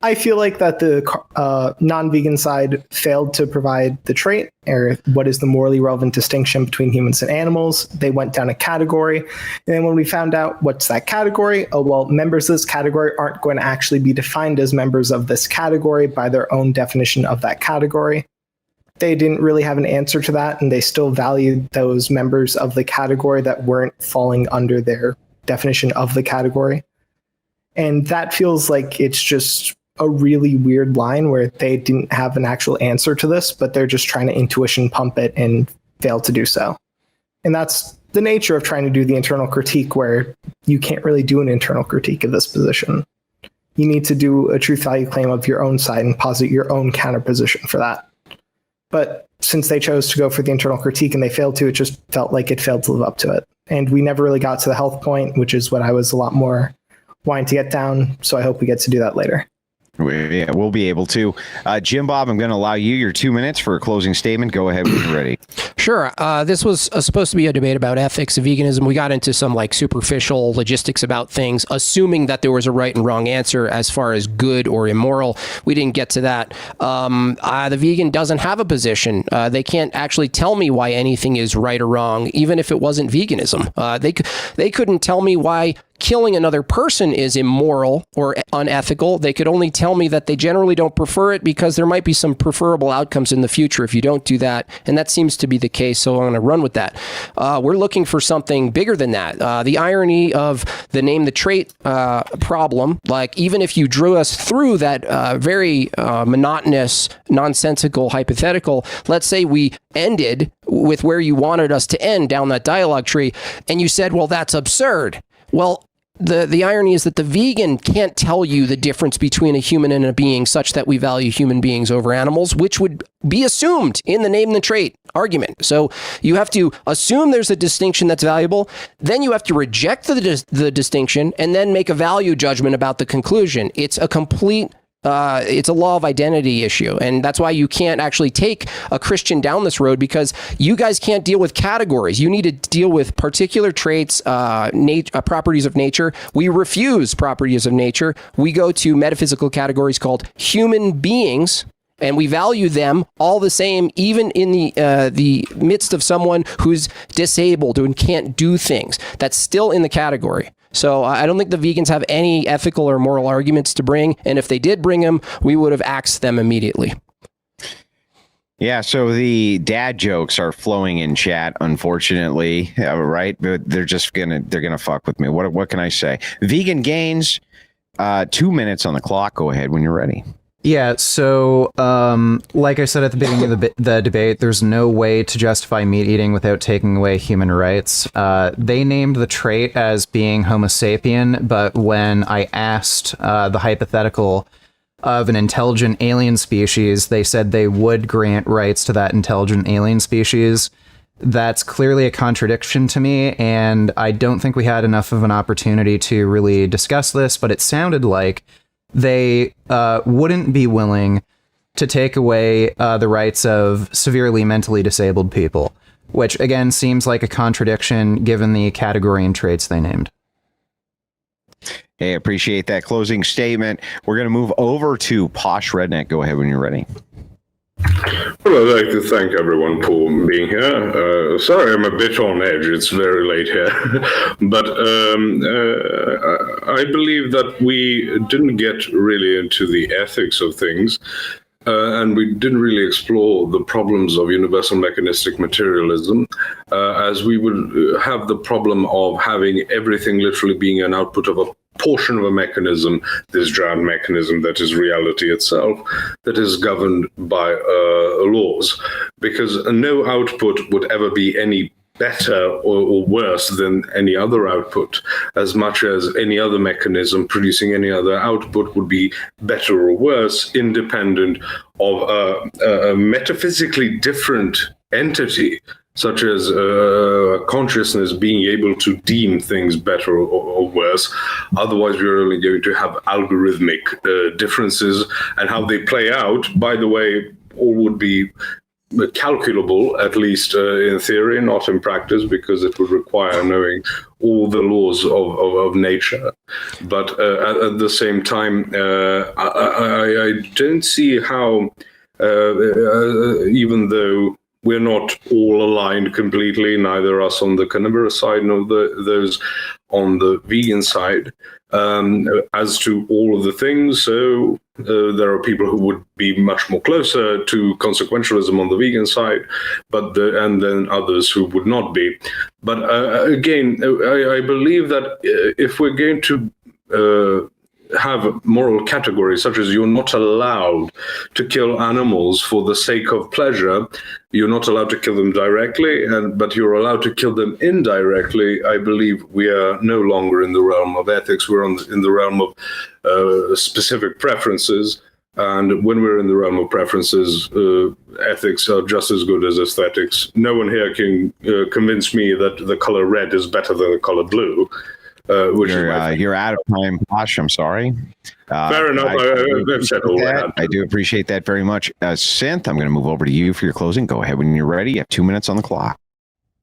I feel like that the non-vegan side failed to provide the trait, or what is the morally relevant distinction between humans and animals. They went down a category. And then when we found out what's that category, members of this category aren't going to actually be defined as members of this category by their own definition of that category. They didn't really have an answer to that, and they still valued those members of the category that weren't falling under their definition of the category. And that feels like it's just a really weird line where they didn't have an actual answer to this, but they're just trying to intuition pump it and fail to do so. And that's the nature of trying to do the internal critique, where you can't really do an internal critique of this position. You need to do a truth value claim of your own side and posit your own counterposition for that. But since they chose to go for the internal critique and they failed to, it just felt like it failed to live up to it. And we never really got to the health point, which is what I was a lot more wanting to get down. So I hope we get to do that later. Yeah, we'll be able to. Jim Bob, I'm going to allow you your 2 minutes for a closing statement. Go ahead when you're ready. Sure. This was supposed to be a debate about ethics of veganism. We got into some superficial logistics about things, assuming that there was a right and wrong answer as far as good or immoral. We didn't get to that. The vegan doesn't have a position. They can't actually tell me why anything is right or wrong, even if it wasn't veganism. They couldn't tell me why killing another person is immoral or unethical. They could only tell me that they generally don't prefer it because there might be some preferable outcomes in the future if you don't do that. And that seems to be the case. So I'm going to run with that. We're looking for something bigger than that. The irony of the name the trait problem, even if you drew us through that very monotonous, nonsensical hypothetical, let's say we ended with where you wanted us to end down that dialogue tree, and you said, well, that's absurd. Well, the irony is that the vegan can't tell you the difference between a human and a being such that we value human beings over animals, which would be assumed in the name the trait argument. So you have to assume there's a distinction that's valuable, then you have to reject the distinction, and then make a value judgment about the conclusion. It's a complete it's a law of identity issue. And that's why you can't actually take a Christian down this road, because you guys can't deal with categories. You need to deal with particular traits, properties of nature. We refuse properties of nature. We go to metaphysical categories called human beings, and we value them all the same, even in the midst of someone who's disabled and can't do things. That's still in the category. So I don't think the vegans have any ethical or moral arguments to bring. And if they did bring them, we would have axed them immediately. Yeah, so the dad jokes are flowing in chat, unfortunately, right? But they're gonna fuck with me. What can I say? Vegan Gains, 2 minutes on the clock. Go ahead when you're ready. Yeah, so like I said at the beginning of the debate, there's no way to justify meat eating without taking away human rights. They named the trait as being Homo sapien, but when I asked the hypothetical of an intelligent alien species, they said they would grant rights to that intelligent alien species. That's clearly a contradiction to me, and I don't think we had enough of an opportunity to really discuss this, but it sounded like they wouldn't be willing to take away the rights of severely mentally disabled people, which again seems like a contradiction given the category and traits they named. Hey, appreciate that closing statement. We're going to move over to Posh Redneck. Go ahead when you're ready. Well, I'd like to thank everyone for being here. Sorry, I'm a bit on edge. It's very late here. But I believe that we didn't get really into the ethics of things. And we didn't really explore the problems of universal mechanistic materialism, as we would have the problem of having everything literally being an output of a portion of a mechanism, this giant mechanism that is reality itself, that is governed by laws, because no output would ever be any better or worse than any other output, as much as any other mechanism producing any other output would be better or worse, independent of a metaphysically different entity, such as consciousness being able to deem things better or worse. Otherwise, we're only going to have algorithmic differences, and how they play out, by the way, all would be calculable, at least in theory, not in practice, because it would require knowing all the laws of nature. But at the same time, I don't see how, even though we're not all aligned completely, neither us on the carnivorous side nor those on the vegan side, as to all of the things. So there are people who would be much more closer to consequentialism on the vegan side, and then others who would not be. But again, I believe that if we're going to have moral categories such as you're not allowed to kill animals for the sake of pleasure, you're not allowed to kill them directly, but you're allowed to kill them indirectly, I believe we are no longer in the realm of ethics. We're in the realm of specific preferences. And when we're in the realm of preferences, ethics are just as good as aesthetics. No one here can convince me that the color red is better than the color blue. You're out of time, Posh. I'm sorry. Fair enough. I've said all that. I do appreciate that very much. Synth, I'm going to move over to you for your closing. Go ahead when you're ready. You have 2 minutes on the clock.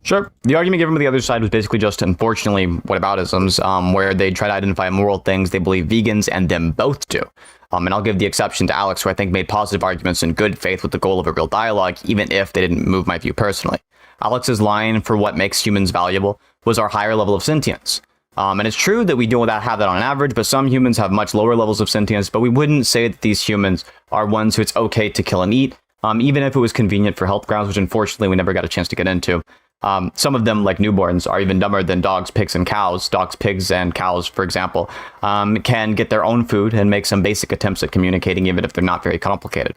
Sure. The argument given by the other side was basically just, unfortunately, whataboutisms, where they try to identify moral things they believe vegans and them both do. And I'll give the exception to Alex, who I think made positive arguments in good faith with the goal of a real dialogue, even if they didn't move my view personally. Alex's line for what makes humans valuable was our higher level of sentience. And it's true that we don't have that on average, but some humans have much lower levels of sentience, but we wouldn't say that these humans are ones who it's okay to kill and eat, even if it was convenient for health grounds, which unfortunately we never got a chance to get into. Some of them, like newborns, are even dumber than dogs, pigs, and cows. Dogs, pigs, and cows, for example, can get their own food and make some basic attempts at communicating, even if they're not very complicated.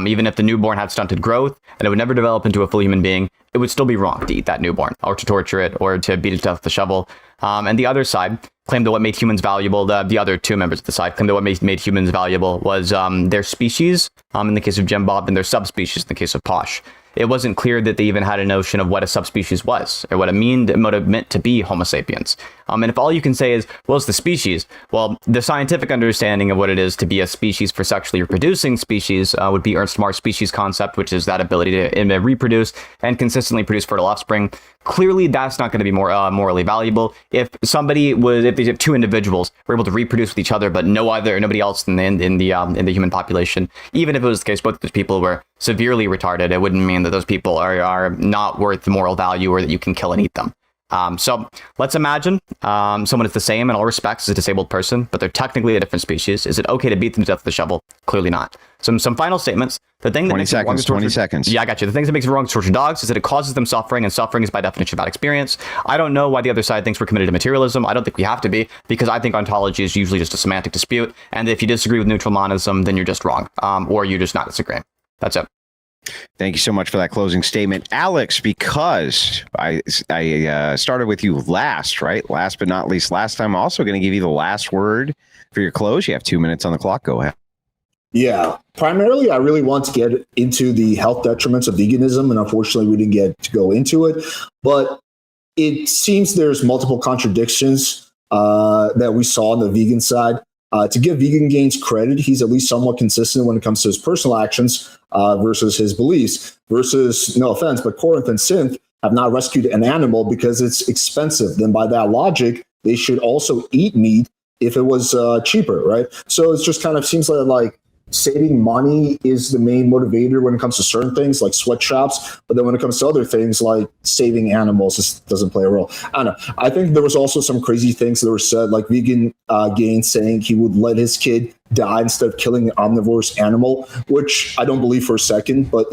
Even if the newborn had stunted growth and it would never develop into a full human being, it would still be wrong to eat that newborn or to torture it or to beat it to death with a shovel. And the other side claimed that what made humans valuable, the other two members of the side claimed that what made humans valuable was their species, in the case of Jim Bob, and their subspecies in the case of Posh. It wasn't clear that they even had a notion of what a subspecies was, or what it meant to be Homo sapiens. And if all you can say is, well, it's the species, well, the scientific understanding of what it is to be a species for sexually reproducing species would be Ernst Marr's species concept, which is that ability to reproduce and consistently produce fertile offspring. Clearly, that's not going to be more morally valuable. If two individuals were able to reproduce with each other, but nobody else in the human population, even if it was the case both of those people were severely retarded, it wouldn't mean that those people are not worth the moral value or that you can kill and eat them. So let's imagine someone is the same in all respects as a disabled person, but they're technically a different species. Is it okay to beat them to death with a shovel? Clearly not. Some final statements. The thing that 20 seconds. Yeah, I got you. The thing that makes it wrong to torture dogs is that it causes them suffering, and suffering is by definition a bad experience. I don't know why the other side thinks we're committed to materialism. I don't think we have to be, because I think ontology is usually just a semantic dispute. And if you disagree with neutral monism, then you're just wrong, or you're just not disagreeing. That's it. Thank you so much for that closing statement, Alex. Because I started with you last, right? Last but not least, last time. I'm also going to give you the last word for your close. You have 2 minutes on the clock. Go ahead. Yeah, primarily, I really want to get into the health detriments of veganism, and unfortunately, we didn't get to go into it. But it seems there's multiple contradictions that we saw on the vegan side. To give Vegan Gains credit, he's at least somewhat consistent when it comes to his personal actions versus his beliefs. Versus, no offense, but Corinth and Synth have not rescued an animal because it's expensive. Then, by that logic, they should also eat meat if it was cheaper, right? So it just kind of seems like saving money is the main motivator when it comes to certain things like sweatshops, but then when it comes to other things like saving animals, this doesn't play a role. I don't know. I think there was also some crazy things that were said, like Vegan Gains saying he would let his kid die instead of killing an omnivorous animal, which I don't believe for a second. But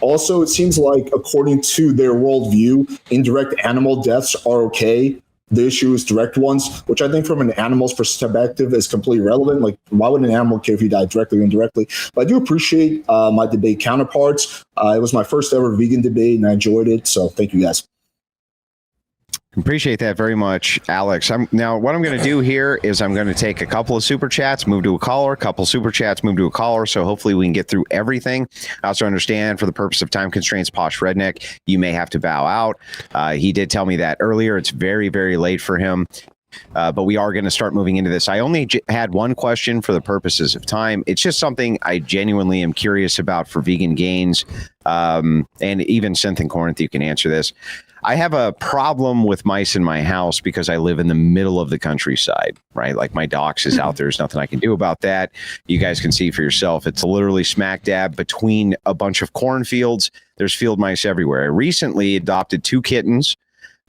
also it seems like according to their worldview, indirect animal deaths are okay. The issue is direct ones, which I think from an animal's perspective is completely irrelevant. Like, why would an animal care if you die directly or indirectly? But I do appreciate my debate counterparts. It was my first ever vegan debate, and I enjoyed it. So thank you, guys. Appreciate that very much, Alex. Now, what I'm going to do here is I'm going to take a couple of super chats, move to a caller, couple super chats, move to a caller. So hopefully we can get through everything. I also understand for the purpose of time constraints, Posh Redneck, you may have to bow out. He did tell me that earlier. It's very, very late for him. But we are going to start moving into this. I only had one question for the purposes of time. It's just something I genuinely am curious about for Vegan Gains. And even Synth and Corinth, you can answer this. I have a problem with mice in my house because I live in the middle of the countryside, right? Like my dox is out there. There's nothing I can do about that. You guys can see for yourself. It's literally smack dab between a bunch of cornfields. There's field mice everywhere. I recently adopted 2 kittens.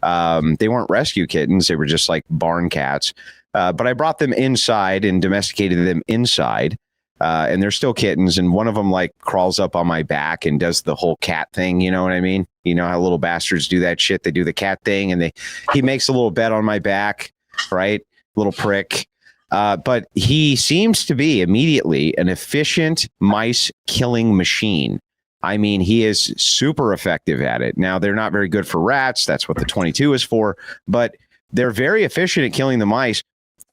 They weren't rescue kittens. They were just like barn cats. But I brought them inside and domesticated them inside. And they're still kittens. And one of them like crawls up on my back and does the whole cat thing. You know what I mean? You know how little bastards do that shit. They do the cat thing and he makes a little bed on my back, right? Little prick. But he seems to be immediately an efficient mice killing machine. I mean, he is super effective at it. Now, they're not very good for rats. That's what the 22 is for. But they're very efficient at killing the mice.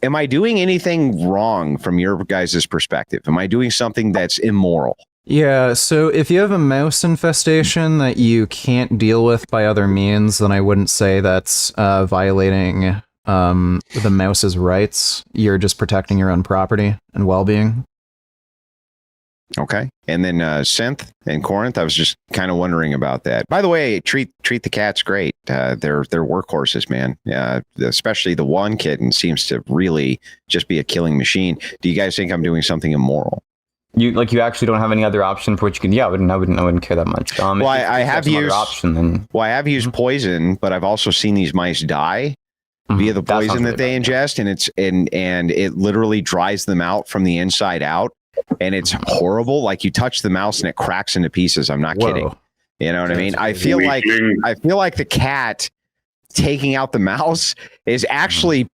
Am I doing anything wrong from your guys' perspective? Am I doing something that's immoral? Yeah, so if you have a mouse infestation that you can't deal with by other means, then I wouldn't say that's violating the mouse's rights. You're just protecting your own property and well-being. Okay. And then Synth and Corinth, I was just kind of wondering about that. By the way, treat the cats great. They're workhorses, man. Especially the one kitten seems to really just be a killing machine. Do you guys think I'm doing something immoral? You actually don't have any other option for which you can. Yeah, I wouldn't care that much. Well, I have used option. Then I have used poison, but I've also seen these mice die via the poison that they ingest, and it literally dries them out from the inside out. And it's horrible. Like you touch the mouse and it cracks into pieces. I'm not kidding. You know what I mean? I feel like the cat taking out the mouse is actually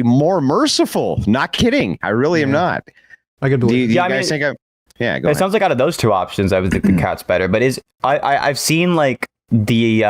more merciful. Not kidding. I really am not. I could believe. Do you guys think? Go ahead. Sounds like out of those 2 options, I would think the cat's better. But I've seen like the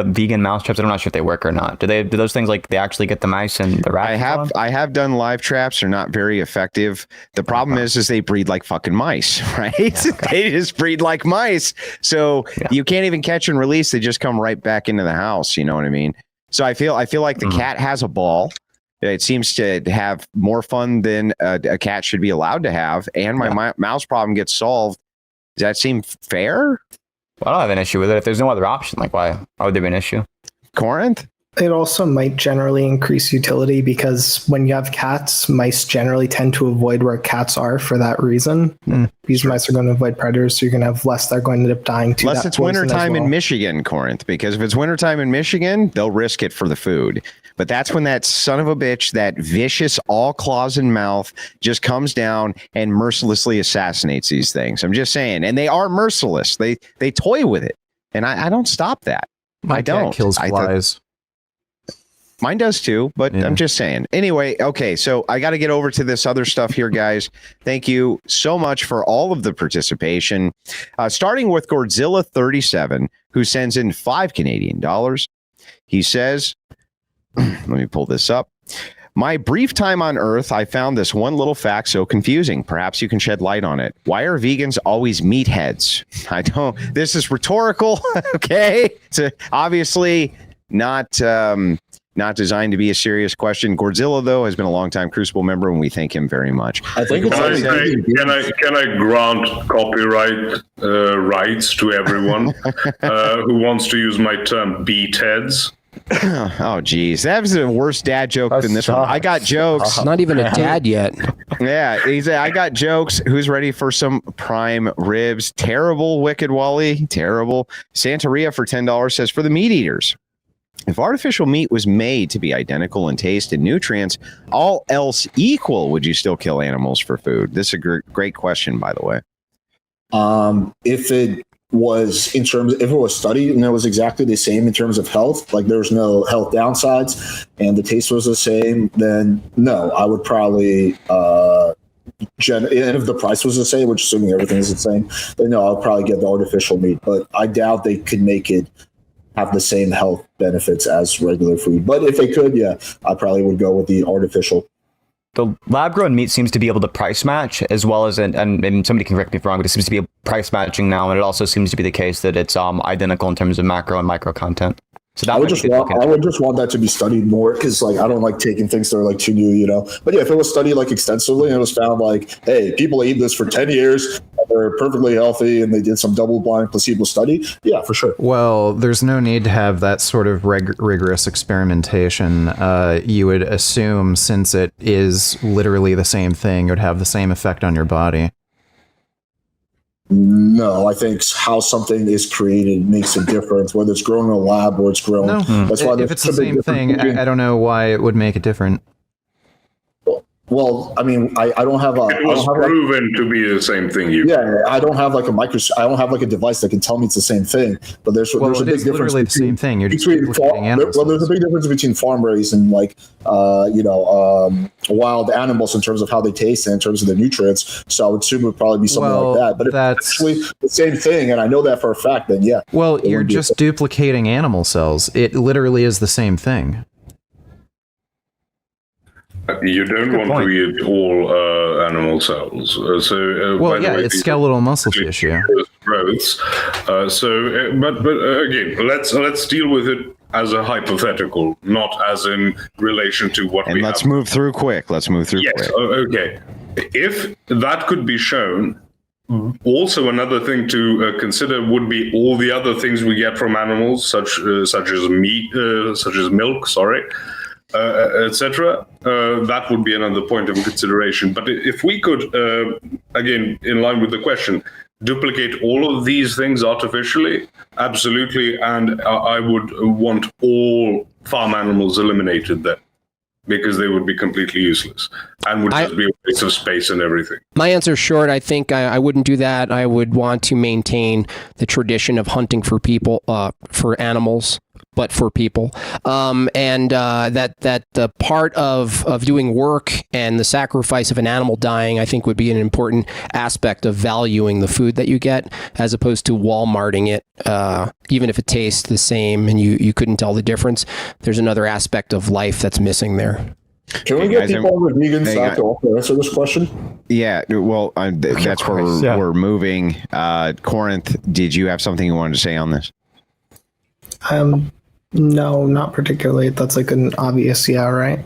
vegan mouse traps. I'm not sure if they work or not. Do those things like they actually get the mice and the rats? I have done live traps. They're not very effective. The problem is they breed like fucking mice, right? Yeah, okay. They just breed like mice. So you can't even catch and release. They just come right back into the house. You know what I mean? So I feel like the cat has a ball. It seems to have more fun than a cat should be allowed to have. And my mouse problem gets solved. Does that seem fair? Well, I don't have an issue with it. If there's no other option, like why would there be an issue? Corinth? It also might generally increase utility because when you have cats, mice generally tend to avoid where cats are for that reason. These mice are going to avoid predators, so you're going to have less that are going to end up dying to unless it's wintertime in Michigan, Corinth, because if it's wintertime in Michigan, they'll risk it for the food. But that's when that son of a bitch, that vicious, all claws and mouth, just comes down and mercilessly assassinates these things. I'm just saying. And they are merciless. They toy with it. And I don't stop that. My cat kills flies. Mine does too, but I'm just saying. Anyway, okay, so I got to get over to this other stuff here, guys. Thank you so much for all of the participation. Starting with Godzilla37, who sends in $5 Canadian. He says, let me pull this up. My brief time on Earth, I found this one little fact so confusing. Perhaps you can shed light on it. Why are vegans always meatheads? I don't. This is rhetorical. Okay, it's obviously not designed to be a serious question. Godzilla, though, has been a longtime Crucible member, and we thank him very much. I think it's can I grant copyright rights to everyone who wants to use my term beatheads? Oh, geez. That was the worst dad joke than this one. I got jokes. Not even a dad yet. Yeah, I got jokes. Who's ready for some prime ribs? Terrible, Wicked Wally. Terrible. Santeria for $10 says, for the meat eaters, if artificial meat was made to be identical in taste and nutrients, all else equal, would you still kill animals for food? This is a great question, by the way. If it was studied and it was exactly the same in terms of health, like there's no health downsides and the taste was the same, then no, I would probably, and if the price was the same, which assuming everything is the same, then no, I'll probably get the artificial meat, but I doubt they could make it have the same health benefits as regular food. But if they could, yeah, I probably would go with the artificial. The lab-grown meat seems to be able to price match, as well as, and somebody can correct me if wrong, but it seems to be a price matching now, and it also seems to be the case that it's identical in terms of macro and micro content. So that I would just want that to be studied more, because like I don't like taking things that are like too new, you know. But yeah, if it was studied like extensively and it was found like, hey, people eat this for 10 years, and they're perfectly healthy, and they did some double-blind placebo study, yeah, for sure. Well, there's no need to have that sort of rigorous experimentation. You would assume, since it is literally the same thing, it would have the same effect on your body. No, I think how something is created makes a difference, whether it's grown in a lab or it's grown. No, that's why if it's the same thing, I don't know why it would make it different. Well, I mean, I don't have a. It was proven to be the same thing. I don't have like I don't have like a device that can tell me it's the same thing. But there's a big difference. Literally the same thing. You're just duplicating animals. Well, there's a big difference between farm raised and like wild animals in terms of how they taste and in terms of the nutrients. So I would assume it would probably be something like that. But if it's actually the same thing, and I know that for a fact, then yeah. Well, you're just duplicating animal cells. It literally is the same thing. You don't want to eat all animal cells. It's skeletal muscle tissue. Growths. But again, let's deal with it as a hypothetical, not as in relation to what we have. And let's move through quick. Yes, okay. If that could be shown, also another thing to consider would be all the other things we get from animals, such as meat, such as milk, etc. That would be another point of consideration. But if we could, again, in line with the question, duplicate all of these things artificially, absolutely, and I would want all farm animals eliminated then, because they would be completely useless and would just be a waste of space and everything. My answer is short. I think I wouldn't do that. I would want to maintain the tradition of hunting for people, for animals, but for people, and that the part of doing work and the sacrifice of an animal dying, I think, would be an important aspect of valuing the food that you get, as opposed to Walmarting it. Even if it tastes the same and you couldn't tell the difference, there's another aspect of life that's missing there. Can we get people on the vegan side to also answer this question? Yeah, well, that's where we're moving. Corinth, did you have something you wanted to say on this? No, not particularly. That's like an obvious yeah, right?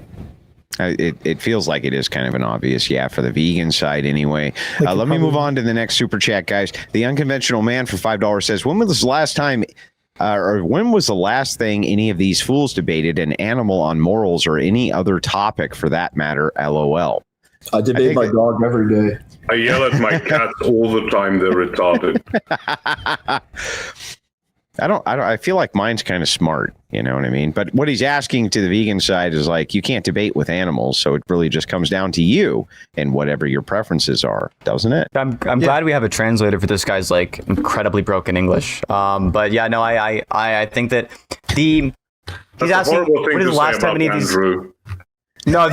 It feels like it is kind of an obvious yeah for the vegan side anyway. Let me move on to the next super chat, guys. The Unconventional Man for $5 says, when was the last time, or when was the last thing any of these fools debated an animal on morals or any other topic for that matter? LOL. I debate my dog every day. I yell at my cats all the time. They're retarded. I feel like mine's kind of smart, you know what I mean? But what he's asking to the vegan side is like, you can't debate with animals. So it really just comes down to you and whatever your preferences are, doesn't it? I'm glad we have a translator for this guy's like incredibly broken English. But yeah, no, I think that he's asking, when is the last time any of these... No,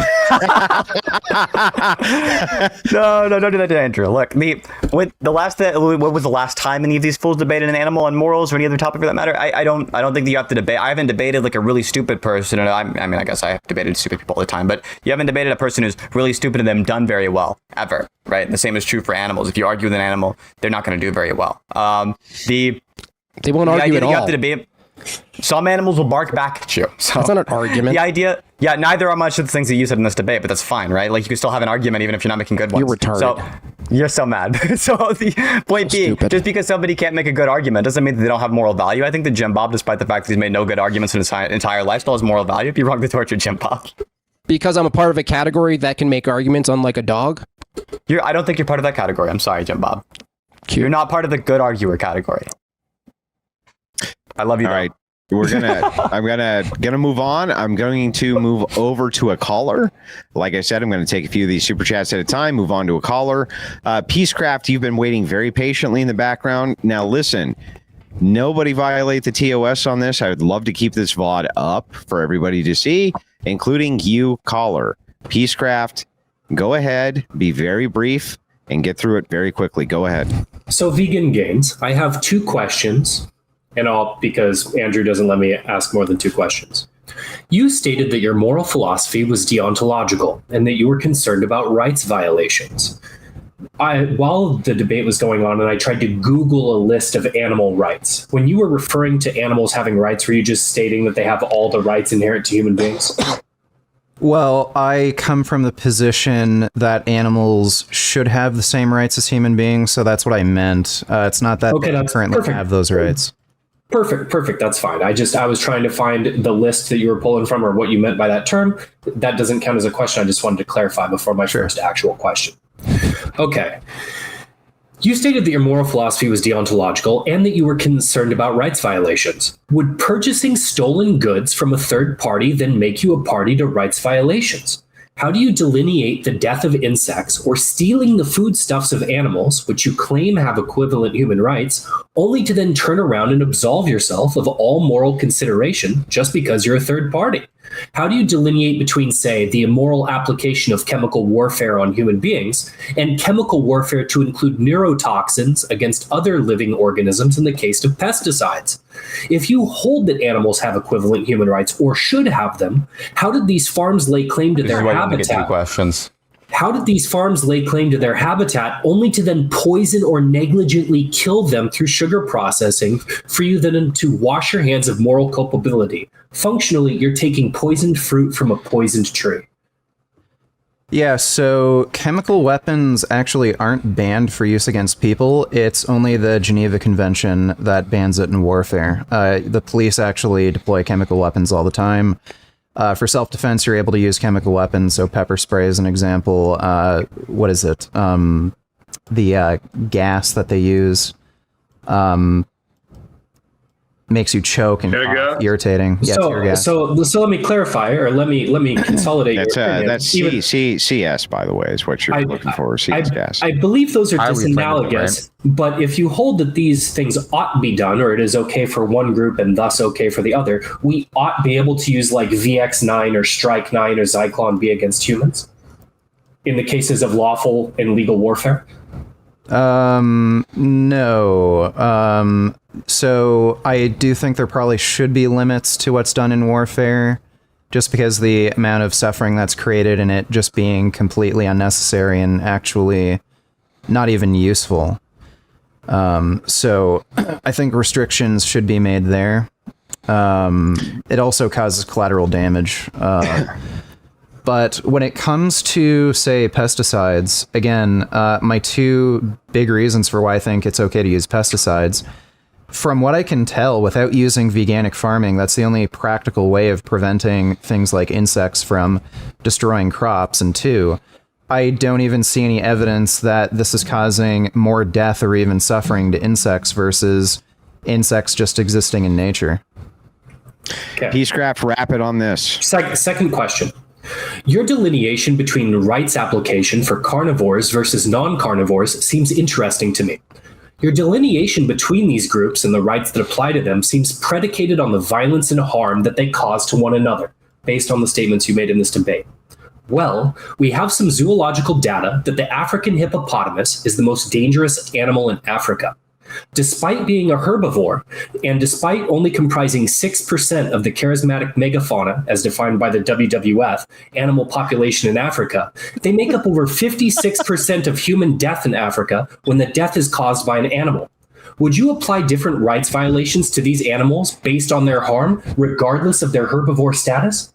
no, don't do that to Andrew. Look, what was the last time any of these fools debated an animal on morals or any other topic for that matter? I don't think that you have to debate. I haven't debated like a really stupid person, and I mean, I guess I have debated stupid people all the time, but you haven't debated a person who's really stupid and them done very well ever, right? And the same is true for animals. If you argue with an animal, they're not going to do very well. They won't argue at all. You have to debate. Some animals will bark back at you. So that's not an argument. The idea, neither are much of the things that you said in this debate, but that's fine, right? Like you can still have an argument even if you're not making good ones. You're retarded. So you're so mad. So the point being, just because somebody can't make a good argument doesn't mean that they don't have moral value. I think that Jim Bob, despite the fact that he's made no good arguments in his entire life, still has moral value. If you're wrong to torture Jim Bob. Because I'm a part of a category that can make arguments, unlike a dog. I don't think you're part of that category. I'm sorry, Jim Bob. Cute. You're not part of the good arguer category. I love you. All right. I'm gonna move on. I'm going to move over to a caller. Like I said, I'm going to take a few of these super chats at a time, move on to a caller. Peacecraft, you've been waiting very patiently in the background. Now listen, nobody violate the TOS on this. I would love to keep this VOD up for everybody to see, including you, caller. Peacecraft, go ahead, be very brief and get through it very quickly. Go ahead. So Vegan Gains, I have 2 questions. And because Andrew doesn't let me ask more than 2 questions. You stated that your moral philosophy was deontological and that you were concerned about rights violations. While the debate was going on and I tried to Google a list of animal rights, when you were referring to animals having rights, were you just stating that they have all the rights inherent to human beings? Well, I come from the position that animals should have the same rights as human beings, so that's what I meant. It's not that they currently have those rights. Perfect. That's fine. I was trying to find the list that you were pulling from or what you meant by that term. That doesn't count as a question. I just wanted to clarify before my first actual question. Okay. You stated that your moral philosophy was deontological and that you were concerned about rights violations. Would purchasing stolen goods from a third party then make you a party to rights violations? How do you delineate the death of insects or stealing the foodstuffs of animals, which you claim have equivalent human rights, only to then turn around and absolve yourself of all moral consideration just because you're a third party? How do you delineate between, say, the immoral application of chemical warfare on human beings and chemical warfare to include neurotoxins against other living organisms in the case of pesticides? If you hold that animals have equivalent human rights or should have them, how did these farms lay claim to their habitat? How did these farms lay claim to their habitat only to then poison or negligently kill them through sugar processing for you then to wash your hands of moral culpability? Functionally, you're taking poisoned fruit from a poisoned tree. Yeah, so chemical weapons actually aren't banned for use against people. It's only the Geneva Convention that bans it in warfare. The police actually deploy chemical weapons all the time. For self-defense, you're able to use chemical weapons. So pepper spray is an example. What is it? The gas that they use makes you choke and cough, irritating. Yeah, tear gas. So let me clarify, or let me consolidate. That's CS, by the way, is what you're looking for. CS gas. I believe those are disanalogous. But if you hold that these things ought to be done, or it is okay for one group and thus okay for the other, we ought be able to use like VX9 or Strike 9 or Zyklon B against humans in the cases of lawful and legal warfare. No. So I do think there probably should be limits to what's done in warfare, just because the amount of suffering that's created in it just being completely unnecessary and actually not even useful. So I think restrictions should be made there. It also causes collateral damage. But when it comes to, say, pesticides, again, my 2 big reasons for why I think it's okay to use pesticides, from what I can tell, without using veganic farming, that's the only practical way of preventing things like insects from destroying crops. And 2, I don't even see any evidence that this is causing more death or even suffering to insects versus insects just existing in nature. Okay. Peacecraft, wrap it on this. Second question. Your delineation between rights application for carnivores versus non-carnivores seems interesting to me. Your delineation between these groups and the rights that apply to them seems predicated on the violence and harm that they cause to one another, based on the statements you made in this debate. Well, we have some zoological data that the African hippopotamus is the most dangerous animal in Africa. Despite being a herbivore, and despite only comprising 6% of the charismatic megafauna, as defined by the WWF, animal population in Africa, they make up over 56% of human death in Africa when the death is caused by an animal. Would you apply different rights violations to these animals based on their harm, regardless of their herbivore status?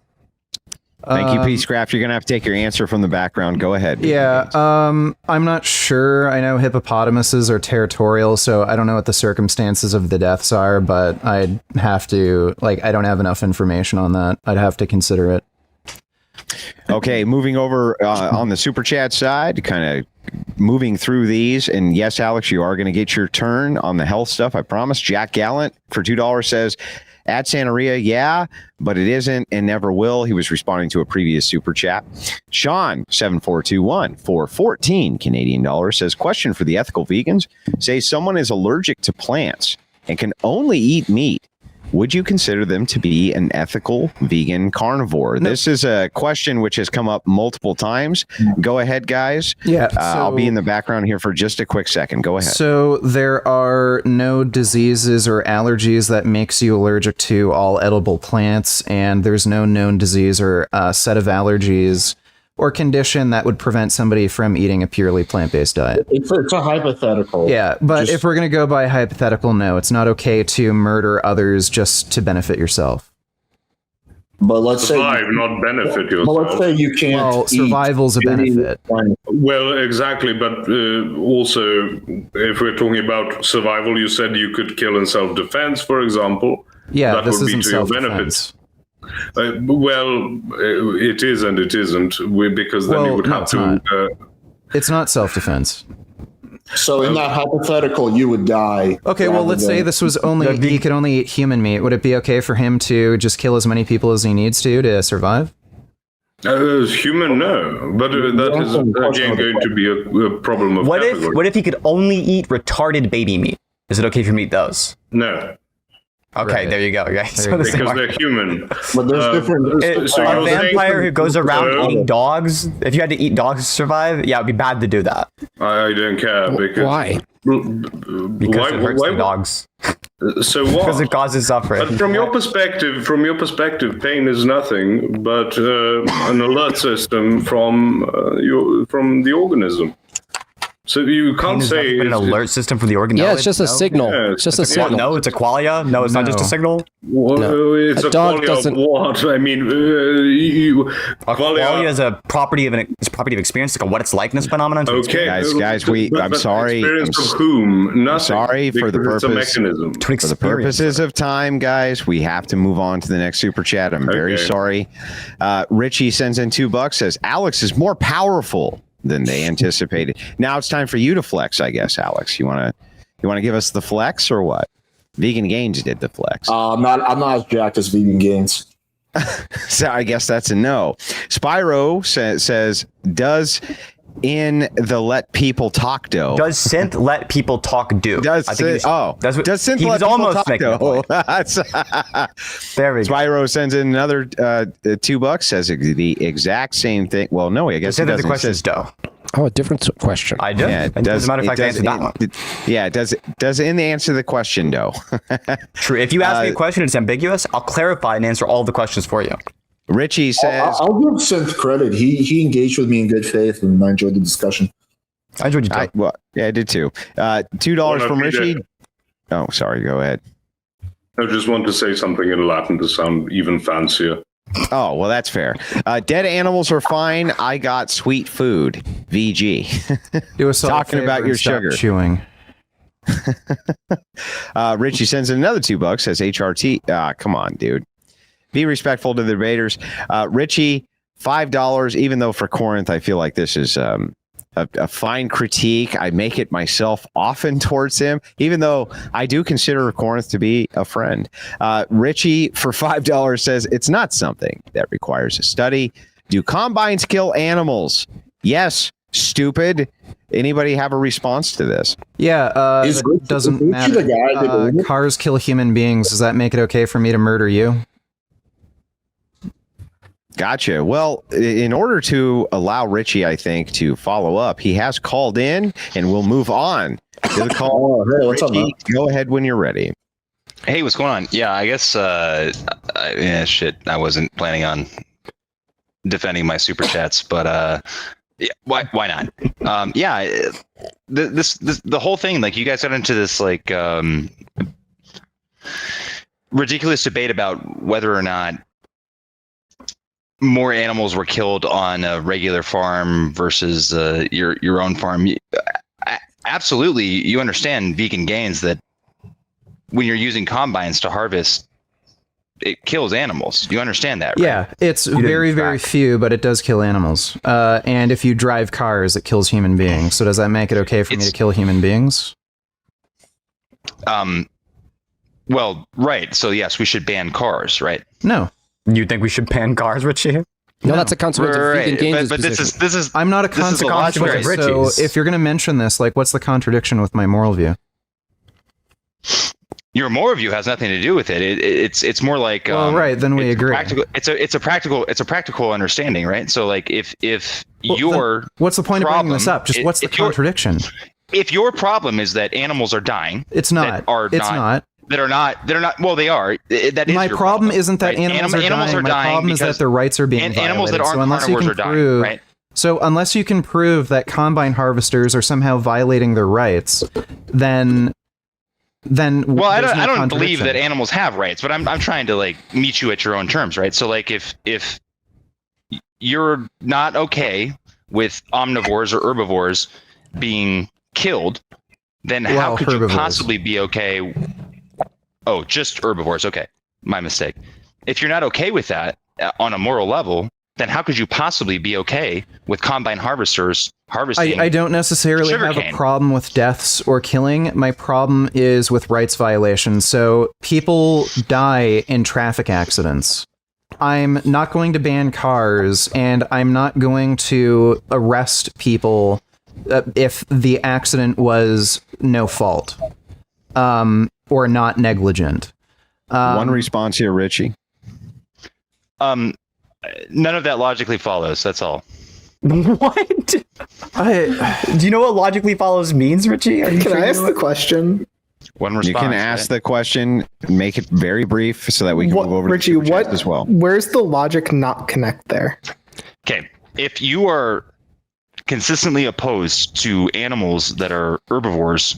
Thank you, Peacecraft. You're going to have to take your answer from the background. Go ahead. Yeah, I'm not sure. I know hippopotamuses are territorial, so I don't know what the circumstances of the deaths are, but I'd have to, I don't have enough information on that. I'd have to consider it. Okay, moving over on the Super Chat side, kind of moving through these. And yes, Alex, you are going to get your turn on the health stuff, I promise. Jack Gallant for $2 says, at Santeria, yeah, but it isn't and never will. He was responding to a previous super chat. Sean, 7421 for 14 Canadian dollars says, question for the ethical vegans. Say someone is allergic to plants and can only eat meat. Would you consider them to be an ethical vegan carnivore? No. This is a question which has come up multiple times. Go ahead, guys. Yeah, I'll be in the background here for just a quick second. Go ahead. So there are no diseases or allergies that makes you allergic to all edible plants, and there's no known disease or set of allergies or condition that would prevent somebody from eating a purely plant-based diet. It's a hypothetical. Yeah, but if we're going to go by hypothetical, no, it's not okay to murder others just to benefit yourself. But let's survive, not benefit yourself. But let's say you can't. Well, survival's a benefit. Well, exactly, but also, if we're talking about survival, you said you could kill in self-defense, for example. Yeah, that this would be isn't to your self-defense. It is and it isn't, because then you would have to. It's not self-defense. So in that hypothetical, you would die. Okay, well, let's say this was he could only eat human meat. Would it be okay for him to just kill as many people as he needs to survive? Human, no, but that is again going to be a problem of. What if he could only eat retarded baby meat? Is it okay for him to eat those? No. Okay, right. There you go. Okay. Because they're human. But there's different. A vampire who goes around eating dogs. If you had to eat dogs to survive, yeah, it'd be bad to do that. I don't care because why? Because it hurts the dogs. So what? Because it causes suffering. But from your perspective, pain is nothing but an alert system from the organism. So you can't say an alert system for the organ. Yeah, it's just a signal. Yeah, it's just a signal. No, it's a qualia. No, it's not just a signal. Well, it's a dog qualia doesn't. of what? I mean, qualia is a property of experience, like a what it's likeness phenomenon. Okay, guys, I'm sorry. Experience of whom? Nothing. Sorry for the purpose. It's a mechanism. For the purposes of time, guys, we have to move on to the next super chat. I'm very sorry. Richie sends in $2. Says Alex is more powerful than they anticipated. Now it's time for you to flex, I guess, Alex. You want to give us the flex or what? Vegan Gains did the flex. I'm not as jacked as Vegan Gains. So I guess that's a no. Spyro says, does in the let people talk do? Does synth let people talk do? Does synth almost talk do? There we go. Spyro sends in another $2. Says the exact same thing. Well, no, I guess it doesn't. The question is do. Oh, a different question. I do. Yeah, as a matter of fact, I answered that one. Does in the answer the question though? True. If you ask me a question, it's ambiguous. I'll clarify and answer all the questions for you. Richie says, I'll give Synth credit. He engaged with me in good faith, and I enjoyed the discussion. I enjoyed you too. I did too. $2 from Richie. Oh, sorry. Go ahead. I just want to say something in Latin to sound even fancier. Oh, well, that's fair. Dead animals are fine. I got sweet food. VG. Do us talking about your sugar. Chewing. Richie sends in another $2. Says HRT. Come on, dude. Be respectful to the debaters. Richie, $5. Even though for Corinth, I feel like this is a fine critique. I make it myself often towards him, even though I do consider Corinth to be a friend. Richie, for $5, says it's not something that requires a study. Do combines kill animals? Yes, stupid. Anybody have a response to this? Yeah, it doesn't matter. Cars kill human beings. Does that make it okay for me to murder you? Gotcha. Well, in order to allow Richie, I think, to follow up, he has called in, and we'll move on to the call. Hey, what's up, Richie, man? go ahead when you're ready. Hey, what's going on? Yeah, I guess, shit, I wasn't planning on defending my super chats, but, yeah, why not? The whole thing, like, you guys got into this, like, ridiculous debate about whether or not more animals were killed on a regular farm versus your own farm. Absolutely, you understand vegan gains that when you're using combines to harvest, it kills animals. You understand that, right? Yeah, it's very, very few, but it does kill animals. And if you drive cars, it kills human beings. So does that make it okay for me to kill human beings? Well, right. So yes, we should ban cars, right? No. You think we should ban cars, Richie? No, that's a consequence of vegan gains. But this is I'm not a consequence. So if you're going to mention this, like, what's the contradiction with my moral view? Your moral view has nothing to do with it. It's more like right, then we agree. It's a practical understanding, right? So like if what's the point of bringing this up? Just what's the contradiction? If your problem is that animals are dying, it's not. They're not. Well, they are. That is my your problem. Isn't that right? animals are dying. My problem is that their rights are being violated. Animals that aren't carnivores are dying, right? So unless you can prove that combine harvesters are somehow violating their rights, then well, I don't believe that animals have rights, but I'm trying to like meet you at your own terms, right? So like if you're not okay with omnivores or herbivores being killed, then how could you possibly be okay? Oh, just herbivores. Okay, my mistake. If you're not okay with that on a moral level, then how could you possibly be okay with combine harvesters harvesting? I don't necessarily have a problem with deaths or killing. My problem is with rights violations. So people die in traffic accidents. I'm not going to ban cars, and I'm not going to arrest people if the accident was no fault or not negligent. One response here, Richie. None of that logically follows. That's all. What? Do you know what logically follows means, Richie? Can I ask the question? One response. You can ask the question, make it very brief so that we can move over Richie, to the as well. Where's the logic not connect there? Okay. If you are consistently opposed to animals that are herbivores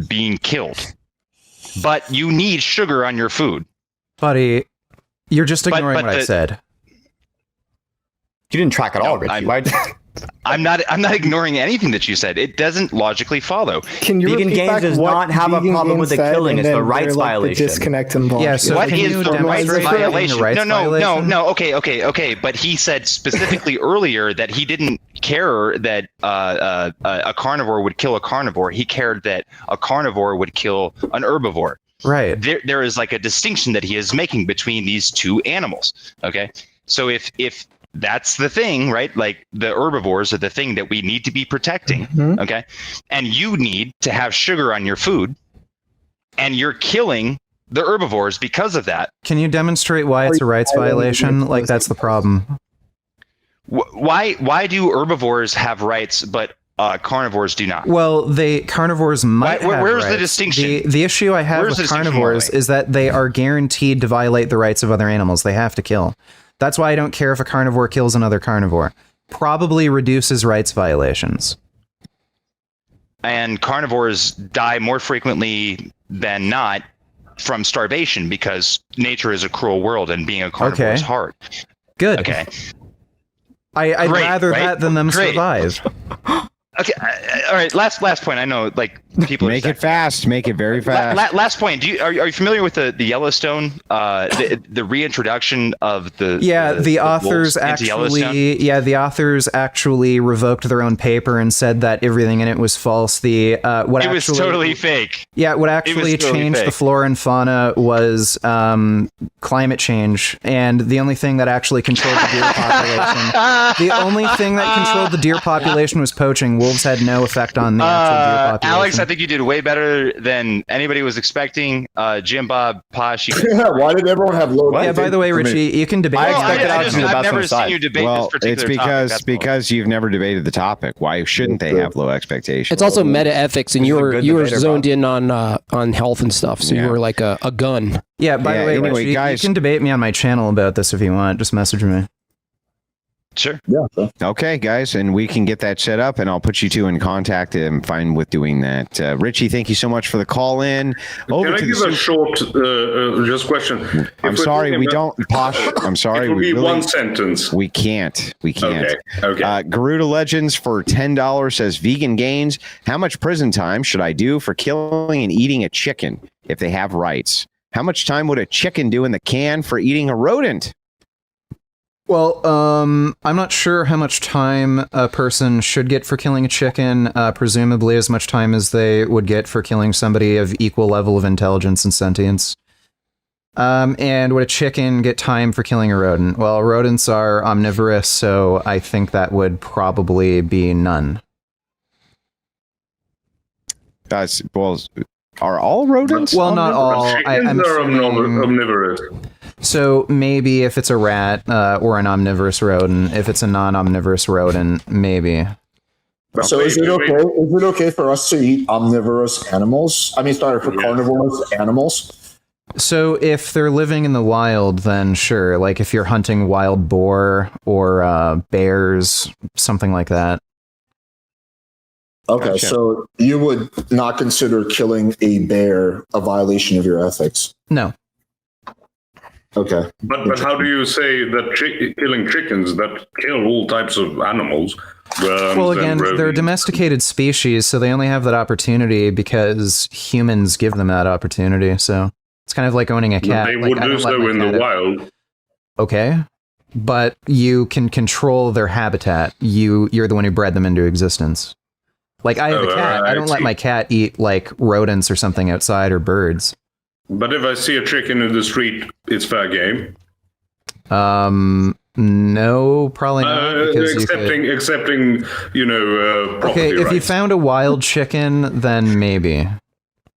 being killed, but you need sugar on your food. Buddy, you're just ignoring what I said. You didn't track at all, Richie. I'm not ignoring anything that you said. It doesn't logically follow. Can you vegan gains does not have a problem with the killing. It's the rights violation. The disconnect involved. Yeah, so what is the rights violation? No. Okay. But he said specifically earlier that he didn't care that a carnivore would kill a carnivore. He cared that a carnivore would kill an herbivore. Right. There is like a distinction that he is making between these two animals. Okay. So if that's the thing, right? Like the herbivores are the thing that we need to be protecting. Mm-hmm. Okay. And you need to have sugar on your food, and you're killing the herbivores because of that. Can you demonstrate why it's a rights violation? Like, that's the problem. Why do herbivores have rights, but carnivores do not? Well, carnivores might have where's rights. The distinction? The issue I have with carnivores is that they are guaranteed to violate the rights of other animals. They have to kill. That's why I don't care if a carnivore kills another carnivore. Probably reduces rights violations. And carnivores die more frequently than not from starvation because nature is a cruel world and being a carnivore is hard. Good. Okay. I'd rather that than them survive. Okay. All right. Last point. I know, like, people make it fast. Make it very fast. Last point. Are you familiar with the Yellowstone? The reintroduction of the authors actually. Yeah, the authors actually revoked their own paper and said that everything in it was false. It was totally fake. Yeah, what actually changed the flora and fauna was climate change, and the only thing that actually controlled the deer population. The only thing that controlled the deer population was poaching. wolves had no effect on the actual deer population. Alex, I think you did way better than anybody was expecting. Jim Bob, Posh. Why did everyone have low? Yeah, by the way, Richie, you can debate. I've never seen you debate this particular it's topic. because you've never debated the topic. Why shouldn't they have low expectations? It's also meta ethics, and you were zoned in on health and stuff, so you were like a gun. Yeah, by the way, anyway, Richie, guys, you can debate me on my channel about this if you want. Just message me. Sure. Yeah. Okay, guys, and we can get that set up, and I'll put you two in contact. I'm fine with doing that. Richie, thank you so much for the call in. Can I give a short just question? I'm sorry, we don't. Posh, I'm sorry. It will be one sentence. We can't. Okay. Garuda Legends for $10 says, Vegan Gains, how much prison time should I do for killing and eating a chicken if they have rights? How much time would a chicken do in the can for eating a rodent? Well, I'm not sure how much time a person should get for killing a chicken. Presumably as much time as they would get for killing somebody of equal level of intelligence and sentience. And would a chicken get time for killing a rodent? Well, rodents are omnivorous, so I think that would probably be none. Well, are all rodents? Well, not all. I'm are assuming... omnivorous. So maybe if it's a rat or an omnivorous rodent, if it's a non-omnivorous rodent, maybe. So is it okay? Is it okay for us to eat omnivorous animals? I mean, sorry, for carnivorous animals. So if they're living in the wild, then sure. Like if you're hunting wild boar or bears, something like that. Okay, Gotcha. so you would not consider killing a bear a violation of your ethics? No. Okay. But how do you say that killing chickens that kill all types of animals? Well, again, they're a domesticated species, so they only have that opportunity because humans give them that opportunity. So it's kind of like owning a cat. They like, would do so in the wild. Okay, but you can control their habitat. You're the one who bred them into existence. Like I have a cat. I don't let my cat eat like rodents or something outside or birds. But if I see a chicken in the street, it's fair game. No, probably not. Accepting, property okay, if rights. you found a wild chicken, then maybe.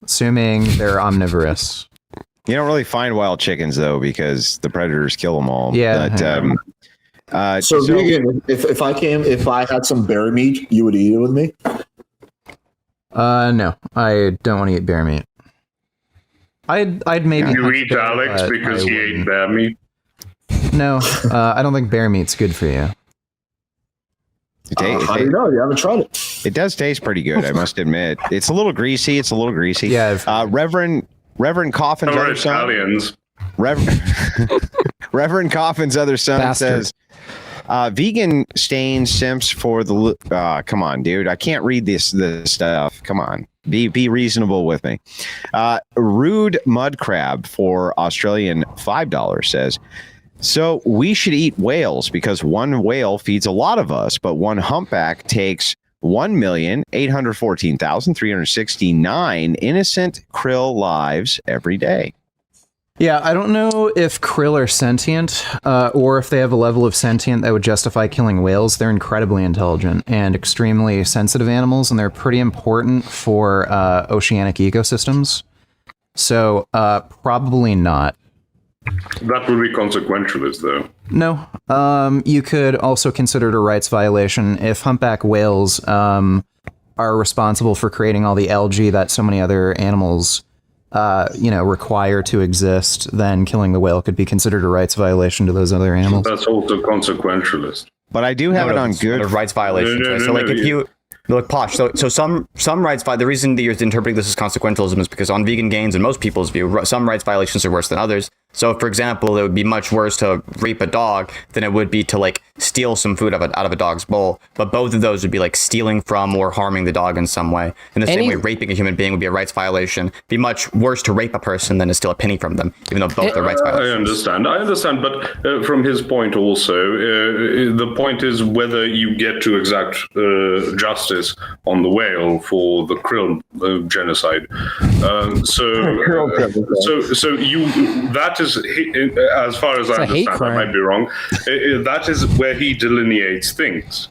Assuming they're omnivorous. You don't really find wild chickens though, because the predators kill them all. Yeah. But, so vegan, if I had some bear meat, you would eat it with me? No, I don't want to eat bear meat. I'd maybe. You eat Alex because he ate bear meat? No, I don't think bear meat's good for you. I don't know. You haven't tried it. It does taste pretty good, I must admit. It's a little greasy. Yeah. Reverend Coffin's other son. Italians. Reverend Coffin's other son Bastard. says, vegan stain simps for the come on, dude. I can't read this stuff. Come on. Be reasonable with me. Rude Mud Crab for Australian $5 says, so we should eat whales because one whale feeds a lot of us, but one humpback takes 1,814,369 innocent krill lives every day. Yeah, I don't know if krill are sentient or if they have a level of sentient that would justify killing whales. They're incredibly intelligent and extremely sensitive animals, and they're pretty important for oceanic ecosystems. So probably not. That would be consequentialist, though. No. You could also consider it a rights violation if humpback whales are responsible for creating all the algae that so many other animals require to exist. Then killing the whale could be considered a rights violation to those other animals. That's also consequentialist. But I do have it on good. Rights violations. Right? So, like, if you look, Posh. So some rights the reason that you're interpreting this as consequentialism is because on Vegan Gains and most people's view, some rights violations are worse than others. So, for example, it would be much worse to rape a dog than it would be to like steal some food out of a dog's bowl. But both of those would be like stealing from or harming the dog in some way. In the same way, raping a human being would be a rights violation. It'd be much worse to rape a person than to steal a penny from them, even though both are rights violations. I understand. But from his point also, the point is whether you get to exact justice on the whale for the krill genocide. So that is, as far as I understand, I might be wrong. That is where he delineates things.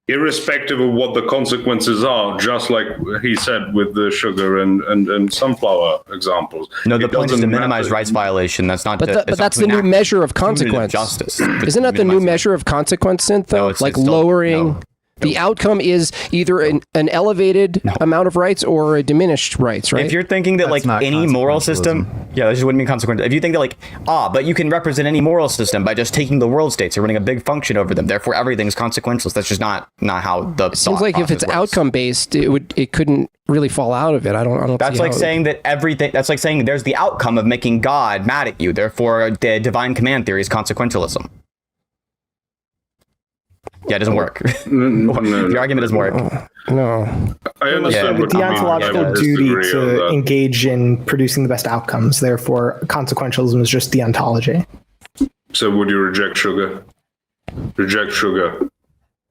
irrespective of what the consequences are, just like he said with the sugar and sunflower examples. No, the It point is to doesn't minimize matter. rights violation. That's not. But that's the new measure of consequence. Justice. Isn't that the new measure of consequence, Synth, though? No, it's like still- lowering. no. The outcome is either an elevated amount of rights or a diminished rights, right? If you're thinking that That's like not any moral consequentialism. system, yeah, that just wouldn't be consequential. If you think that like, but you can represent any moral system by just taking the world states or running a big function over them, therefore everything's consequential. That's just not how the It seems like if it's outcome based, it couldn't really fall out of it. I don't. That's see like how saying that everything. That's like saying there's the outcome of making God mad at you. Therefore, the divine command theory is consequentialism. Yeah, it doesn't work. Your argument doesn't work. No. I understand The what you mean. I deontological would duty disagree on to that. engage in producing the best outcomes. Therefore, consequentialism is just deontology. So would you reject sugar? Reject sugar.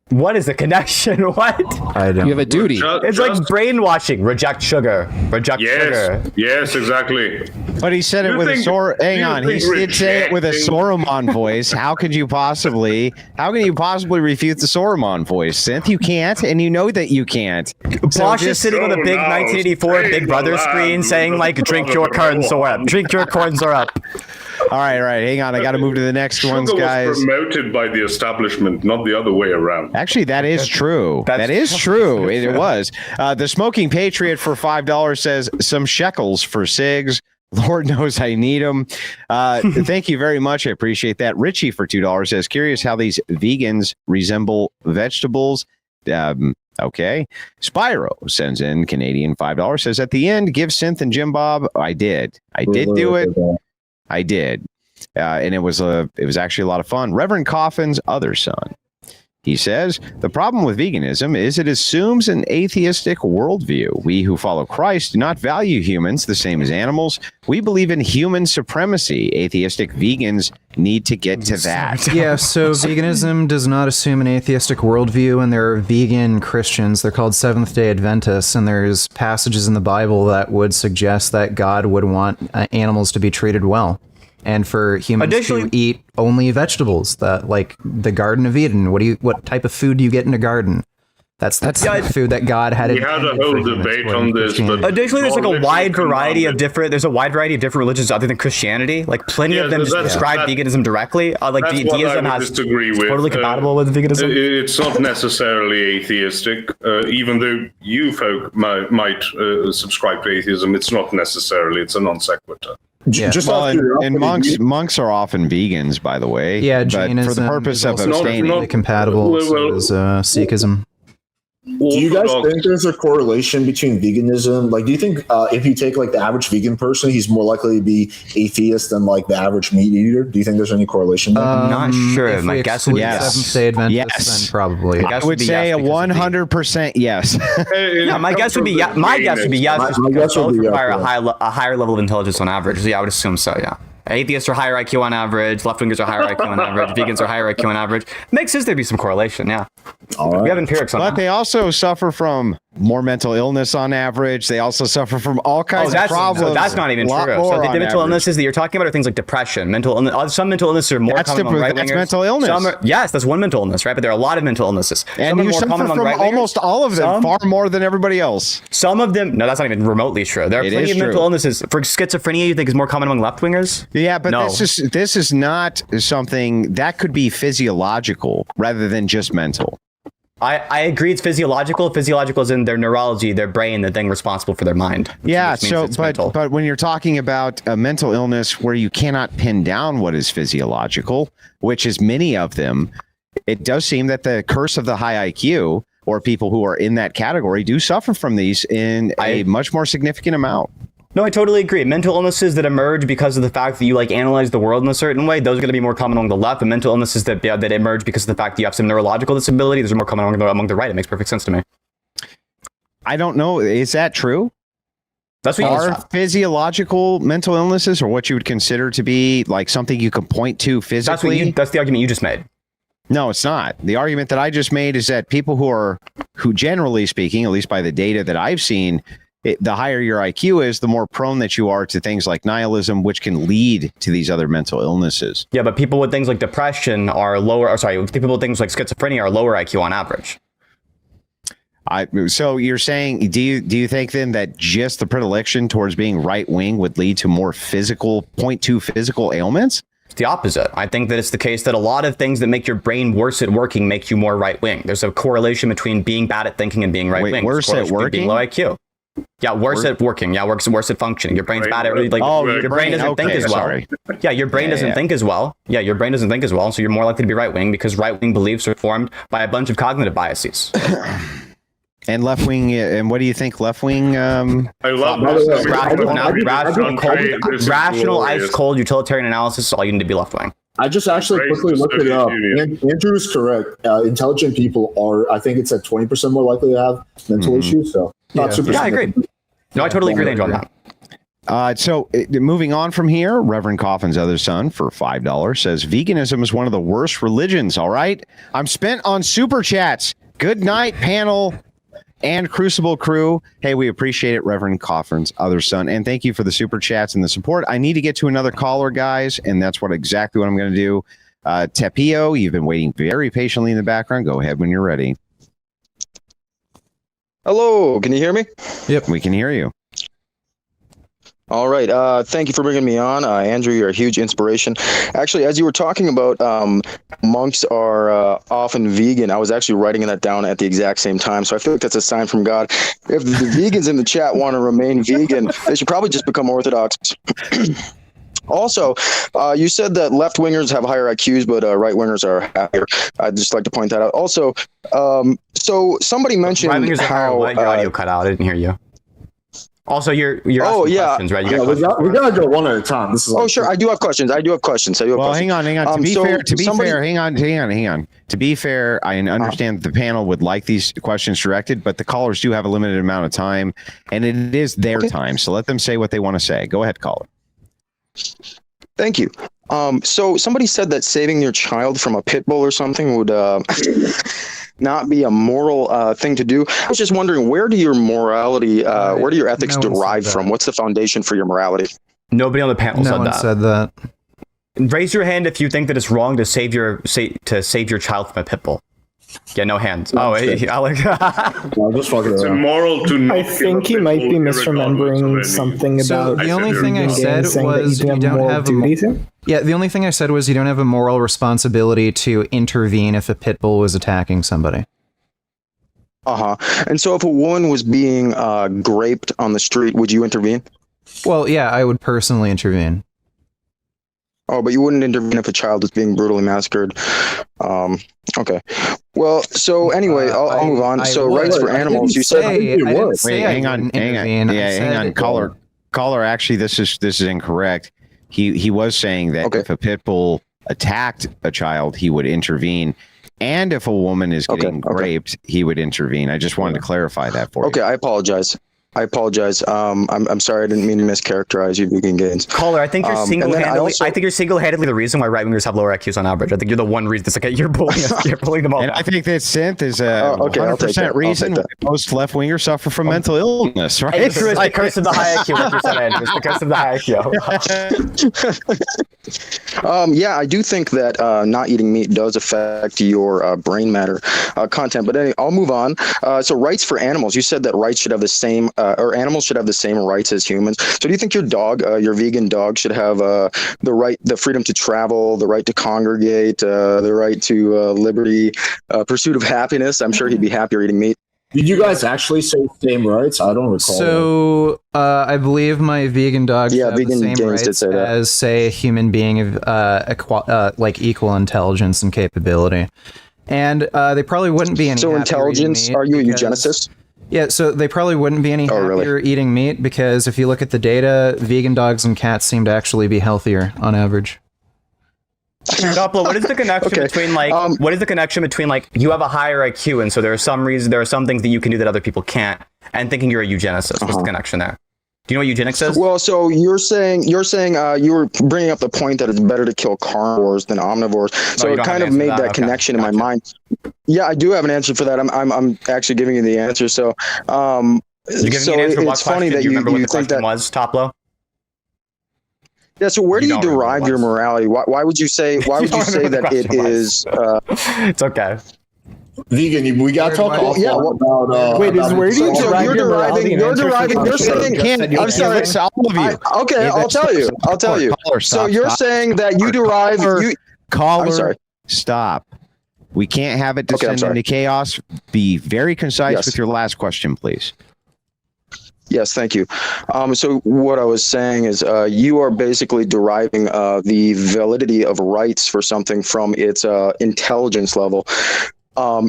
What is the connection? What? I don't. You have a duty. It's like brainwashing. Reject sugar. Reject sugar. Yes, exactly. But he said it You with think- a Sor. Hang you on, he think did say it with a rejecting- Saruman voice. How can you possibly refute the Saruman voice, Synth? You can't, and you know that you can't. So Bosch is just- sitting on a big now, 1984 save Big the Brother land screen with saying the like, drink your brother corn syrup. Drink your corn syrup. all right, hang on. I got to move to the next ones, Sugar guys. was promoted by the establishment, not the other way around. Actually, that is true. That's- That is true. It was. The Smoking Patriot for $5 says some shekels for cigs. Lord knows I need them. Thank you very much. I appreciate that. Richie for $2 says, curious how these vegans resemble vegetables. Okay. Spyro sends in Canadian $5, says at the end, give Synth and Jim Bob. I did do it. I did. And it was actually a lot of fun. Reverend Coffin's other son. He says, the problem with veganism is it assumes an atheistic worldview. We who follow Christ do not value humans the same as animals. We believe in human supremacy. Atheistic vegans need to get to that. Yeah, so veganism does not assume an atheistic worldview, and there are vegan Christians. They're called Seventh-day Adventists, and there's passages in the Bible that would suggest that God would want animals to be treated well, and for humans Additionally- to eat only vegetables. That, like the Garden of Eden. What type of food do you get in a garden? That's the type of food that God had. We had a intended whole for humans, debate according on to this, Christianity. but Additionally, there's like a Literally wide variety of commanded. different. There's a wide variety of different religions other than Christianity. Like plenty Yeah, of them but just that's- describe that- veganism directly. Like That's what I deism would has disagree it's with. totally compatible with veganism. It's not necessarily atheistic, even though you folk might subscribe to atheism. It's not necessarily. It's a non sequitur. Yeah. Just Well, out of and curiosity, monks are often vegans, by the way. Yeah, but Jainism for the purpose is of also abstaining. not- totally compatible. Well, so is Sikhism. do you guys Orthodox- think there's a correlation between veganism? Like, do you think if you take like the average vegan person, he's more likely to be atheist than like the average meat eater? Do you think there's any correlation there? I'm not sure. If My we guess would be exclude yes. Seventh-day Adventists, Yes. then probably. guess I would would be say yes, a because of the- 100% yes. Yeah, my guess would be yes. My guess would be yes. My just because guess would both be yes, require yeah. a higher level of intelligence on average. So yeah, I would assume so. Yeah. Atheists are higher IQ on average. Left wingers are higher IQ on average. Vegans are higher IQ on average. Makes sense there be some correlation. Yeah. All right. We have empirics on But that. they also suffer from more mental illness on average. They also suffer from all kinds of problems. So that's not even A lot true. more So the on mental average. illnesses that you're talking about are things like depression, mental illness. Some mental illnesses are more That's common among different. right-wingers. That's mental illness. Some are, yes, that's one mental illness, right? But there are a lot of mental illnesses. And Some are you more suffer common among from right-wingers. almost all of them, Some- far more than everybody else. Some of them, no, that's not even remotely true. There are It plenty is of mental true. illnesses. For schizophrenia, you think is more common among left wingers? Yeah, but No. this is not something that could be physiological rather than just mental. I agree it's physiological. Physiological is in their neurology, their brain, the thing responsible for their mind. Yeah, which means so it's mental. but when you're talking about a mental illness where you cannot pin down what is physiological, which is many of them, it does seem that the curse of the high IQ or people who are in that category do suffer from these in a much more significant amount. No, I totally agree. Mental illnesses that emerge because of the fact that you like analyze the world in a certain way, those are going to be more common among the left. But mental illnesses that emerge because of the fact that you have some neurological disability, those are more common among the right. It makes perfect sense to me. I don't know. Is that true? That's what Are physiological mental illnesses or what you would consider to be like something you can point to physically? that's the argument you just made. No, it's not. The argument that I just made is that people who generally speaking, at least by the data that I've seen, the higher your IQ is, the more prone that you are to things like nihilism, which can lead to these other mental illnesses. Yeah, but people with things like depression are lower. Or sorry, people with things like schizophrenia are lower IQ on average. So you're saying, do you think then that just the predilection towards being right wing would lead to more point two physical ailments? It's the opposite. I think that it's the case that a lot of things that make your brain worse at working make you more right wing. There's a correlation between being bad at thinking and being right wing. Worse at working? Being low IQ. Yeah, worse at working. Yeah, worse at functioning. Your brain's bad at your brain doesn't think as well. Sorry. Yeah, your brain doesn't think as well. Yeah, your brain doesn't think as well. So you're more likely to be right wing because right wing beliefs are formed by a bunch of cognitive biases. And left wing, and what do you think left wing? I love rational, ice cold utilitarian analysis. All you need to be left wing. I just actually quickly looked it up. Andrew is correct. Intelligent people are, I think it's at 20% more likely to have mental issues. So not super. Yeah, I agree. No, I totally agree with Andrew on that. So moving on from here, Reverend Coffin's other son for $5 says veganism is one of the worst religions. All right, I'm spent on super chats. Good night, panel and Crucible crew. Hey, we appreciate it, Reverend Coffin's other son, and thank you for the super chats and the support. I need to get to another caller, guys, and that's exactly what I'm going to do. Tepio, you've been waiting very patiently in the background. Go ahead when you're ready. Hello, can you hear me? Yep, we can hear you. All right. Thank you for bringing me on. Andrew, you're a huge inspiration. Actually, as you were talking about monks are often vegan, I was actually writing that down at the exact same time. So I feel like that's a sign from God. If the vegans in the chat want to remain vegan, they should probably just become Orthodox. Also, you said that left-wingers have higher IQs, but right-wingers are happier. I'd just like to point that out. Also, so somebody mentioned how... your audio cut out. I didn't hear you. Also, you're asking questions, right? We gotta go one at a time. This is sure. I do have questions. Hang on. To be fair, hang on. To be fair, I understand that the panel would like these questions directed, but the callers do have a limited amount of time, and it is their time. So let them say what they want to say. Go ahead, caller. Thank you. So somebody said that saving your child from a pit bull or something would not be a moral thing to do. I was just wondering, where do your morality, where do your ethics derive from? What's the foundation for your morality? Nobody on the panel said that. Raise your hand if you think that it's wrong to save your child from a pit bull. Yeah, no hands. Alec. It's immoral to not. I think he might be misremembering something about. The only thing I said was you don't have the only thing I said was you don't have a moral responsibility to intervene if a pit bull was attacking somebody. And so if a woman was being graped on the street, would you intervene? Well, yeah, I would personally intervene. Oh, but you wouldn't intervene if a child was being brutally massacred. Okay. Well, so anyway, I'll move on. Rights for animals. You said hang on. Caller. Actually, this is incorrect. He was saying that if a pit bull attacked a child, he would intervene, and if a woman is getting raped, he would intervene. I just wanted to clarify that for you. Okay, I apologize. I'm sorry. I didn't mean to mischaracterize you, vegan gains. Caller, I think you're single-handedly the reason why right-wingers have lower IQs on average. I think you're the one reason. It's like you're bullying them all. And I think that synth is a 100% reason most left-wingers suffer from mental illness, right? It's the curse of the high IQ. Like you said, Andrew. It's the curse of the high IQ. Yeah, I do think that not eating meat does affect your brain matter content. But anyway, I'll move on. So rights for animals. You said that rights should have the same. Or animals should have the same rights as humans. So do you think your dog, your vegan dog, should have the freedom to travel, the right to congregate, the right to liberty, pursuit of happiness? I'm sure he'd be happier eating meat. Did you guys actually say same rights? I don't recall. So I believe my vegan dog have the same rights as, say, a human being of like equal intelligence and capability. And they probably wouldn't be any. So intelligence? Are you a eugenicist? Yeah, so they probably wouldn't be any happier eating meat because if you look at the data, vegan dogs and cats seem to actually be healthier on average. Doppler, what is the connection between what is the connection between you have a higher IQ and so there are some things that you can do that other people can't, and thinking you're a eugenicist? What's the connection there? Do you know what eugenics is? Well, so you're saying you were bringing up the point that it's better to kill carnivores than omnivores. So it kind of made that connection in my mind. Yeah, I do have an answer for that. I'm actually giving you the answer. So, it's funny that you think that was Toplo. Yeah. So where do you derive your morality? Why would you say? Why would you say that it is? It's okay. Vegan, we got to talk about Wait, is where do you So derive you're your morality and deriving. answers to You're questions? saying. I'm sorry. All of you. Okay, I'll tell you. I'll tell you. So you're saying that you derive. Caller, I'm sorry. Stop. We can't have it descend sorry. into chaos. Be very concise Yes. with your last question, please. Yes, thank you. So what I was saying is you are basically deriving the validity of rights for something from its intelligence level.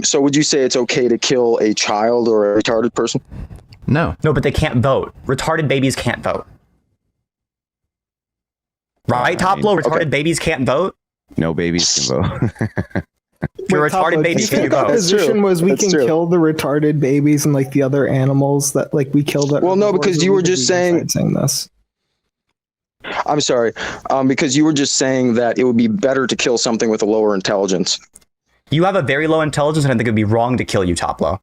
So would you say it's okay to kill a child or a retarded person? No. No, but they can't vote. Retarded babies can't vote. Right, Toplo? Retarded babies can't vote? No babies can vote. If you're a retarded baby, do you can you think the vote? position was we That's can true. kill the retarded babies and like the other animals that like we killed? Well, no, because you were just saying this. I'm sorry, because you were just saying that it would be better to kill something with a lower intelligence. You have a very low intelligence, and I think it would be wrong to kill you, Toplo.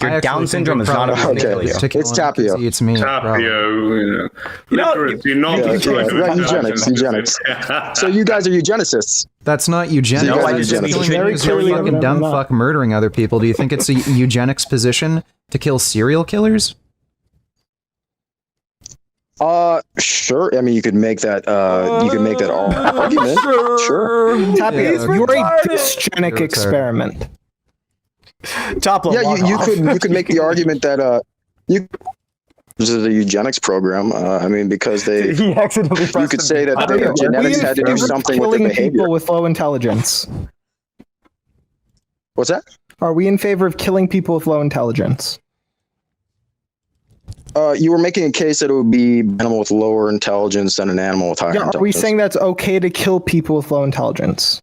I Your actually Down think syndrome it is not a probably reason to kill Okay. you. to kill It's him Tapio. because he eats meat. probably. Tapio, literacy, not Right, eugenics. So you guys are eugenicists. That's not eugenics. No, I That's just eugenics. killing Very because you're clearly fucking evident dumb we're not. fuck murdering other people. Do you think it's a eugenics position to kill serial killers? Sure. I mean, you could make that. You could make that argument. Sure. Tapio, Yeah, you're a You're dysgenic retarded. experiment. Toplo, Yeah, log you off. could make the argument that this is a eugenics program. I mean, because they He accidentally you pressed could the say that button. the genetics We in had to do favor of something with their killing behavior. people with low intelligence. What's that? Are we in favor of killing people with low intelligence? You were making a case that it would be an animal with lower intelligence than an animal with higher Yeah, intelligence. are we saying that's okay to kill people with low intelligence?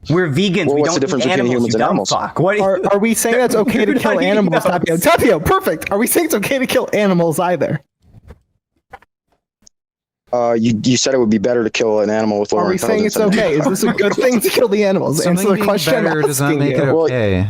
We're vegans. Well, we what's the don't difference eat between animals, humans you and dumb animals? fuck. What Are we saying that's okay to kill Nobody animals? knows. Tapio, Tapio, perfect. Are we saying it's okay to kill animals either? You said it would be better to kill an animal with lower Are we saying intelligence. it's than- okay? Is this a good thing to kill the animals? Answer Something the being question I'm better does not asking make it you. okay.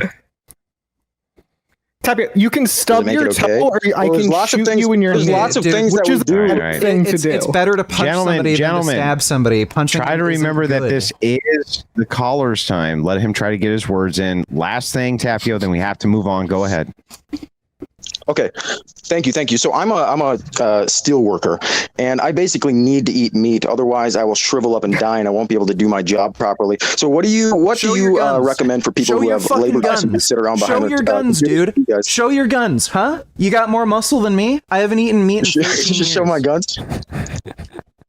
Tapio, you can stub make your it okay? toe, or I Well, there's can lots of shoot things- you in your there's knee. lots of Dude, things that which we is do. the All better right. thing to It's do. better to punch Gentlemen, somebody than gentlemen. to stab somebody. Punching Try to isn't remember that good. this is the caller's time. Let him try to get his words in. Last thing, Tapio, then we have to move on. Go ahead. Okay, thank you. So I'm a steel worker, and I basically need to eat meat. Otherwise, I will shrivel up and die, and I won't be able to do my job properly. So what do you Show your guns. recommend for people Show who your have fucking labor guns and guns. sit around behind Show a your guns, computer? dude. You guys Show your guns, huh? You got more muscle than me. I haven't eaten meat in 13 just years. show my guns.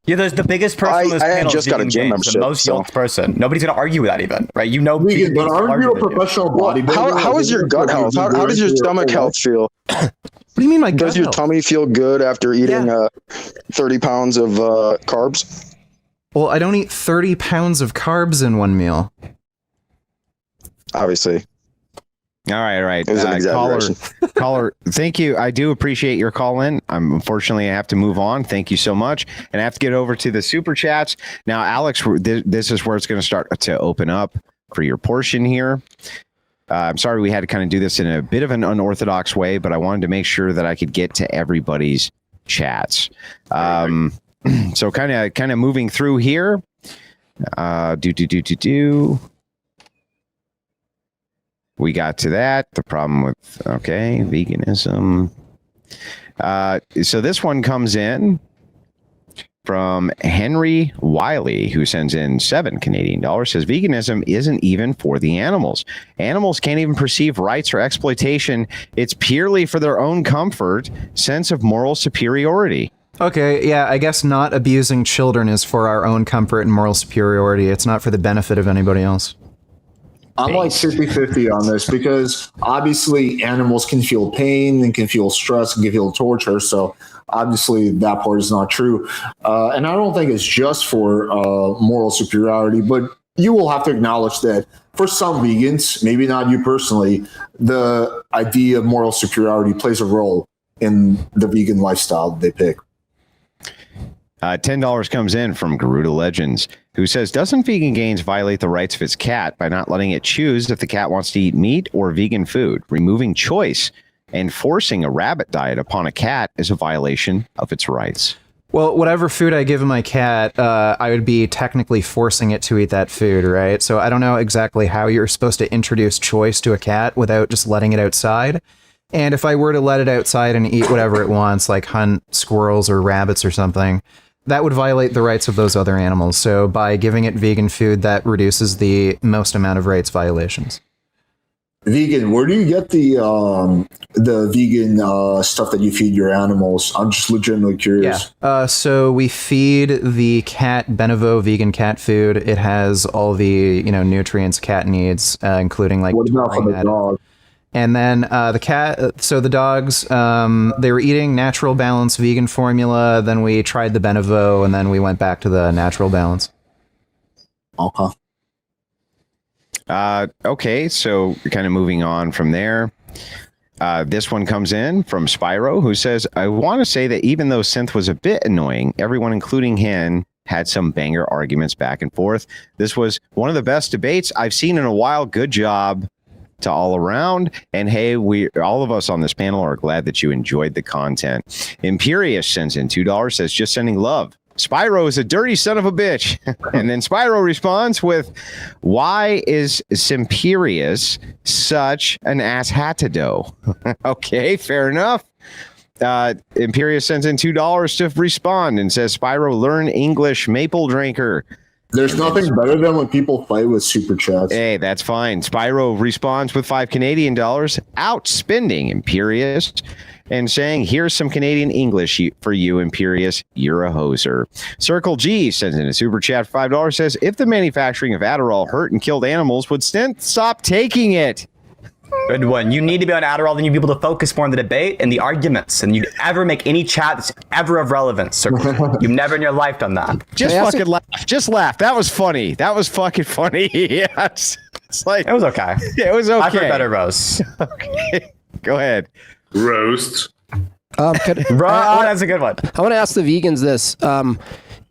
Yeah, there's the biggest person on this I panel. just got a Vegan gym Games, membership, The most so- yoked person. Nobody's gonna argue with that even, right? You know, Vegan, but aren't you a larger than you. professional Well, bodybuilder? how is your gut health? How does your stomach health feel? What do you mean my gut Does your health? tummy feel good after eating 30 pounds of carbs? Well, I don't eat 30 pounds of carbs in one meal. Obviously. All right. It was an exaggeration. Caller, thank you. I do appreciate your call in. Unfortunately, I have to move on. Thank you so much. And I have to get over to the super chats. Now, Alex, this is where it's going to start to open up for your portion here. I'm sorry we had to kind of do this in a bit of an unorthodox way, but I wanted to make sure that I could get to everybody's chats. So kind of moving through here. We got to that. The problem with, veganism. So this one comes in from Henry Wiley, who sends in $7 Canadian, says veganism isn't even for the animals. Animals can't even perceive rights or exploitation. It's purely for their own comfort, sense of moral superiority. Okay, yeah, I guess not abusing children is for our own comfort and moral superiority. It's not for the benefit of anybody else. I'm like 50-50 on this because obviously animals can feel pain and can feel stress and can feel torture. So obviously that part is not true. And I don't think it's just for moral superiority, but you will have to acknowledge that for some vegans, maybe not you personally, the idea of moral superiority plays a role in the vegan lifestyle they pick. $10 comes in from Garuda Legends, who says, doesn't Vegan Gains violate the rights of its cat by not letting it choose if the cat wants to eat meat or vegan food? Removing choice and forcing a rabbit diet upon a cat is a violation of its rights. Well, whatever food I give my cat, I would be technically forcing it to eat that food, right? So I don't know exactly how you're supposed to introduce choice to a cat without just letting it outside. And if I were to let it outside and eat whatever it wants, like hunt squirrels or rabbits or something, that would violate the rights of those other animals. So by giving it vegan food, that reduces the most amount of rights violations. Vegan, where do you get the vegan stuff that you feed your animals? I'm just legitimately curious. Yeah. So we feed the cat Benevo vegan cat food. It has all the nutrients cat needs, including like. What about for the dog? And then the dogs, they were eating Natural Balance vegan formula. Then we tried the Benevo, and then we went back to the Natural Balance. Okay. Okay, so kind of moving on from there. This one comes in from Spyro, who says, I want to say that even though Synth was a bit annoying, everyone, including him, had some banger arguments back and forth. This was one of the best debates I've seen in a while. Good job to all around. And hey, all of us on this panel are glad that you enjoyed the content. Imperious sends in $2, says, just sending love. Spyro is a dirty son of a bitch. And then Spyro responds with, why is Simperius such an asshatado? Okay, fair enough. Imperius sends in $2 to respond and says, Spyro, learn English, maple drinker. There's nothing better than when people fight with super chats. Hey, that's fine. Spyro responds with $5 Canadian, outspending Imperius and saying, here's some Canadian English for you, Imperius. You're a hoser. Circle G sends in a super chat for $5, says, if the manufacturing of Adderall hurt and killed animals, would Synth stop taking it? Good one. You need to be on Adderall, then you'd be able to focus more on the debate and the arguments, and you'd ever make any chat that's ever of relevance. You've never in your life done that. Just fucking laugh. Just laugh. That was funny. That was fucking funny. Yeah, it's like it was okay. Yeah, it was okay. I've heard better roasts. Okay, go ahead. Roast. That's a good one. I want to ask the vegans this: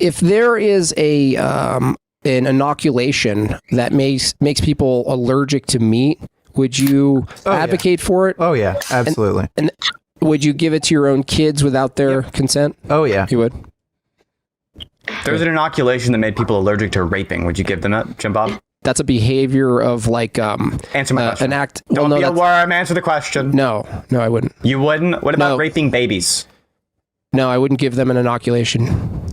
if there is an inoculation that makes people allergic to meat, would you advocate for it? Oh yeah, absolutely. And would you give it to your own kids without their consent? Oh yeah, you would. There's an inoculation that made people allergic to raping. Would you give them it, Jim Bob? That's a behavior of like answer my question. An act. Don't be a worm. Answer the question. No, I wouldn't. You wouldn't? What about raping babies? No, I wouldn't give them an inoculation.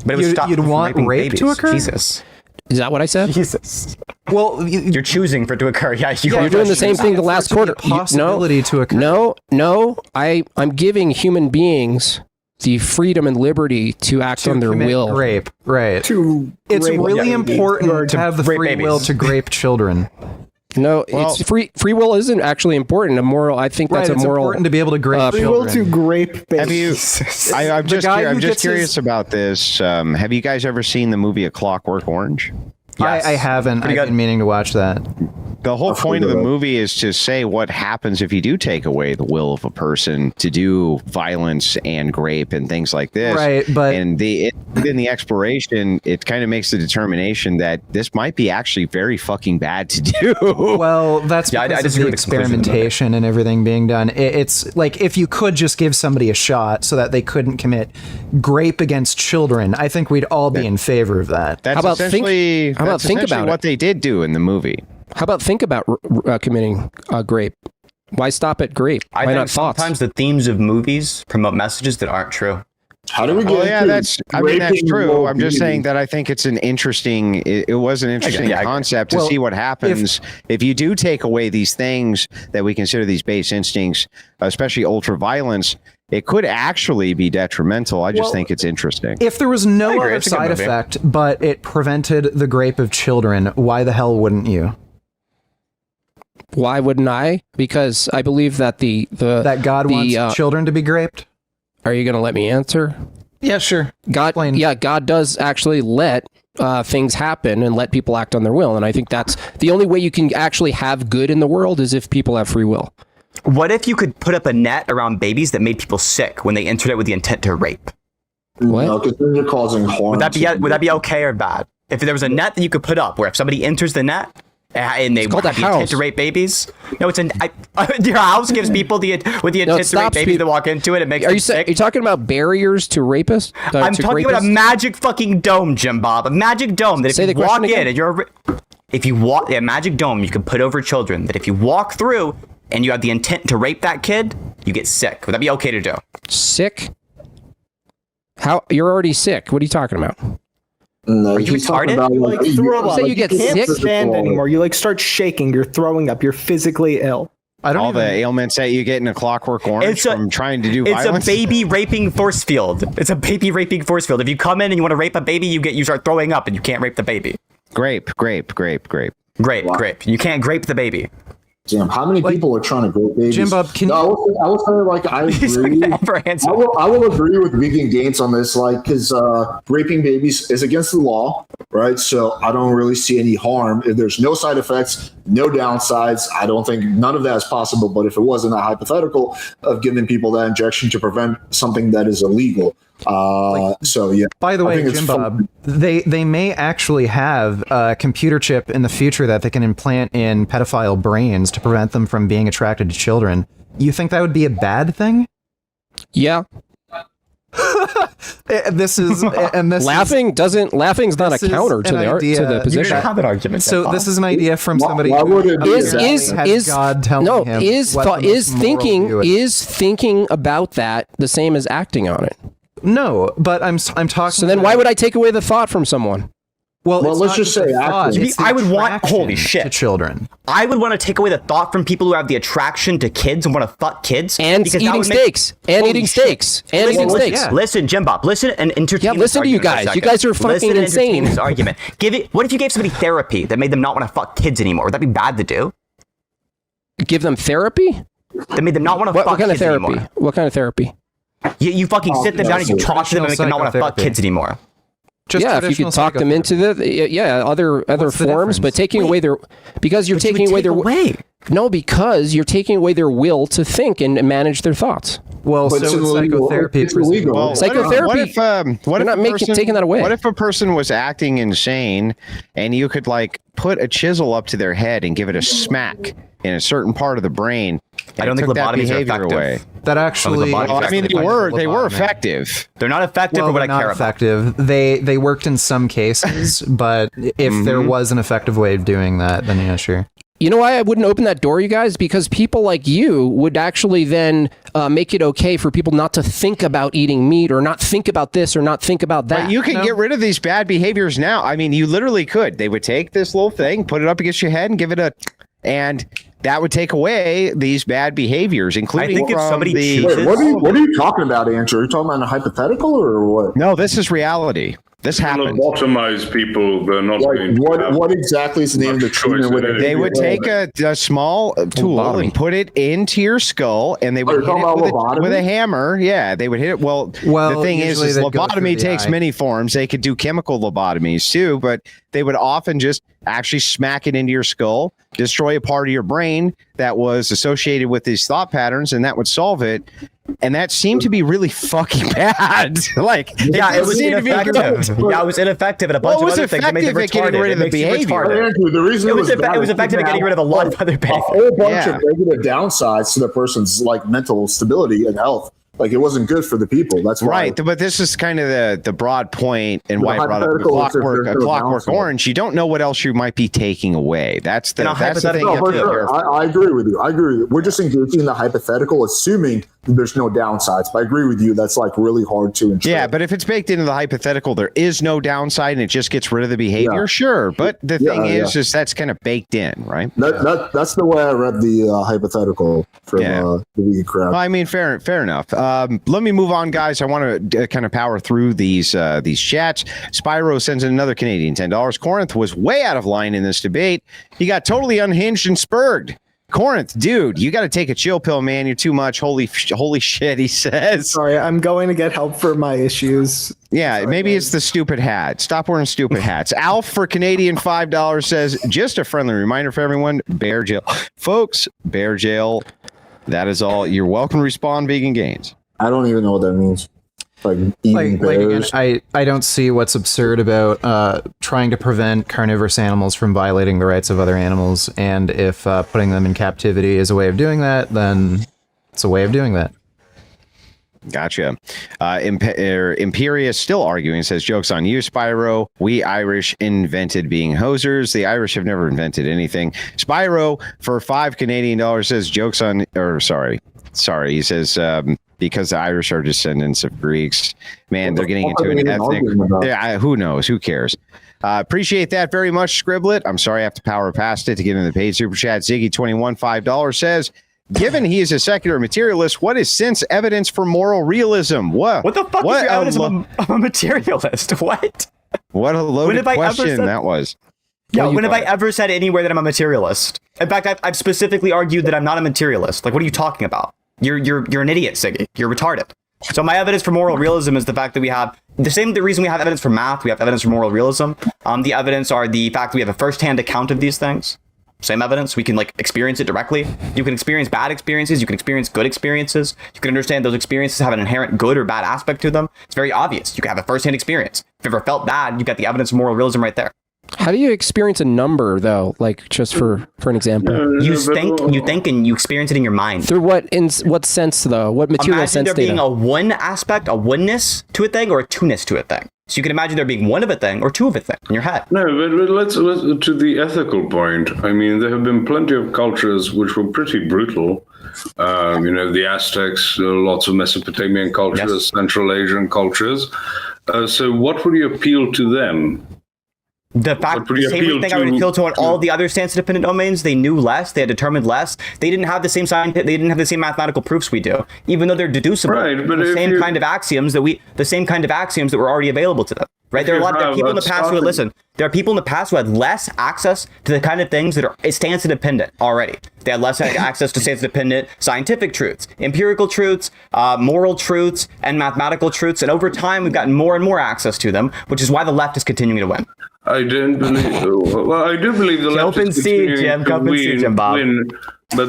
But it would stop you'd want rape babies. to occur? Jesus. Is that what I said? Jesus. Well, you're choosing for it to occur. Yeah, you're doing the same thing the last quarter. Possibility to occur. No. I'm giving human beings the freedom and liberty to act on their will. Rape, right? It's really important to have the free will to grape children. No, it's free will isn't actually important. A moral, I think that's a moral. Important to be able to grape free children. will to grape babies. I'm just curious about this. Have you guys ever seen the movie A Clockwork Orange? Yes. I haven't. I've been meaning to watch that. The whole point of the movie is to say what happens if you do take away the will of a person to do violence and grape and things like this. Right, but within the exploration, it kind of makes the determination that this might be actually very fucking bad to do. Well, that's because of the experimentation and everything being done. It's like if you could just give somebody a shot so that they couldn't commit grape against children, I think we'd all be in favor of that. That's essentially what they did do in the movie. How about think about committing grape? Why stop at grape? Why not thoughts? Sometimes the themes of movies promote messages that aren't true. How do we get? That's true. I'm just saying that I think it's an interesting. It was an interesting concept to see what happens if you do take away these things that we consider these base instincts, especially ultra violence. It could actually be detrimental. I just think it's interesting. If there was no other side effect, but it prevented the grape of children, why the hell wouldn't you? Why wouldn't I? Because I believe that that God wants children to be graped. Are you going to let me answer? Yeah, sure. God does actually let things happen and let people act on their will, and I think that's the only way you can actually have good in the world is if people have free will. What if you could put up a net around babies that made people sick when they entered it with the intent to rape? What? No, because then you're causing harm. Would that be okay or bad? If there was a net that you could put up where if somebody enters the net, And they called have a the intent house. to rape babies. No, it's your house gives people the intent to rape babies to walk into it. It makes them sick. Are you talking about barriers to rapists? I'm talking about a magic fucking dome, Jim Bob. A magic dome that if you walk in and if you walk a magic dome you can put over children that if you walk through and you have the intent to rape that kid, you get sick. Would that be okay to do? Sick? How? You're already sick. What are you talking about? No, Are you retarded? You throw up. say you get can't sick? stand anymore. You like start shaking. You're throwing up. You're physically ill. I don't All even, the ailments that you get in a Clockwork Orange from trying to do It's violence. a baby raping force field. It's a baby raping force field. If you come in and you want to rape a baby, you start throwing up and you can't rape the baby. Grape. Grape. You can't grape the baby. Damn, how many people are trying to grow babies? Jim Bob, can I will say, like, I agree. I will agree with Vegan Gains on this, like, because raping babies is against the law, right? So I don't really see any harm. If there's no side effects, no downsides, I don't think none of that is possible. But if it wasn't a hypothetical of giving people that injection to prevent something that is illegal. So yeah. By the way, Jim Bob, they may actually have a computer chip in the future that they can implant in pedophile brains to prevent them from being attracted to children. You think that would be a bad thing? Yeah. This is and this Laughing's not a counter to the position. Have an argument. So this is an idea from somebody why would who it be has God telling him is thinking about that the same as acting on it? No, but I'm talking. So then why would I take away the thought from someone? Well, let's not just the say thought, acting. it's the I would want attraction holy shit to children. I would want to take away the thought from people who have the attraction to kids and want to fuck kids And because that eating would make- steaks. And Holy eating shit. steaks. And eating Listen, steaks. Listen, Jim Bob. Listen and entertain. Yeah, listen to you this argument guys. for a You guys are second. fucking Listen and entertain insane. This argument. What if you gave somebody therapy that made them not want to fuck kids anymore? Would that be bad to do? Give them therapy? That made them not want to What fuck kind of kids therapy? anymore. What kind of therapy? You fucking sit them down and you talk to them and make them not want to fuck psychotherapy. kids anymore. Just Yeah, if you could talk them into other What's the forms, difference? but taking away their because you're But you taking would away take their No, because you're taking away their will to think and manage their thoughts. Well, But it's so is illegal. psychotherapy. It's illegal. Well, Psychotherapy. What if not a person, taking that away. What if a person was acting insane and you could like put a chisel up to their head and give it a smack in a certain part of the brain? I don't think took that lobotomies are behavior effective. away. That actually, Well, I mean, they were effective. They're not effective well, for what I not care effective. They worked in some cases, but if there was an effective way of doing that, then yeah, sure. You know why I wouldn't open that door, you guys? Because people like you would actually then make it okay for people not to think about eating meat or not think about this or not think about that. But you can get rid of these bad behaviors now. I mean, you literally could. They would take this little thing, put it up against your head, and give it and that would take away these bad behaviors, including I think if from somebody the. chooses- What are you talking about, Andrew? Are you talking about a hypothetical or what? No, this is reality. This happened. Lobotomize people. They're not going to have What exactly is the name of the much choice treatment? in it. They would take a small tool Lobotomy. and put it into your skull, and they would you're hit talking it about with lobotomy? with a hammer. Yeah, they would hit it. Well, Well, the thing usually is they'd go through lobotomy the takes eye. many forms. They could do chemical lobotomies too, but they would often just actually smack it into your skull, destroy a part of your brain that was associated with these thought patterns, and that would solve it. And that seemed to be really fucking bad. Like, Yeah, it didn't was seem to be good. ineffective. Yeah, it was ineffective, and a bunch Well, it of was other things that made them effective at getting retarded. rid of the It makes you behavior. retarded. Andrew, the reason It was bad effective at getting rid of a lot of other a behaviors. whole bunch Yeah. of negative downsides to the person's like mental stability and health. Like it wasn't good for the people. That's why. Right, but this is kind of the broad point and The why I brought up the hypothetical is if Clockwork, there's no Clockwork downside. Orange. You don't know what else you might be taking away. That's the And a that's the thing. hypothetical- You No, have for to be sure. careful. I agree with you. I agree. We're just engaging in the hypothetical, assuming there's no downsides. But I agree with you. That's like really hard to interpret. Yeah, but if it's baked into the hypothetical, there is no downside and it just gets rid of the behavior. Yeah. Sure, but the thing Yeah, is that's kind of baked in, right? that's the way I read the hypothetical from Yeah. the vegan crowd. Well, I mean, fair enough. Let me move on, guys. I want to kind of power through these chats. Spyro sends in another Canadian $10. Corinth was way out of line in this debate. He got totally unhinged and spurred. Corinth, dude, you got to take a chill pill, man. You're too much. Holy shit, he says. Sorry, I'm going to get help for my issues. Yeah, maybe it's the stupid hat. Stop wearing stupid hats. Alf for Canadian $5 says, just a friendly reminder for everyone, bear jail. Folks, bear jail. That is all. You're welcome to respawn vegan gains. I don't even know what that means. like eating Like again, bears. I don't see what's absurd about trying to prevent carnivorous animals from violating the rights of other animals, and if putting them in captivity is a way of doing that, then it's a way of doing that. Gotcha. Imperia still arguing, says, joke's on you, Spyro. We Irish invented being hosers. The Irish have never invented anything. Spyro, for $5 Canadian, says, joke's on, or sorry. He says, because the Irish are descendants of Greeks. Man, they're getting into an ethnic. Yeah, who knows? Who cares? Appreciate that very much, Scribblet. I'm sorry I have to power past it to get into the paid super chat. Ziggy21, $5 says, given he is a secular materialist, what is sense evidence for moral realism? What the fuck is your evidence of a materialist? What? What a loaded question that was. Yeah, when have I ever said anywhere that I'm a materialist? In fact, I've specifically argued that I'm not a materialist. Like, what are you talking about? You're an idiot, Siggy. You're retarded. So my evidence for moral realism is the fact that we have the reason we have evidence for math, we have evidence for moral realism. The evidence are the fact that we have a first-hand account of these things. Same evidence. We can experience it directly. You can experience bad experiences. You can experience good experiences. You can understand those experiences have an inherent good or bad aspect to them. It's very obvious. You can have a first-hand experience. If you've ever felt bad, you've got the evidence of moral realism right there. How do you experience a number, though? Like, just for an example, you think, and you experience it in your mind. Through what sense, though? What material sense? Imagine there being a one aspect, a oneness to a thing, or a two-ness to a thing. So you can imagine there being one of a thing or two of a thing in your head. No, but let's to the ethical point. I mean, there have been plenty of cultures which were pretty brutal. The Aztecs, lots of Mesopotamian cultures, yes. Central Asian cultures. So what would you appeal to them? The fact, the same thing I would appeal to on all the other stance-dependent domains. They knew less. They had determined less. They didn't have the same They didn't have the same mathematical proofs we do, even though they're deducible. Right, but the same kind of axioms that were already available to them. Right, there are people in the past who listen. There are people in the past who had less access to the kind of things that are stance-dependent already. They had less access to stance-dependent scientific truths, empirical truths, moral truths, and mathematical truths. And over time, we've gotten more and more access to them, which is why the left is continuing to win. I don't believe. Well, I do believe the left is continuing to win, but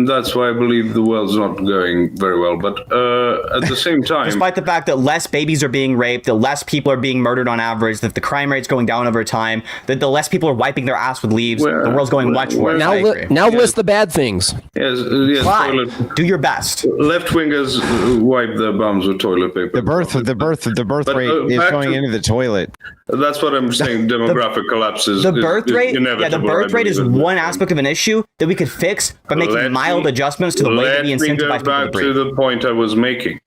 that's why I believe the world's not going very well. But at the same time, despite the fact that less babies are being raped, that less people are being murdered on average, that the crime rate's going down over time, that the less people are wiping their ass with leaves, the world's going much worse. Now list the bad things. Yes. Do your best. Left wingers wipe their bums with toilet paper. The birth rate is going into the toilet. That's what I'm saying. Demographic collapse is the birth rate. Inevitable. Yeah, the birth rate is one aspect of an issue that we could fix by making mild adjustments to the way that we incentivize people to breed. Let me go back to the point I was making.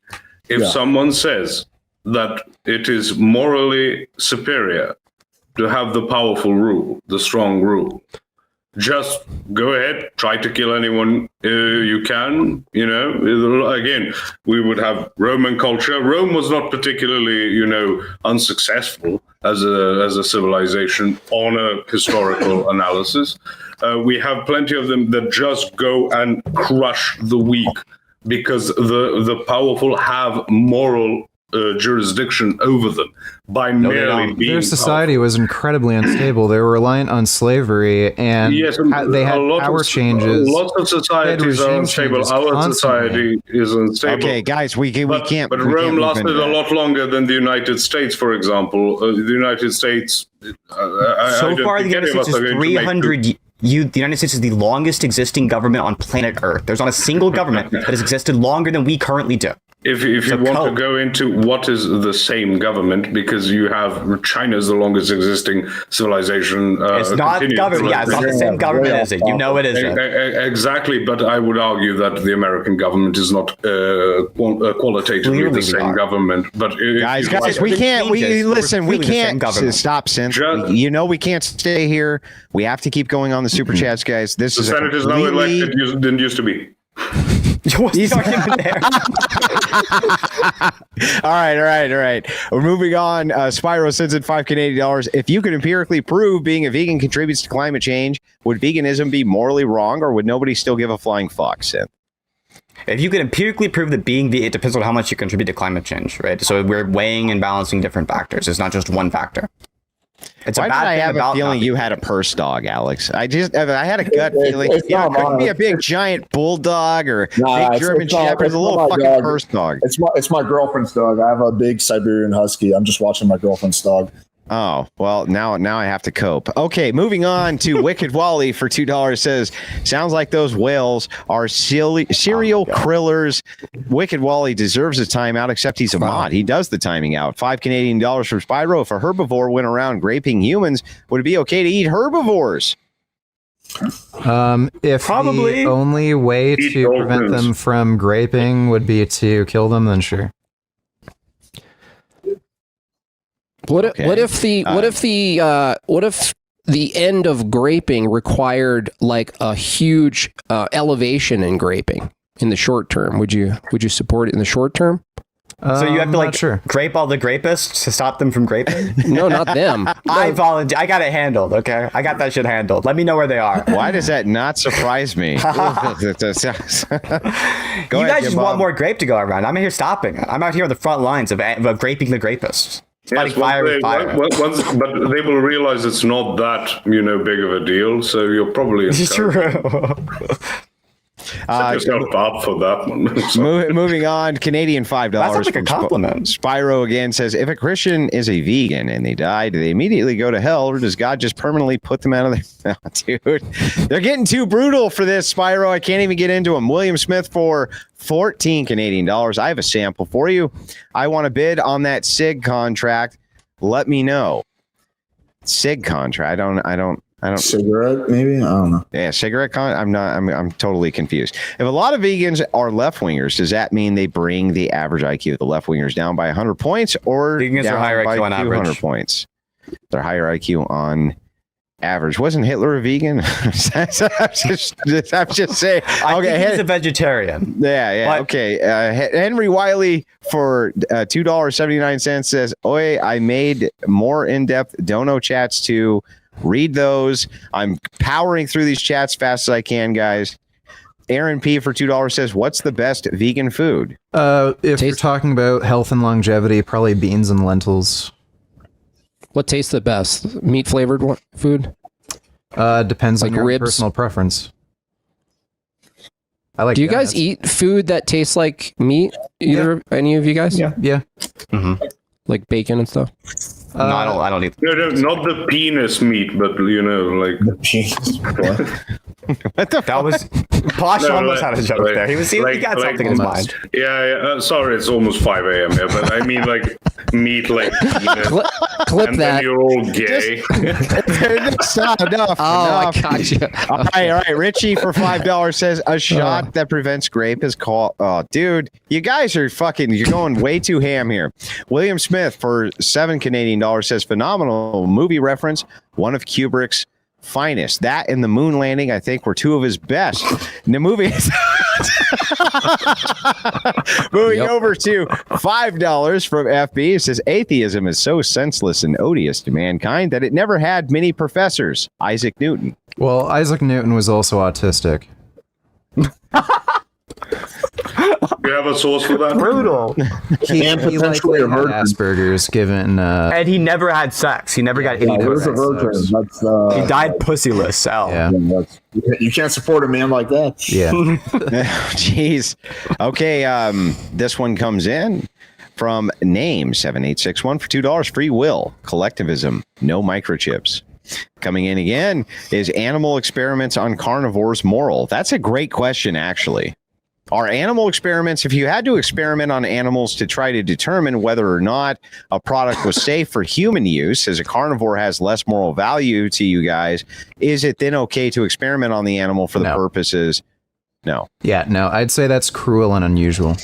If someone says that it is morally superior to have the powerful rule, the strong rule, just go ahead, try to kill anyone you can. Again, we would have Roman culture. Rome was not particularly, unsuccessful as a civilization on a historical analysis. We have plenty of them that just go and crush the weak because the powerful have moral jurisdiction over them by merely being their society was incredibly unstable. They were reliant on slavery, and they had power changes. Lots of societies are unstable. Our society is unstable. Okay, guys, we can't. But Rome lasted a lot longer than the United States, for example. The United States. So far, the United States is 300. The United States is the longest existing government on planet Earth. There's not a single government that has existed longer than we currently do. If you want to go into what is the same government, because you have China's the longest existing civilization. It's not government. Yeah, it's not the same government, is it? You know it isn't. Exactly, but I would argue that the American government is not qualitatively the same government. But guys, we can't. We can't stop. Since we can't stay here. We have to keep going on the super chats, guys. This is the Senate is not elected. Didn't used to be. He's arguing there. All right. We're moving on. Spyro sends in $5 Canadian. If you could empirically prove being a vegan contributes to climate change, would veganism be morally wrong, or would nobody still give a flying fuck, Synth? If you could empirically prove that being vegan, it depends on how much you contribute to climate change, right? So we're weighing and balancing different factors. It's not just one factor. It's Why a did bad I thing have a about feeling not you had a purse dog, Alex? I had a gut feeling. It's Yeah, it not couldn't be mine. a big giant bulldog or Nah, big German Shepherd. It's a little my fucking dog. purse dog. It's my girlfriend's dog. I have a big Siberian Husky. I'm just watching my girlfriend's dog. Oh, well, now I have to cope. Okay, moving on to Wicked Wally for $2 says, sounds like those whales are serial krillers. Wicked Wally deserves a timeout, except he's a mod. He does the timing out. $5 Canadian from Spyro. If a herbivore went around raping humans, would it be okay to eat herbivores? If Probably. the only way Eat to prevent dolphins. them from graping would be to kill them, then sure. What Okay. if the end of graping required like a huge elevation in graping in the short term? Would you support it in the short term? So you have to Not like sure. grape all the grapists to stop them from graping? No, not them. I volunteer. I got it handled. Okay, I got that shit handled. Let me know where they are. Why does that not surprise me? Go You ahead, guys just Bob. want more grape to go around. I'm here stopping it. I'm out here on the front lines of graping the grapists. Fighting fire with fire. but they will realize it's not that big of a deal. So you're probably It's true. set yourself up for that one. So- Moving on, Canadian $5. That sounds like a from compliment. Spyro again says, if a Christian is a vegan and they die, do they immediately go to hell, or does God just permanently put them out of their... Oh, dude, they're getting too brutal for this, Spyro. I can't even get into them. William Smith for 14 Canadian dollars. I have a sample for you. I want to bid on that SIG contract. Let me know. SIG contract. I don't. Cigarette, maybe? I don't know. Yeah, cigarette con. I'm totally confused. If a lot of vegans are left wingers, does that mean they bring the average IQ of the left wingers down by 100 points, or Vegans down are higher by IQ on 200 average. points? They're higher IQ on average. Wasn't Hitler a vegan? I'm just saying. I think he's a vegetarian. Yeah. But- Okay. Henry Wiley for $2.79 says, "Oi, I made more in-depth dono chats to read those. I'm powering through these chats fast as I can, guys." Aaron P for $2 says, "What's the best vegan food?" If you're talking about health and longevity, probably beans and lentils. What tastes the best? Meat flavored food? Depends Like on your ribs? personal preference. I like. Do you guys donuts. eat food that tastes like meat? Any of you guys? Yeah. Like bacon and stuff? No, I don't eat. No, not the penis meat, but like What the That was Posh No, almost like- had a joke like- there. He got like something in his mind. Yeah. Sorry, it's almost 5 a.m. here, but I mean like meat, like penis, Clip and that. then you're all gay. enough. I enough. gotcha. All right. Richie for $5 says a shot that prevents grape is called. Oh, dude, you guys are you're going way too ham here. William Smith for $7 Canadian says phenomenal movie reference. One of Kubrick's finest. That and the moon landing, I think, were two of his best. The movies. Moving over to $5 from FB. It says atheism is so senseless and odious to mankind that it never had many professors. Isaac Newton. Well, Isaac Newton was also autistic. You have a source for that? Brutal. He potentially likely a had virgin. Asperger's, given. And he never had sex. He never got any He was pussy. a virgin. That's, He died pussyless. Al. Yeah. you can't support a man like that. Yeah. Jeez. Okay. This one comes in from name 7861 for $2. Free will, collectivism, no microchips. Coming in again is animal experiments on carnivores moral. That's a great question, actually. Are animal experiments, if you had to experiment on animals to try to determine whether or not a product was safe for human use, as a carnivore has less moral value to you guys, is it then okay to experiment on the animal for the No. purposes? No. Yeah, no, I'd say that's cruel and unusual.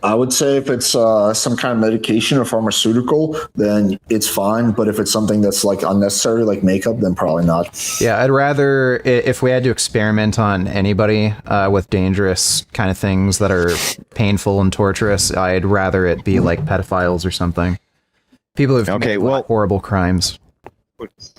I would say if it's some kind of medication or pharmaceutical, then it's fine. But if it's something that's like unnecessary, like makeup, then probably not. Yeah, I'd rather, if we had to experiment on anybody with dangerous kind of things that are painful and torturous, I'd rather it be like pedophiles or something. People who've Okay, committed, well- like, horrible crimes.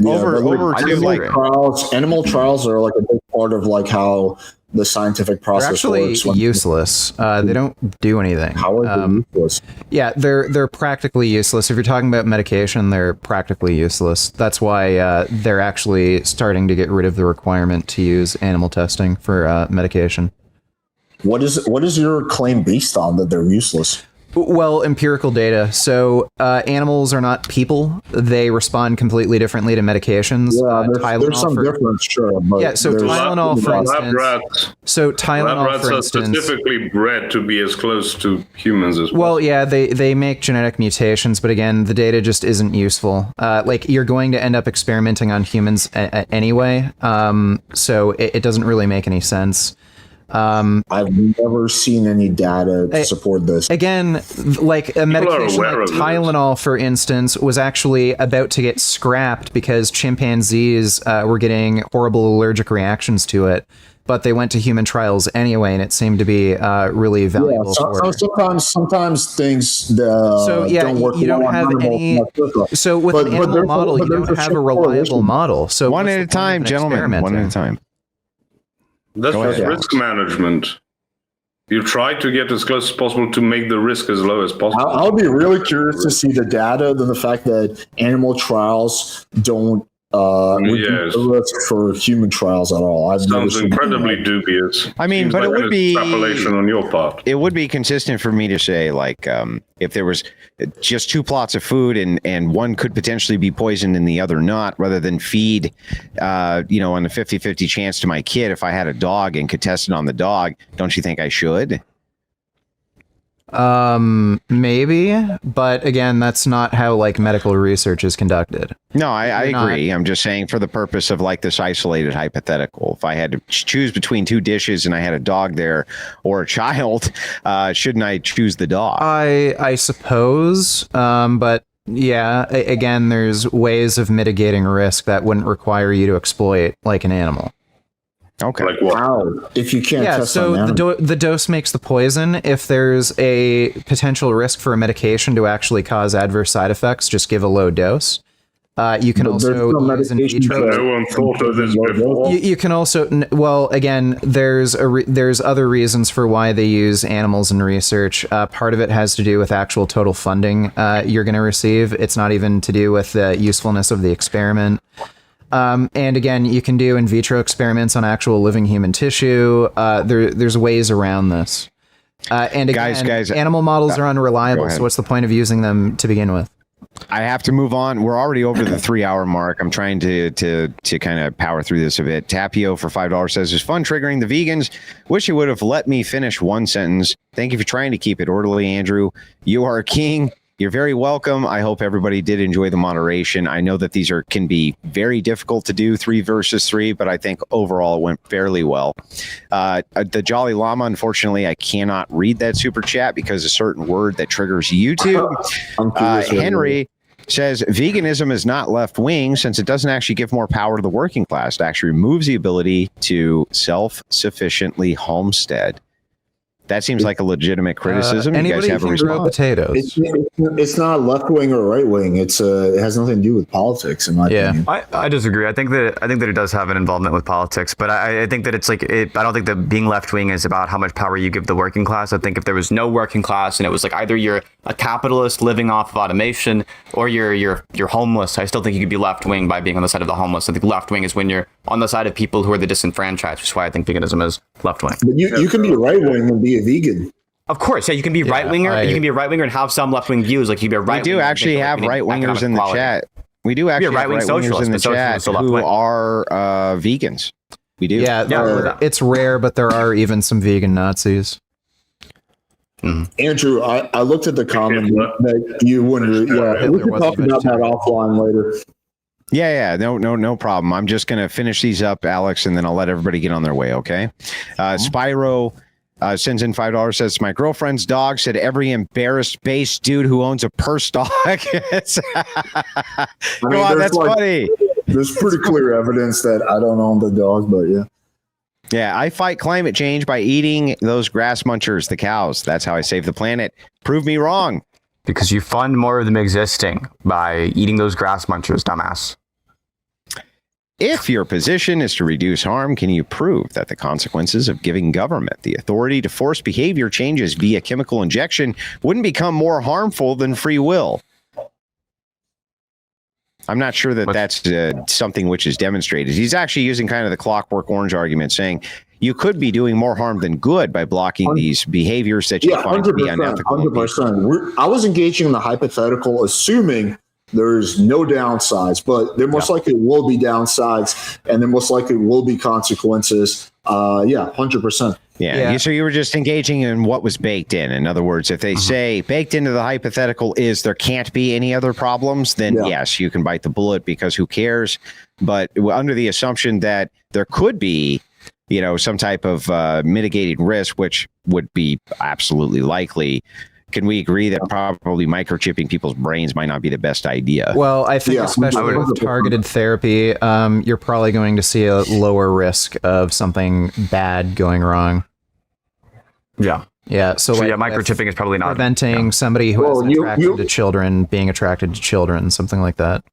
Over to animal trials are like a big part of like how the scientific They're process actually works. useless. They don't do anything. How are they useless? Yeah, they're practically useless. If you're talking about medication, they're practically useless. That's why they're actually starting to get rid of the requirement to use animal testing for medication. What is your claim based on that they're useless? Well, empirical data. So animals are not people. They respond completely differently to medications. There's some difference, sure. But yeah, so Tylenol, for instance. Tylenol, rats for are instance, specifically bred to be as close to humans as possible. well, yeah, they make genetic mutations, but again, the data just isn't useful. Like you're going to end up experimenting on humans anyway, so it doesn't really make any sense. I've never seen any data to support this. Again, like a medication like Tylenol, for instance, was actually about to get scrapped because chimpanzees were getting horrible allergic reactions to it, but they went to human trials anyway, and it seemed to be really valuable. Sometimes things don't work. You don't have any. So with an animal model, you don't have a reliable model. So one at a time, gentlemen. One at a time. That's just risk management. You try to get as close as possible to make the risk as low as possible. I'll be really curious to see the data than the fact that animal trials don't reduce the risk for human trials at all. Sounds incredibly dubious. I mean, Seems but like it would be extrapolation on your part. It would be consistent for me to say, like, if there was just two plots of food and one could potentially be poisoned and the other not, rather than feed, on a 50-50 chance to my kid if I had a dog and could test it on the dog. Don't you think I should? Maybe, but again, that's not how like medical research is conducted. No, I agree. I'm just saying for the purpose of like this isolated hypothetical, if I had to choose between two dishes and I had a dog there or a child, shouldn't I choose the dog? I suppose, but yeah, again, there's ways of mitigating risk that wouldn't require you to exploit like an animal. Okay. Like what? Wow. If you can't test on the dose makes the poison. If there's a potential risk for a medication to actually cause adverse side effects, just give a low dose. You can also use in vitro. No one thought of this before. You can also, well, again, there's other reasons for why they use animals in research. Part of it has to do with actual total funding you're going to receive. It's not even to do with the usefulness of the experiment. And again, you can do in vitro experiments on actual living human tissue. There's ways around this. And again, guys, animal models are unreliable. So what's the point of using them to begin with? I have to move on. We're already over the 3-hour mark. I'm trying to kind of power through this a bit. Tapio for $5 says, it's fun triggering the vegans. Wish you would have let me finish one sentence. Thank you for trying to keep it orderly, Andrew. You are a king. You're very welcome. I hope everybody did enjoy the moderation. I know that these can be very difficult to do 3 versus 3, but I think overall it went fairly well. The Jolly Llama, unfortunately, I cannot read that super chat because a certain word that triggers YouTube. Henry says veganism is not left wing since it doesn't actually give more power to the working class. It actually removes the ability to self-sufficiently homestead. That seems like a legitimate criticism. You guys have a response? Potatoes. It's not left wing or right wing. It has nothing to do with politics, in my opinion. I disagree. I think that it does have an involvement with politics, but I think that it's like I don't think that being left wing is about how much power you give the working class. I think if there was no working class and it was like either you're a capitalist living off of automation or you're homeless, I still think you could be left wing by being on the side of the homeless. I think left wing is when you're on the side of people who are the disenfranchised, which is why I think veganism is left wing. But you can be right wing and be a vegan. Of course, yeah, you can be right winger. You can be a right winger and have some left wing views. Like you can be a right. We do actually have right wingers in the chat. We do actually have right wingers in the chat who are vegans. We do. Yeah, it's rare, but there are even some vegan Nazis. Mm-hmm. Andrew, I looked at the comment that you wouldn't. Yeah, we can talk about that offline later. Yeah, no problem. I'm just gonna finish these up, Alex, and then I'll let everybody get on their way. Okay. Spyro sends in $5. Says my girlfriend's dog said every embarrassed base dude who owns a purse dog. That's funny. There's pretty clear evidence that I don't own the dog, but yeah. Yeah, I fight climate change by eating those grass munchers, the cows. That's how I save the planet. Prove me wrong. Because you fund more of them existing by eating those grass munchers, dumbass. If your position is to reduce harm, can you prove that the consequences of giving government the authority to force behavior changes via chemical injection wouldn't become more harmful than free will? I'm not sure that that's something which is demonstrated. He's actually using kind of the Clockwork Orange argument, saying you could be doing more harm than good by blocking these behaviors that you find to be unethical. 100%. I was engaging in the hypothetical, assuming there's no downsides, but there most likely will be downsides, and there most likely will be consequences. 100%. Yeah. So you were just engaging in what was baked in. In other words, if they say baked into the hypothetical is there can't be any other problems, then yes, you can bite the bullet because who cares? But under the assumption that there could be, some type of mitigating risk, which would be absolutely likely. Can we agree that probably microchipping people's brains might not be the best idea? Well, I think especially with targeted therapy, you're probably going to see a lower risk of something bad going wrong. Yeah. Yeah. So like microchipping is probably not preventing somebody who has an attraction to children being attracted to children, something like that.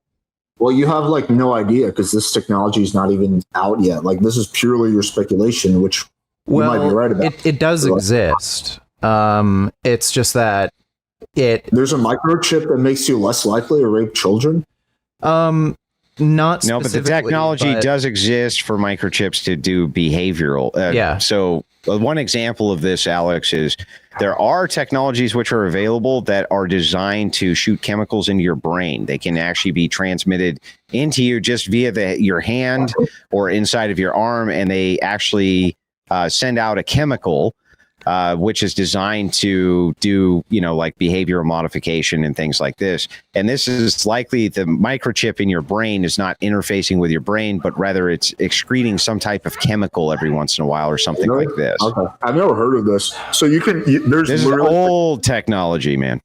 Well, you have no idea because this technology is not even out yet. This is purely your speculation, which you might be right about. It does exist. It's just that there's a microchip that makes you less likely to rape children. Not no, but the technology does exist for microchips to do behavioral. So one example of this, Alex, is there are technologies which are available that are designed to shoot chemicals into your brain. They can actually be transmitted into you just via your hand or inside of your arm, and they actually send out a chemical which is designed to do, behavioral modification and things like this. And this is likely the microchip in your brain is not interfacing with your brain, but rather it's excreting some type of chemical every once in a while or something like this. Okay. I've never heard of this. So this is old technology, man.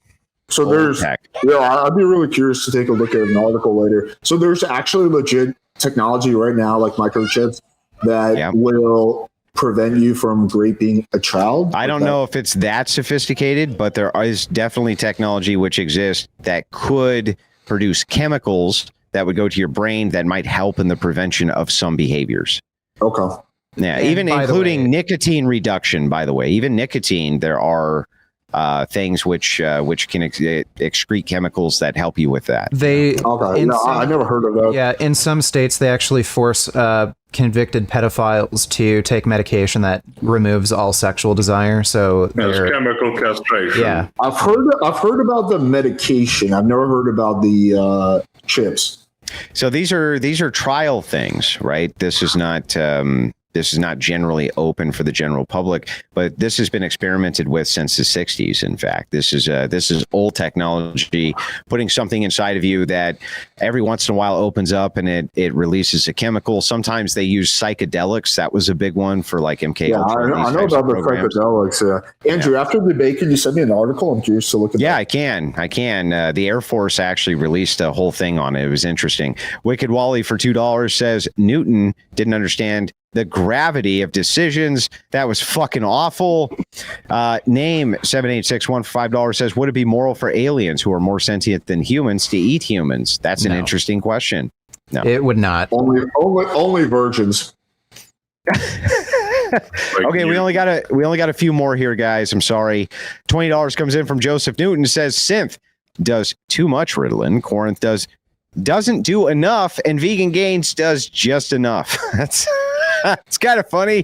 So I'd be really curious to take a look at an article later. So there's actually legit technology right now, like microchips that will prevent you from raping a child? I don't know if it's that sophisticated, but there is definitely technology which exists that could produce chemicals that would go to your brain that might help in the prevention of some behaviors. Okay. Yeah, and even including nicotine reduction, by the way. Even nicotine, there are things which can excrete chemicals that help you with that. I never heard of that. Yeah, in some states, they actually force convicted pedophiles to take medication that removes all sexual desire. So there's chemical castration. Yeah, I've heard about the medication. I've never heard about the chips. So these are trial things, right? This is not generally open for the general public, but this has been experimented with since the 60s. In fact, this is old technology, putting something inside of you that every once in a while opens up and it releases a chemical. Sometimes they use psychedelics. That was a big one for like MK Ultra. I know about the psychedelics. Andrew, after the debate, can you send me an article? I'm curious to look at that. I can. The Air Force actually released a whole thing on it. It was interesting. Wicked Wally for $2 says Newton didn't understand the gravity of decisions. That was fucking awful. Name 7861 for $5 says, would it be moral for aliens who are more sentient than humans to eat humans? That's an interesting question. No, it would not. Only virgins. Okay, we only got a few more here, guys. I'm sorry. $20 comes in from Joseph Newton. Says Synth does too much Ritalin. Corinth doesn't do enough, and Vegan Gains does just enough. That's it's kind of funny.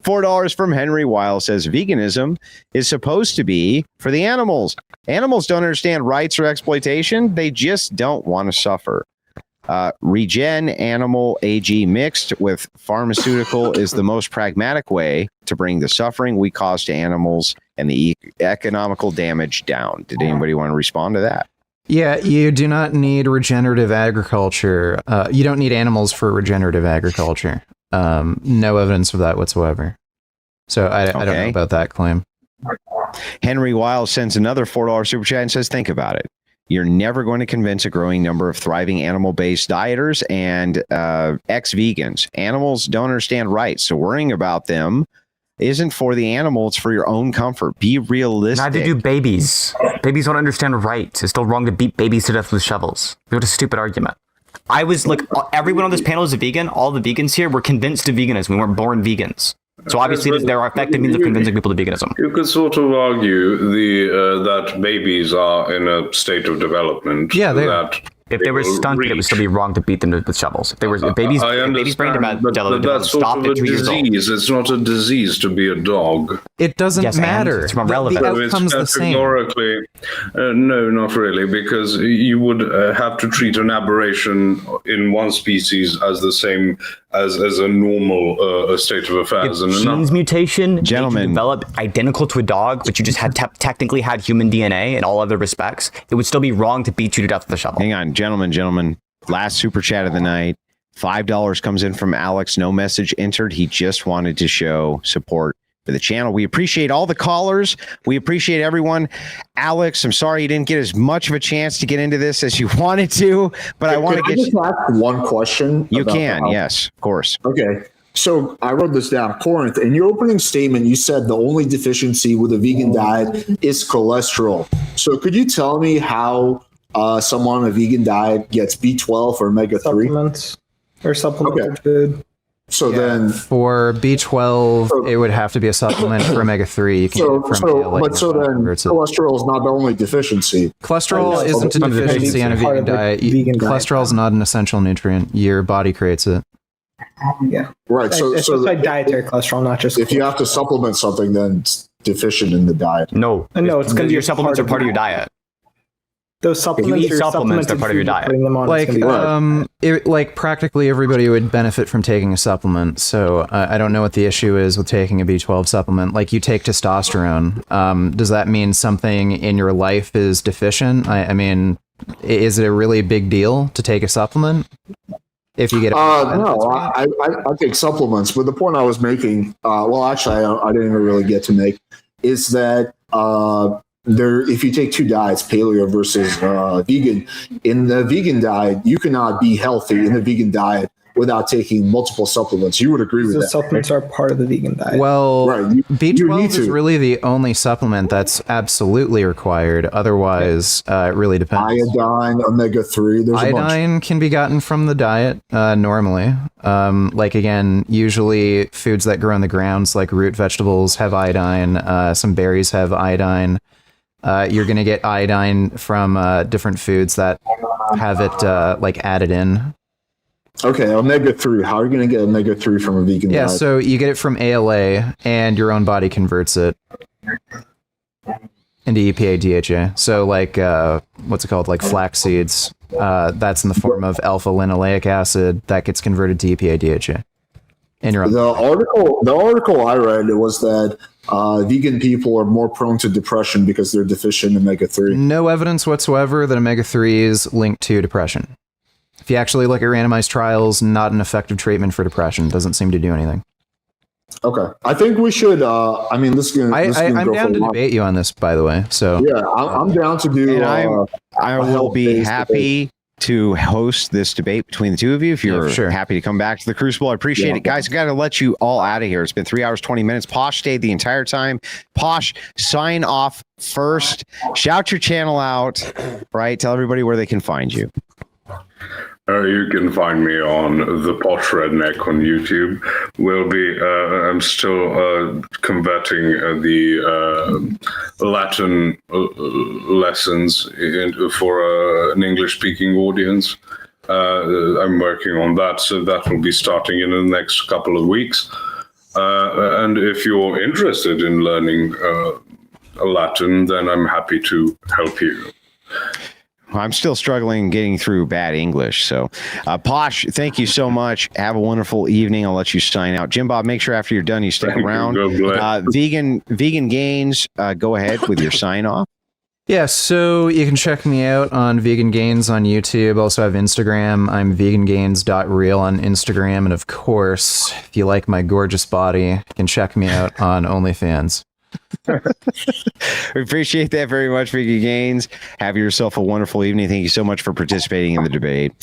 $4 from Henry Weil says veganism is supposed to be for the animals. Animals don't understand rights or exploitation. They just don't want to suffer. Regen animal AG mixed with pharmaceutical is the most pragmatic way to bring the suffering we cause to animals and the economical damage down. Did anybody want to respond to that? Yeah, you do not need regenerative agriculture. You don't need animals for regenerative agriculture. No evidence of that whatsoever. So I don't know about that claim. Henry Weil sends another $4 super chat and says, think about it. You're never going to convince a growing number of thriving animal-based dieters and ex-vegans. Animals don't understand rights, so worrying about them isn't for the animal, it's for your own comfort. Be realistic. Neither do babies. Babies don't understand rights. It's still wrong to beat babies to death with shovels. What a stupid argument. I was like, everyone on this panel is a vegan. All the vegans here were convinced to veganism. We weren't born vegans. So obviously there are effective means of convincing people to veganism. You could sort of argue that babies are in a state of development. Yeah, if they were stunted, it would still be wrong to beat them with shovels. If babies brain developed, stop at 2 years old. It's not a disease to be a dog. It doesn't matter. It's irrelevant. The outcome's the same. Categorically, no, not really, because you would have to treat an aberration in one species as the same as a normal state of affairs. If genes mutation, gentlemen, develop identical to a dog, but you just had technically had human DNA in all other respects, it would still be wrong to beat you to death with a shovel. Hang on, gentlemen. Last super chat of the night. $5 comes in from Alex. No message entered. He just wanted to show support for the channel. We appreciate all the callers. We appreciate everyone. Alex, I'm sorry you didn't get as much of a chance to get into this as you wanted to, but I want to get you ask one question. You can, yes, of course. Okay. So I wrote this down. Corinth, in your opening statement, you said the only deficiency with a vegan diet is cholesterol. So could you tell me how someone on a vegan diet gets B12 or omega-3? Supplements or supplemented food. So then for B12, it would have to be a supplement. For omega-3, you can get it from ALA. But so then cholesterol is not the only deficiency. Cholesterol isn't a deficiency on a vegan diet. Cholesterol is not an essential nutrient. Your body creates it. Yeah. Right. So it's just like dietary cholesterol, not just if you have to supplement something, then it's deficient in the diet. No. No, it's going to be your supplements are part of your diet. Those supplements, if you eat supplements, they're part of your diet. Like practically everybody would benefit from taking a supplement. So I don't know what the issue is with taking a B12 supplement. Like you take testosterone. Does that mean something in your life is deficient? I mean, is it a really big deal to take a supplement? If you get no, I take supplements, but the point I was making, well, actually, I didn't even really get to make, is that if you take two diets, paleo versus vegan, in the vegan diet, you cannot be healthy in the vegan diet without taking multiple supplements. You would agree with that? Supplements are part of the vegan diet. Well, right. B12 is really the only supplement that's absolutely required. Otherwise, it really depends. Iodine, omega-3. There's iodine can be gotten from the diet normally. Like again, usually foods that grow in the grounds, like root vegetables, have iodine. Some berries have iodine. You're going to get iodine from different foods that have it like added in. Okay, omega-3. How are you going to get omega-3 from a vegan diet? Yeah, so you get it from ALA, and your own body converts it into EPA DHA. So like, what's it called? Like flax seeds. That's in the form of alpha-linoleic acid that gets converted to EPA DHA. In your own the article I read was that vegan people are more prone to depression because they're deficient in omega-3. No evidence whatsoever that omega-3 is linked to depression. If you actually look at randomized trials, not an effective treatment for depression. Doesn't seem to do anything. Okay. I think we should, I mean, I'm down to debate you on this, by the way. So yeah, I'm down to do, and I will be happy to host this debate between the two of you if you're happy to come back to the Crucible. I appreciate it, guys. I got to let you all out of here. It's been 3 hours 20 minutes. Posh stayed the entire time. Posh, sign off first. Shout your channel out, right? Tell everybody where they can find you. You can find me on the Posh Redneck on YouTube. I'm still converting the Latin lessons for an English-speaking audience. I'm working on that, so that will be starting in the next couple of weeks. And if you're interested in learning Latin, then I'm happy to help you. I'm still struggling getting through bad English. So, Posh, thank you so much. Have a wonderful evening. I'll let you sign out. Jim Bob, make sure after you're done, you stick around. Vegan Gains, go ahead with your sign off. Yeah, so you can check me out on Vegan Gains on YouTube. Also have Instagram. I'm vegangains.real on Instagram. And of course, if you like my gorgeous body, you can check me out on OnlyFans. We appreciate that very much, Vegan Gains. Have yourself a wonderful evening. Thank you so much for participating in the debate.